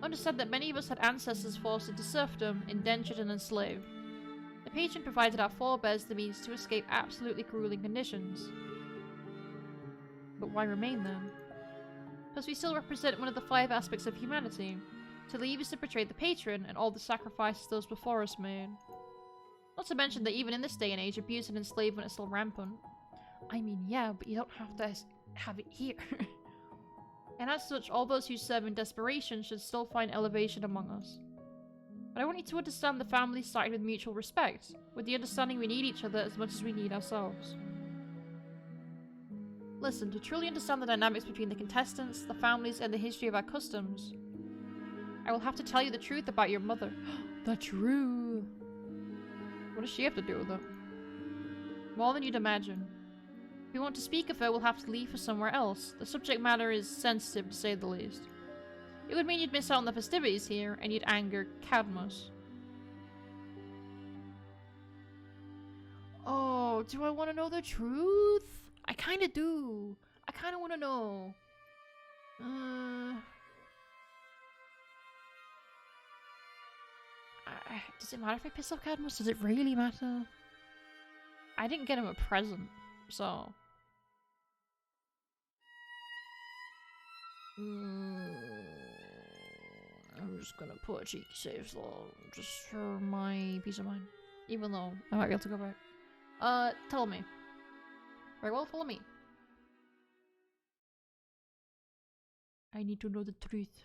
Understand that many of us had ancestors forced into serfdom, indentured and enslaved. The patron provided our forebears the means to escape absolutely grueling conditions. But why remain then? Because we still represent one of the 5 aspects of humanity. To leave is to betray the patron and all the sacrifices those before us made. Not to mention that even in this day and age, abuse and enslavement is still rampant. I mean, yeah, but you don't have to have it here. And as such, all those who serve in desperation should still find elevation among us. But I want you to understand the family started with mutual respect, with the understanding we need each other as much as we need ourselves. Listen, to truly understand the dynamics between the contestants, the families, and the history of our customs, I will have to tell you the truth about your mother. The truth! What does she have to do with it? More than you'd imagine. If we want to speak of her, we'll have to leave for somewhere else. The subject matter is sensitive, to say the least. It would mean you'd miss out on the festivities here, and you'd anger Cadmus. Oh, do I want to know the truth? I kinda do. I kinda want to know. Does it matter if I piss off Cadmus? Does it really matter? I didn't get him a present, so... I'm just gonna put a cheeky save slot just for my peace of mind. Even though I might be able to go back. Tell me. Very well, follow me. I need to know the truth.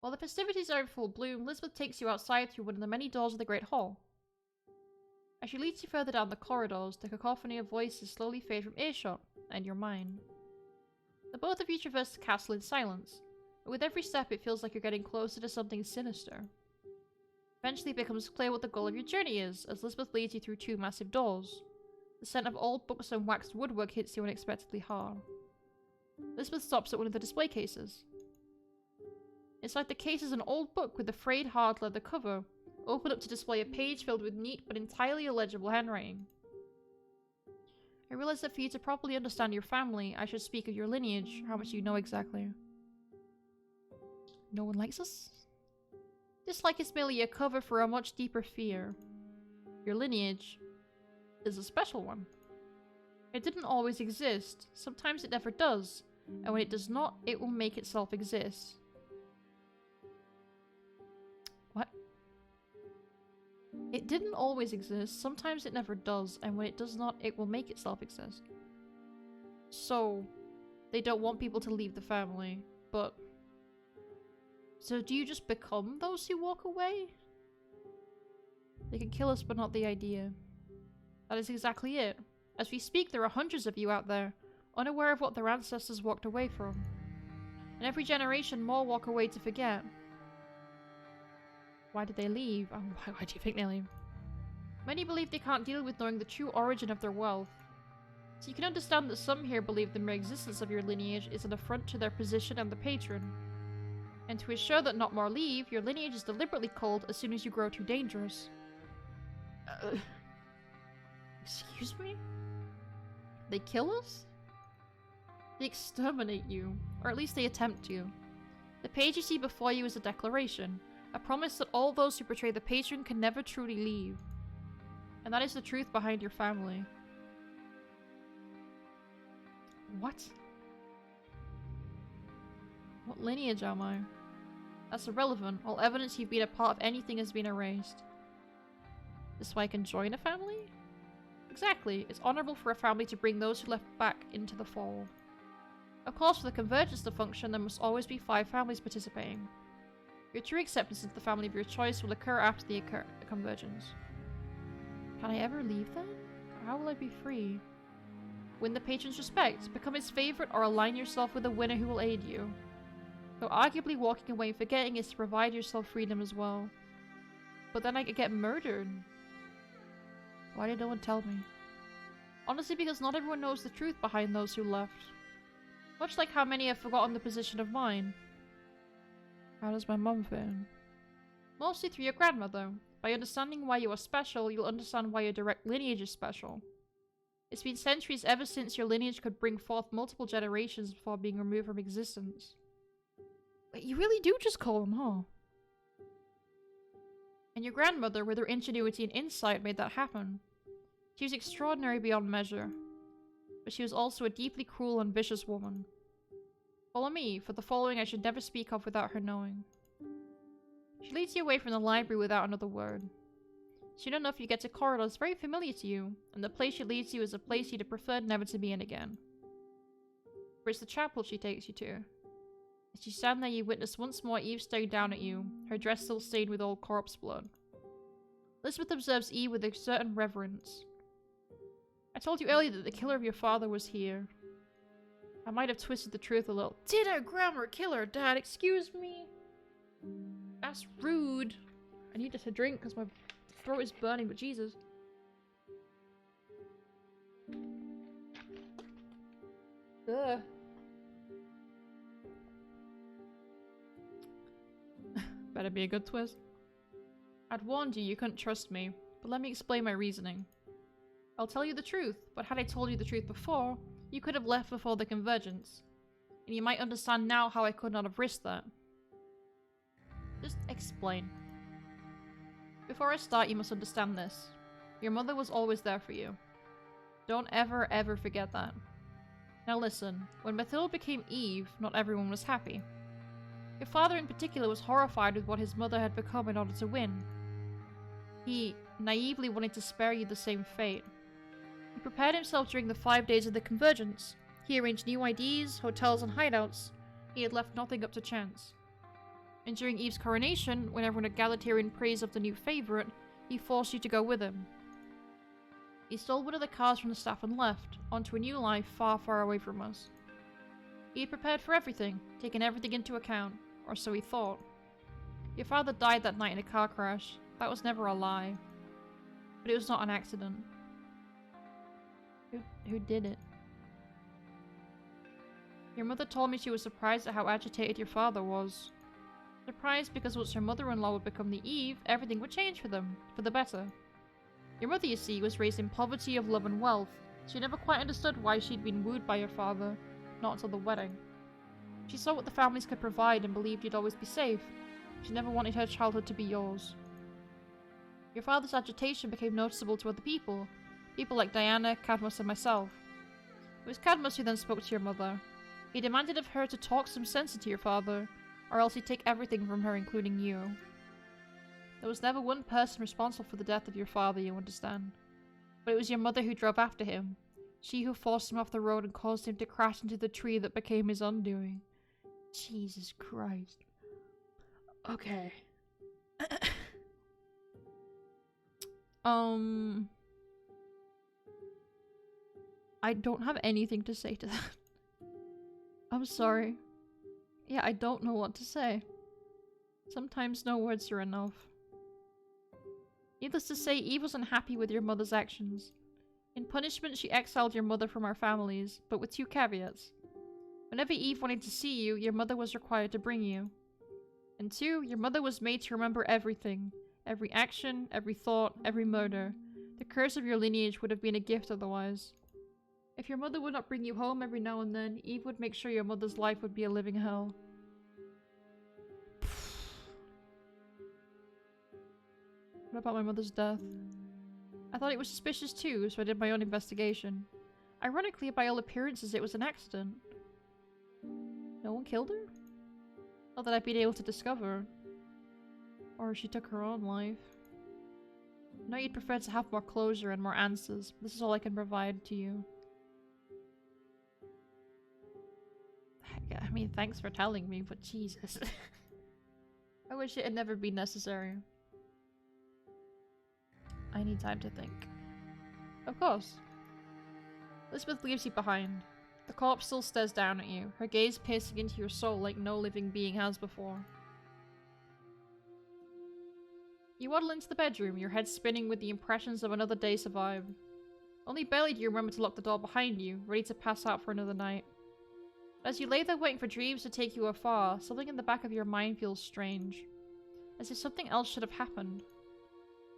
While the festivities are in full bloom, Elizabeth takes you outside through one of the many doors of the Great Hall. As she leads you further down the corridors, the cacophony of voices slowly fade from earshot, and your mind. The both of you traverse the castle in silence, but with every step it feels like you're getting closer to something sinister. Eventually it becomes clear what the goal of your journey is, as Elizabeth leads you through 2 massive doors. The scent of old books and waxed woodwork hits you unexpectedly hard. Elizabeth stops at one of the display cases. Inside the case is an old book with a frayed hard leather cover, open up to display a page filled with neat but entirely illegible handwriting. I realize that for you to properly understand your family, I should speak of your lineage, how much you know exactly. No one likes us? Dislike is merely a cover for a much deeper fear. Your lineage is a special one. It didn't always exist, sometimes it never does, and when it does not, it will make itself exist. What? It didn't always exist, sometimes it never does, and when it does not, it will make itself exist. So, they don't want people to leave the family, but... So do you just become those who walk away? They can kill us, but not the idea. That is exactly it. As we speak, there are hundreds of you out there, unaware of what their ancestors walked away from. And every generation more walk away to forget. Why did they leave? Why do you think they leave? Many believe they can't deal with knowing the true origin of their wealth. So you can understand that some here believe the mere existence of your lineage is an affront to their position and the patron. And to ensure that not more leave, your lineage is deliberately culled as soon as you grow too dangerous. Excuse me? They kill us? They exterminate you, or at least they attempt to. The page you see before you is a declaration, a promise that all those who betray the patron can never truly leave. And that is the truth behind your family. What? What lineage am I? That's irrelevant. All evidence you've been a part of anything has been erased. This way I can join a family? Exactly. It's honourable for a family to bring those who left back into the fold. Of course, for the convergence to function, there must always be 5 families participating. Your true acceptance into the family of your choice will occur after the convergence. Can I ever leave then? How will I be free? Win the patron's respect, become his favourite, or align yourself with a winner who will aid you. Though arguably walking away and forgetting is to provide yourself freedom as well. But then I could get murdered. Why did no one tell me? Honestly, because not everyone knows the truth behind those who left. Much like how many have forgotten the position of mine. How does my mum fit in? Mostly through your grandmother. By understanding why you are special, you'll understand why your direct lineage is special. It's been centuries ever since your lineage could bring forth multiple generations before being removed from existence. Wait, you really do just call them, huh? And your grandmother, with her ingenuity and insight, made that happen. She was extraordinary beyond measure. But she was also a deeply cruel and vicious woman. Follow me, for the following I should never speak of without her knowing. She leads you away from the library without another word. Soon enough you get to corridors very familiar to you, and the place she leads you is a place you'd have preferred never to be in again. For it's the chapel she takes you to. As you stand there you witness once more Eve staring down at you, her dress still stained with old corpse blood. Elizabeth observes Eve with a certain reverence. I told you earlier that the killer of your father was here. I might have twisted the truth a little. Did our grandma kill her dad? Excuse me? That's rude. I needed a drink because my throat is burning, but Jesus. Ugh. Better be a good twist. I'd warned you couldn't trust me, but let me explain my reasoning. I'll tell you the truth, but had I told you the truth before, you could have left before the convergence. And you might understand now how I could not have risked that. Just explain. Before I start, you must understand this. Your mother was always there for you. Don't ever forget that. Now listen, when Mathilde became Eve, not everyone was happy. Your father in particular was horrified with what his mother had become in order to win. He naively wanted to spare you the same fate. He prepared himself during the 5 days of the convergence. He arranged new IDs, hotels and hideouts. He had left nothing up to chance. And during Eve's coronation, when everyone had gathered here in praise of the new favourite, he forced you to go with him. He stole one of the cars from the staff and left, onto a new life far away from us. He had prepared for everything, taken everything into account, or so he thought. Your father died that night in a car crash. That was never a lie. But it was not an accident. Who did it? Your mother told me she was surprised at how agitated your father was. Surprised because once her mother-in-law would become the Eve, everything would change for them, for the better. Your mother, you see, was raised in poverty of love and wealth. She never quite understood why she'd been wooed by your father, not until the wedding. She saw what the families could provide and believed you'd always be safe. She never wanted her childhood to be yours. Your father's agitation became noticeable to other people. People like Diana, Cadmus and myself. It was Cadmus who then spoke to your mother. He demanded of her to talk some sense into your father, or else he'd take everything from her, including you. There was never one person responsible for the death of your father, you understand. But it was your mother who drove after him. She who forced him off the road and caused him to crash into the tree that became his undoing. Jesus Christ. Okay. I don't have anything to say to that. I'm sorry. Yeah, I don't know what to say. Sometimes no words are enough. Needless to say, Eve wasn't happy with your mother's actions. In punishment, she exiled your mother from our families, but with two caveats. Whenever Eve wanted to see you, your mother was required to bring you. And two, your mother was made to remember everything. Every action, every thought, every murder. The curse of your lineage would have been a gift otherwise. If your mother would not bring you home every now and then, Eve would make sure your mother's life would be a living hell. What about my mother's death? I thought it was suspicious too, so I did my own investigation. Ironically, by all appearances, it was an accident. No one killed her? Not that I've been able to discover. Or she took her own life. I know you'd prefer to have more closure and more answers. This is all I can provide to you. I mean, thanks for telling me, but Jesus. I wish it had never been necessary. I need time to think. Of course. Elizabeth leaves you behind. The corpse still stares down at you, her gaze piercing into your soul like no living being has before. You waddle into the bedroom, your head spinning with the impressions of another day survived. Only barely do you remember to lock the door behind you, ready to pass out for another night. As you lay there waiting for dreams to take you afar, something in the back of your mind feels strange. As if something else should have happened.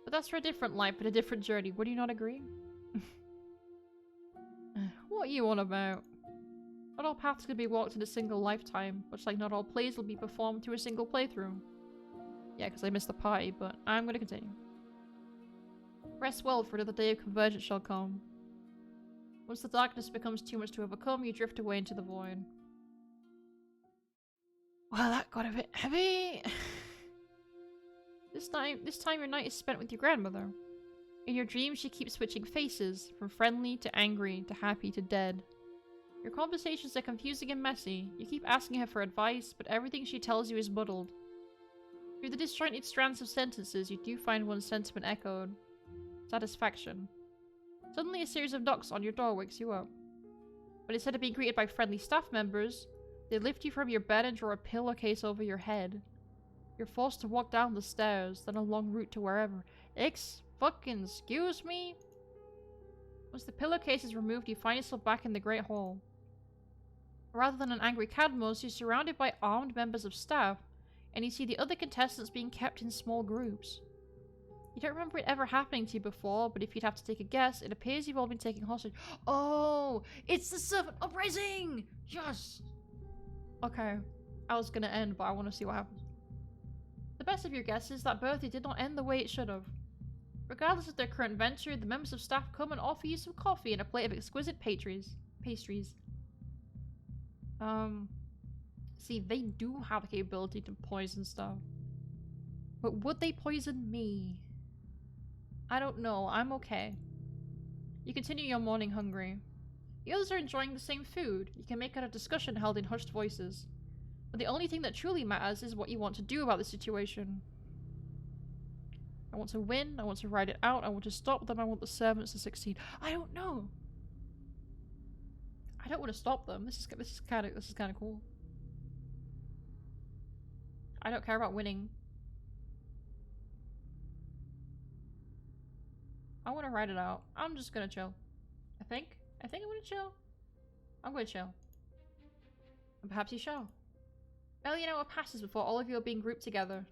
But that's for a different life and a different journey, would you not agree? What are you on about? Not all paths can be walked in a single lifetime, much like not all plays will be performed through a single playthrough. Yeah, because I missed the party, but I'm going to continue. Rest well, for another day of convergence shall come. Once the darkness becomes too much to overcome, you drift away into the void. Well, that got a bit heavy. This time your night is spent with your grandmother. In your dreams, she keeps switching faces, from friendly to angry to happy to dead. Your conversations are confusing and messy. You keep asking her for advice, but everything she tells you is muddled. Through the disjointed strands of sentences, you do find one sentiment echoed. Satisfaction. Suddenly a series of knocks on your door wakes you up. But instead of being greeted by friendly staff members, they lift you from your bed and draw a pillowcase over your head. You're forced to walk down the stairs, then a long route to wherever. Excuse me? Once the pillowcase is removed, you find yourself back in the Great Hall. Rather than an angry Cadmus, you're surrounded by armed members of staff, and you see the other contestants being kept in small groups. You don't remember it ever happening to you before, but if you'd have to take a guess, it appears you've all been taken hostage. Oh! It's the Servant Uprising! Yes! Okay. I was gonna end, but I want to see what happens. The best of your guess is that birthday did not end the way it should have. Regardless of their current venture, the members of staff come and offer you some coffee and a plate of exquisite pastries. See, they do have the capability to poison stuff. But would they poison me? I don't know, I'm okay. You continue your morning hungry. The others are enjoying the same food. You can make out a discussion held in hushed voices. But the only thing that truly matters is what you want to do about the situation. I want to win, I want to ride it out, I want to stop them, I want the servants to succeed. I don't know. I don't want to stop them. This is kind of cool. I don't care about winning. I want to ride it out. I'm just gonna chill. I think I'm gonna chill. I'm gonna chill. And perhaps you shall. Barely an hour passes before all of you are being grouped together.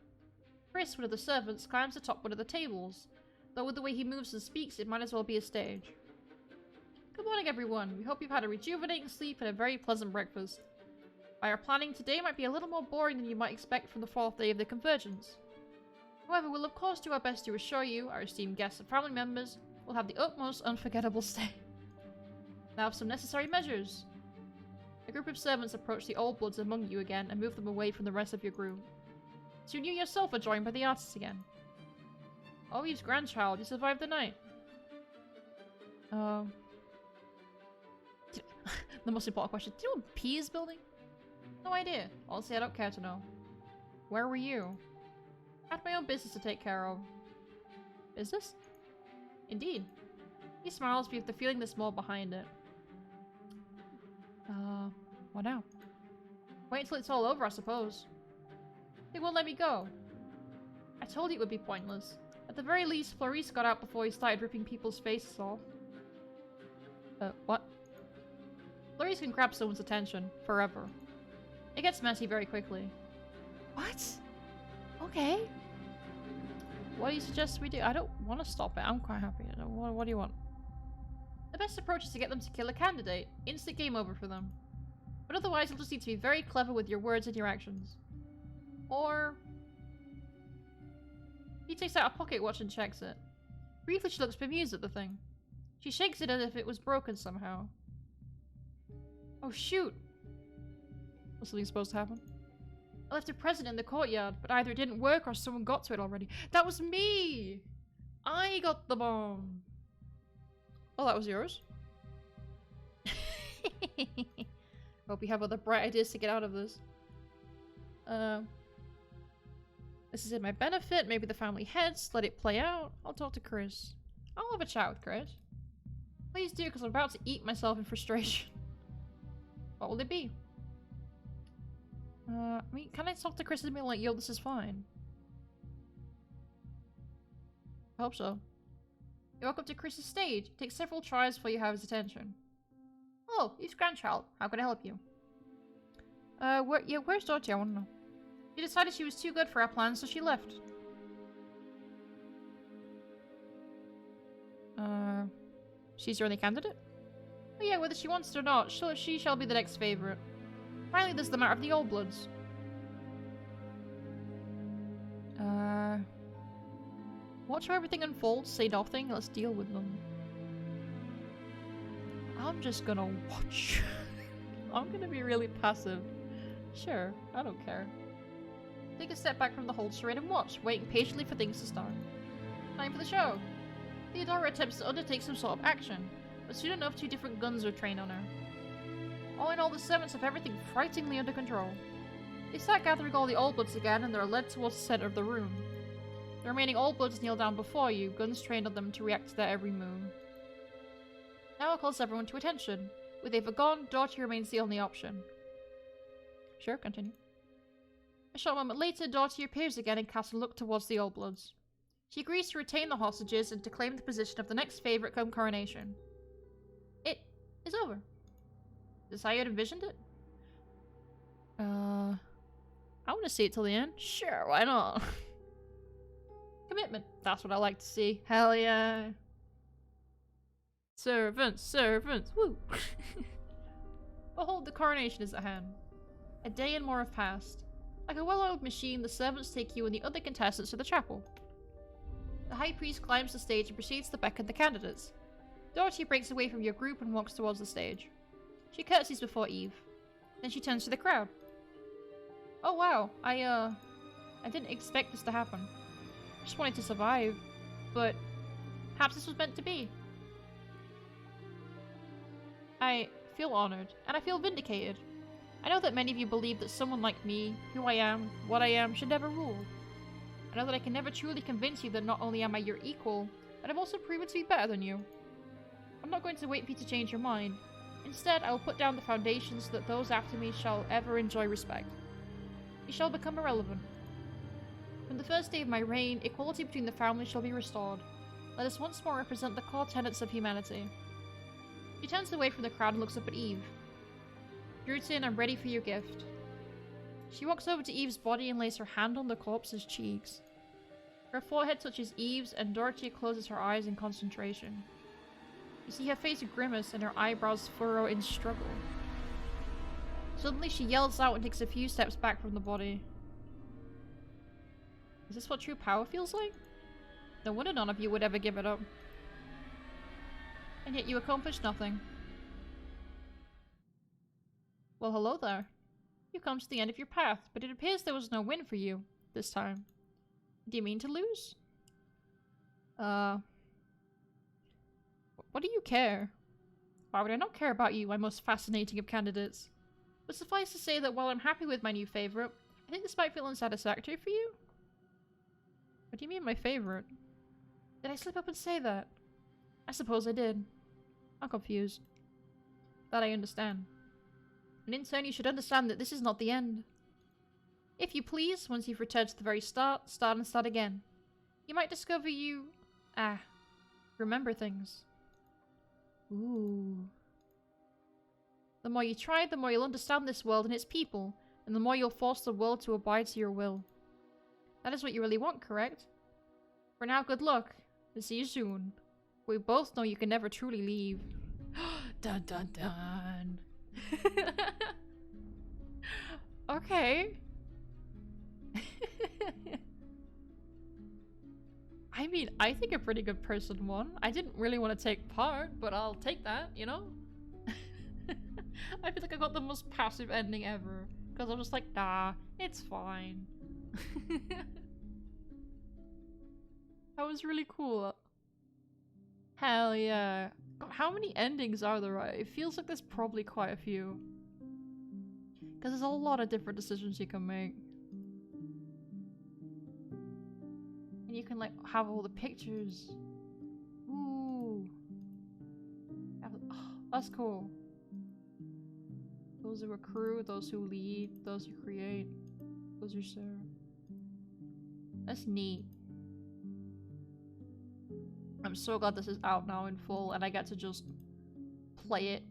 Chris, one of the servants, climbs atop one of the tables. Though with the way he moves and speaks, it might as well be a stage. Good morning, everyone. We hope you've had a rejuvenating sleep and a very pleasant breakfast. By our planning, today might be a little more boring than you might expect from the 4th day of the convergence. However, we'll of course do our best to assure you, our esteemed guests and family members, will have the utmost unforgettable stay. Now have some necessary measures. A group of servants approach the old bloods among you again and move them away from the rest of your group. Soon you yourself are joined by the artists again. Oh, Eve's grandchild, you survived the night. The most important question. Do you know what P is building? No idea. Honestly, I don't care to know. Where were you? I had my own business to take care of. Business? Indeed. He smiles with the feeling there's more behind it. What now? Wait until it's all over, I suppose. They won't let me go. I told you it would be pointless. At the very least, Florice got out before he started ripping people's faces off. What? Florice can grab someone's attention. Forever. It gets messy very quickly. What? Okay. What do you suggest we do? I don't want to stop it. I'm quite happy. What do you want? The best approach is to get them to kill a candidate. Instant game over for them. But otherwise, you'll just need to be very clever with your words and your actions. Or... He takes out a pocket watch and checks it. Briefly, she looks bemused at the thing. She shakes it as if it was broken somehow. Oh shoot! Was something supposed to happen? I left a present in the courtyard, but either it didn't work or someone got to it already. That was me! I got the bomb! Oh, that was yours? Hope you have other bright ideas to get out of this. This is in my benefit. Maybe the family heads. Let it play out. I'll talk to Chris. I'll have a chat with Chris. Please do, because I'm about to eat myself in frustration. What will it be? I mean, can I talk to Chris and be like, yo, this is fine? I hope so. You're welcome to Chris's stage. It takes several tries before you have his attention. Oh, he's grandchild. How can I help you? Where's Dorothy? I want to know. She decided she was too good for our plans, so she left. She's your only candidate? Oh yeah, whether she wants it or not, she shall be the next favorite. Finally, there's the matter of the Old Bloods. Watch how everything unfolds, say nothing, let's deal with them. I'm just gonna watch. I'm gonna be really passive. Sure, I don't care. Take a step back from the whole charade and watch, waiting patiently for things to start. Time for the show! Theodora attempts to undertake some sort of action, but soon enough 2 different guns are trained on her. All in all, the servants have everything frighteningly under control. They start gathering all the Old Bloods again and they're led towards the center of the room. The remaining Old Bloods kneel down before you, guns trained on them to react to their every move. Now it calls everyone to attention. With Ava gone, Dorothy remains the only option. Sure, continue. A short moment later, Dorothy appears again and casts a look towards the Old Bloods. She agrees to retain the hostages and to claim the position of the next favorite come coronation. It is over. Is this how you had envisioned it? I want to see it till the end. Sure, why not? Commitment. That's what I like to see. Hell yeah. Servants, servants, woo! Behold, the coronation is at hand. A day and more have passed. Like a well-oiled machine, the servants take you and the other contestants to the chapel. The high priest climbs the stage and proceeds to beckon the candidates. Dorothy breaks away from your group and walks towards the stage. She curtsies before Eve. Then she turns to the crowd. Oh wow, I didn't expect this to happen. I just wanted to survive, but perhaps this was meant to be. I feel honored, and I feel vindicated. I know that many of you believe that someone like me, who I am, what I am, should never rule. I know that I can never truly convince you that not only am I your equal, but I've also proven to be better than you. I'm not going to wait for you to change your mind. Instead, I will put down the foundations so that those after me shall ever enjoy respect. You shall become irrelevant. From the first day of my reign, equality between the families shall be restored. Let us once more represent the core tenets of humanity. She turns away from the crowd and looks up at Eve. Drutin, I'm ready for your gift. She walks over to Eve's body and lays her hand on the corpse's cheeks. Her forehead touches Eve's and Dorothy closes her eyes in concentration. You see her face grimace and her eyebrows furrow in struggle. Suddenly she yells out and takes a few steps back from the body. Is this what true power feels like? No wonder none of you would ever give it up. And yet you accomplished nothing. Well, hello there. You've come to the end of your path, but it appears there was no win for you this time. Do you mean to lose? What do you care? Why would I not care about you, my most fascinating of candidates? But suffice to say that while I'm happy with my new favorite, I think this might feel unsatisfactory for you. What do you mean my favorite? Did I slip up and say that? I suppose I did. I'm confused. That I understand. And in turn you should understand that this is not the end. If you please, once you've returned to the very start and start again. You might discover you... remember things. Ooh. The more you try, the more you'll understand this world and its people, and the more you'll force the world to abide to your will. That is what you really want, correct? For now, good luck, and see you soon. We both know you can never truly leave. Dun dun dun. Okay. I mean, I think a pretty good person won. I didn't really want to take part, but I'll take that, you know? I feel like I got the most passive ending ever. Because I was just like, nah, it's fine. That was really cool. Hell yeah. God, how many endings are there? It feels like there's probably quite a few. Because there's a lot of different decisions you can make. And you can like have all the pictures. Ooh. Oh, that's cool. Those who accrue, those who lead, those who create, those who serve. That's neat. I'm so glad this is out now in full and I get to just play it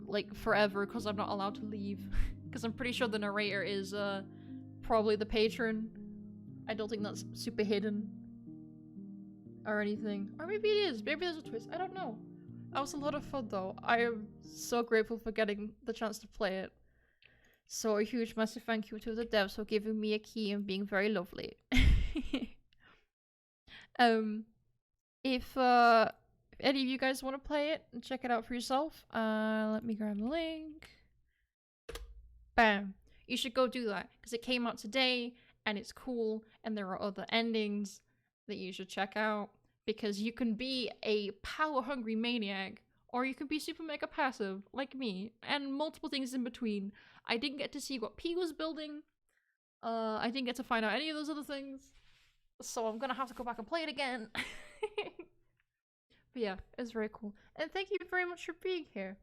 like forever because I'm not allowed to leave. Because I'm pretty sure the narrator is probably the patron. I don't think that's super hidden or anything. Or maybe it is. Maybe there's a twist. I don't know. That was a lot of fun though. I am so grateful for getting the chance to play it. So a huge massive thank you to the devs for giving me a key and being very lovely. If any of you guys want to play it and check it out for yourself, let me grab the link. Bam. You should go do that because it came out today and it's cool, and there are other endings that you should check out because you can be a power-hungry maniac or you can be super mega passive like me and multiple things in between. I didn't get to see what P was building. I didn't get to find out any of those other things. So I'm gonna have to go back and play it again. But yeah, it's very cool. And thank you very much for being here.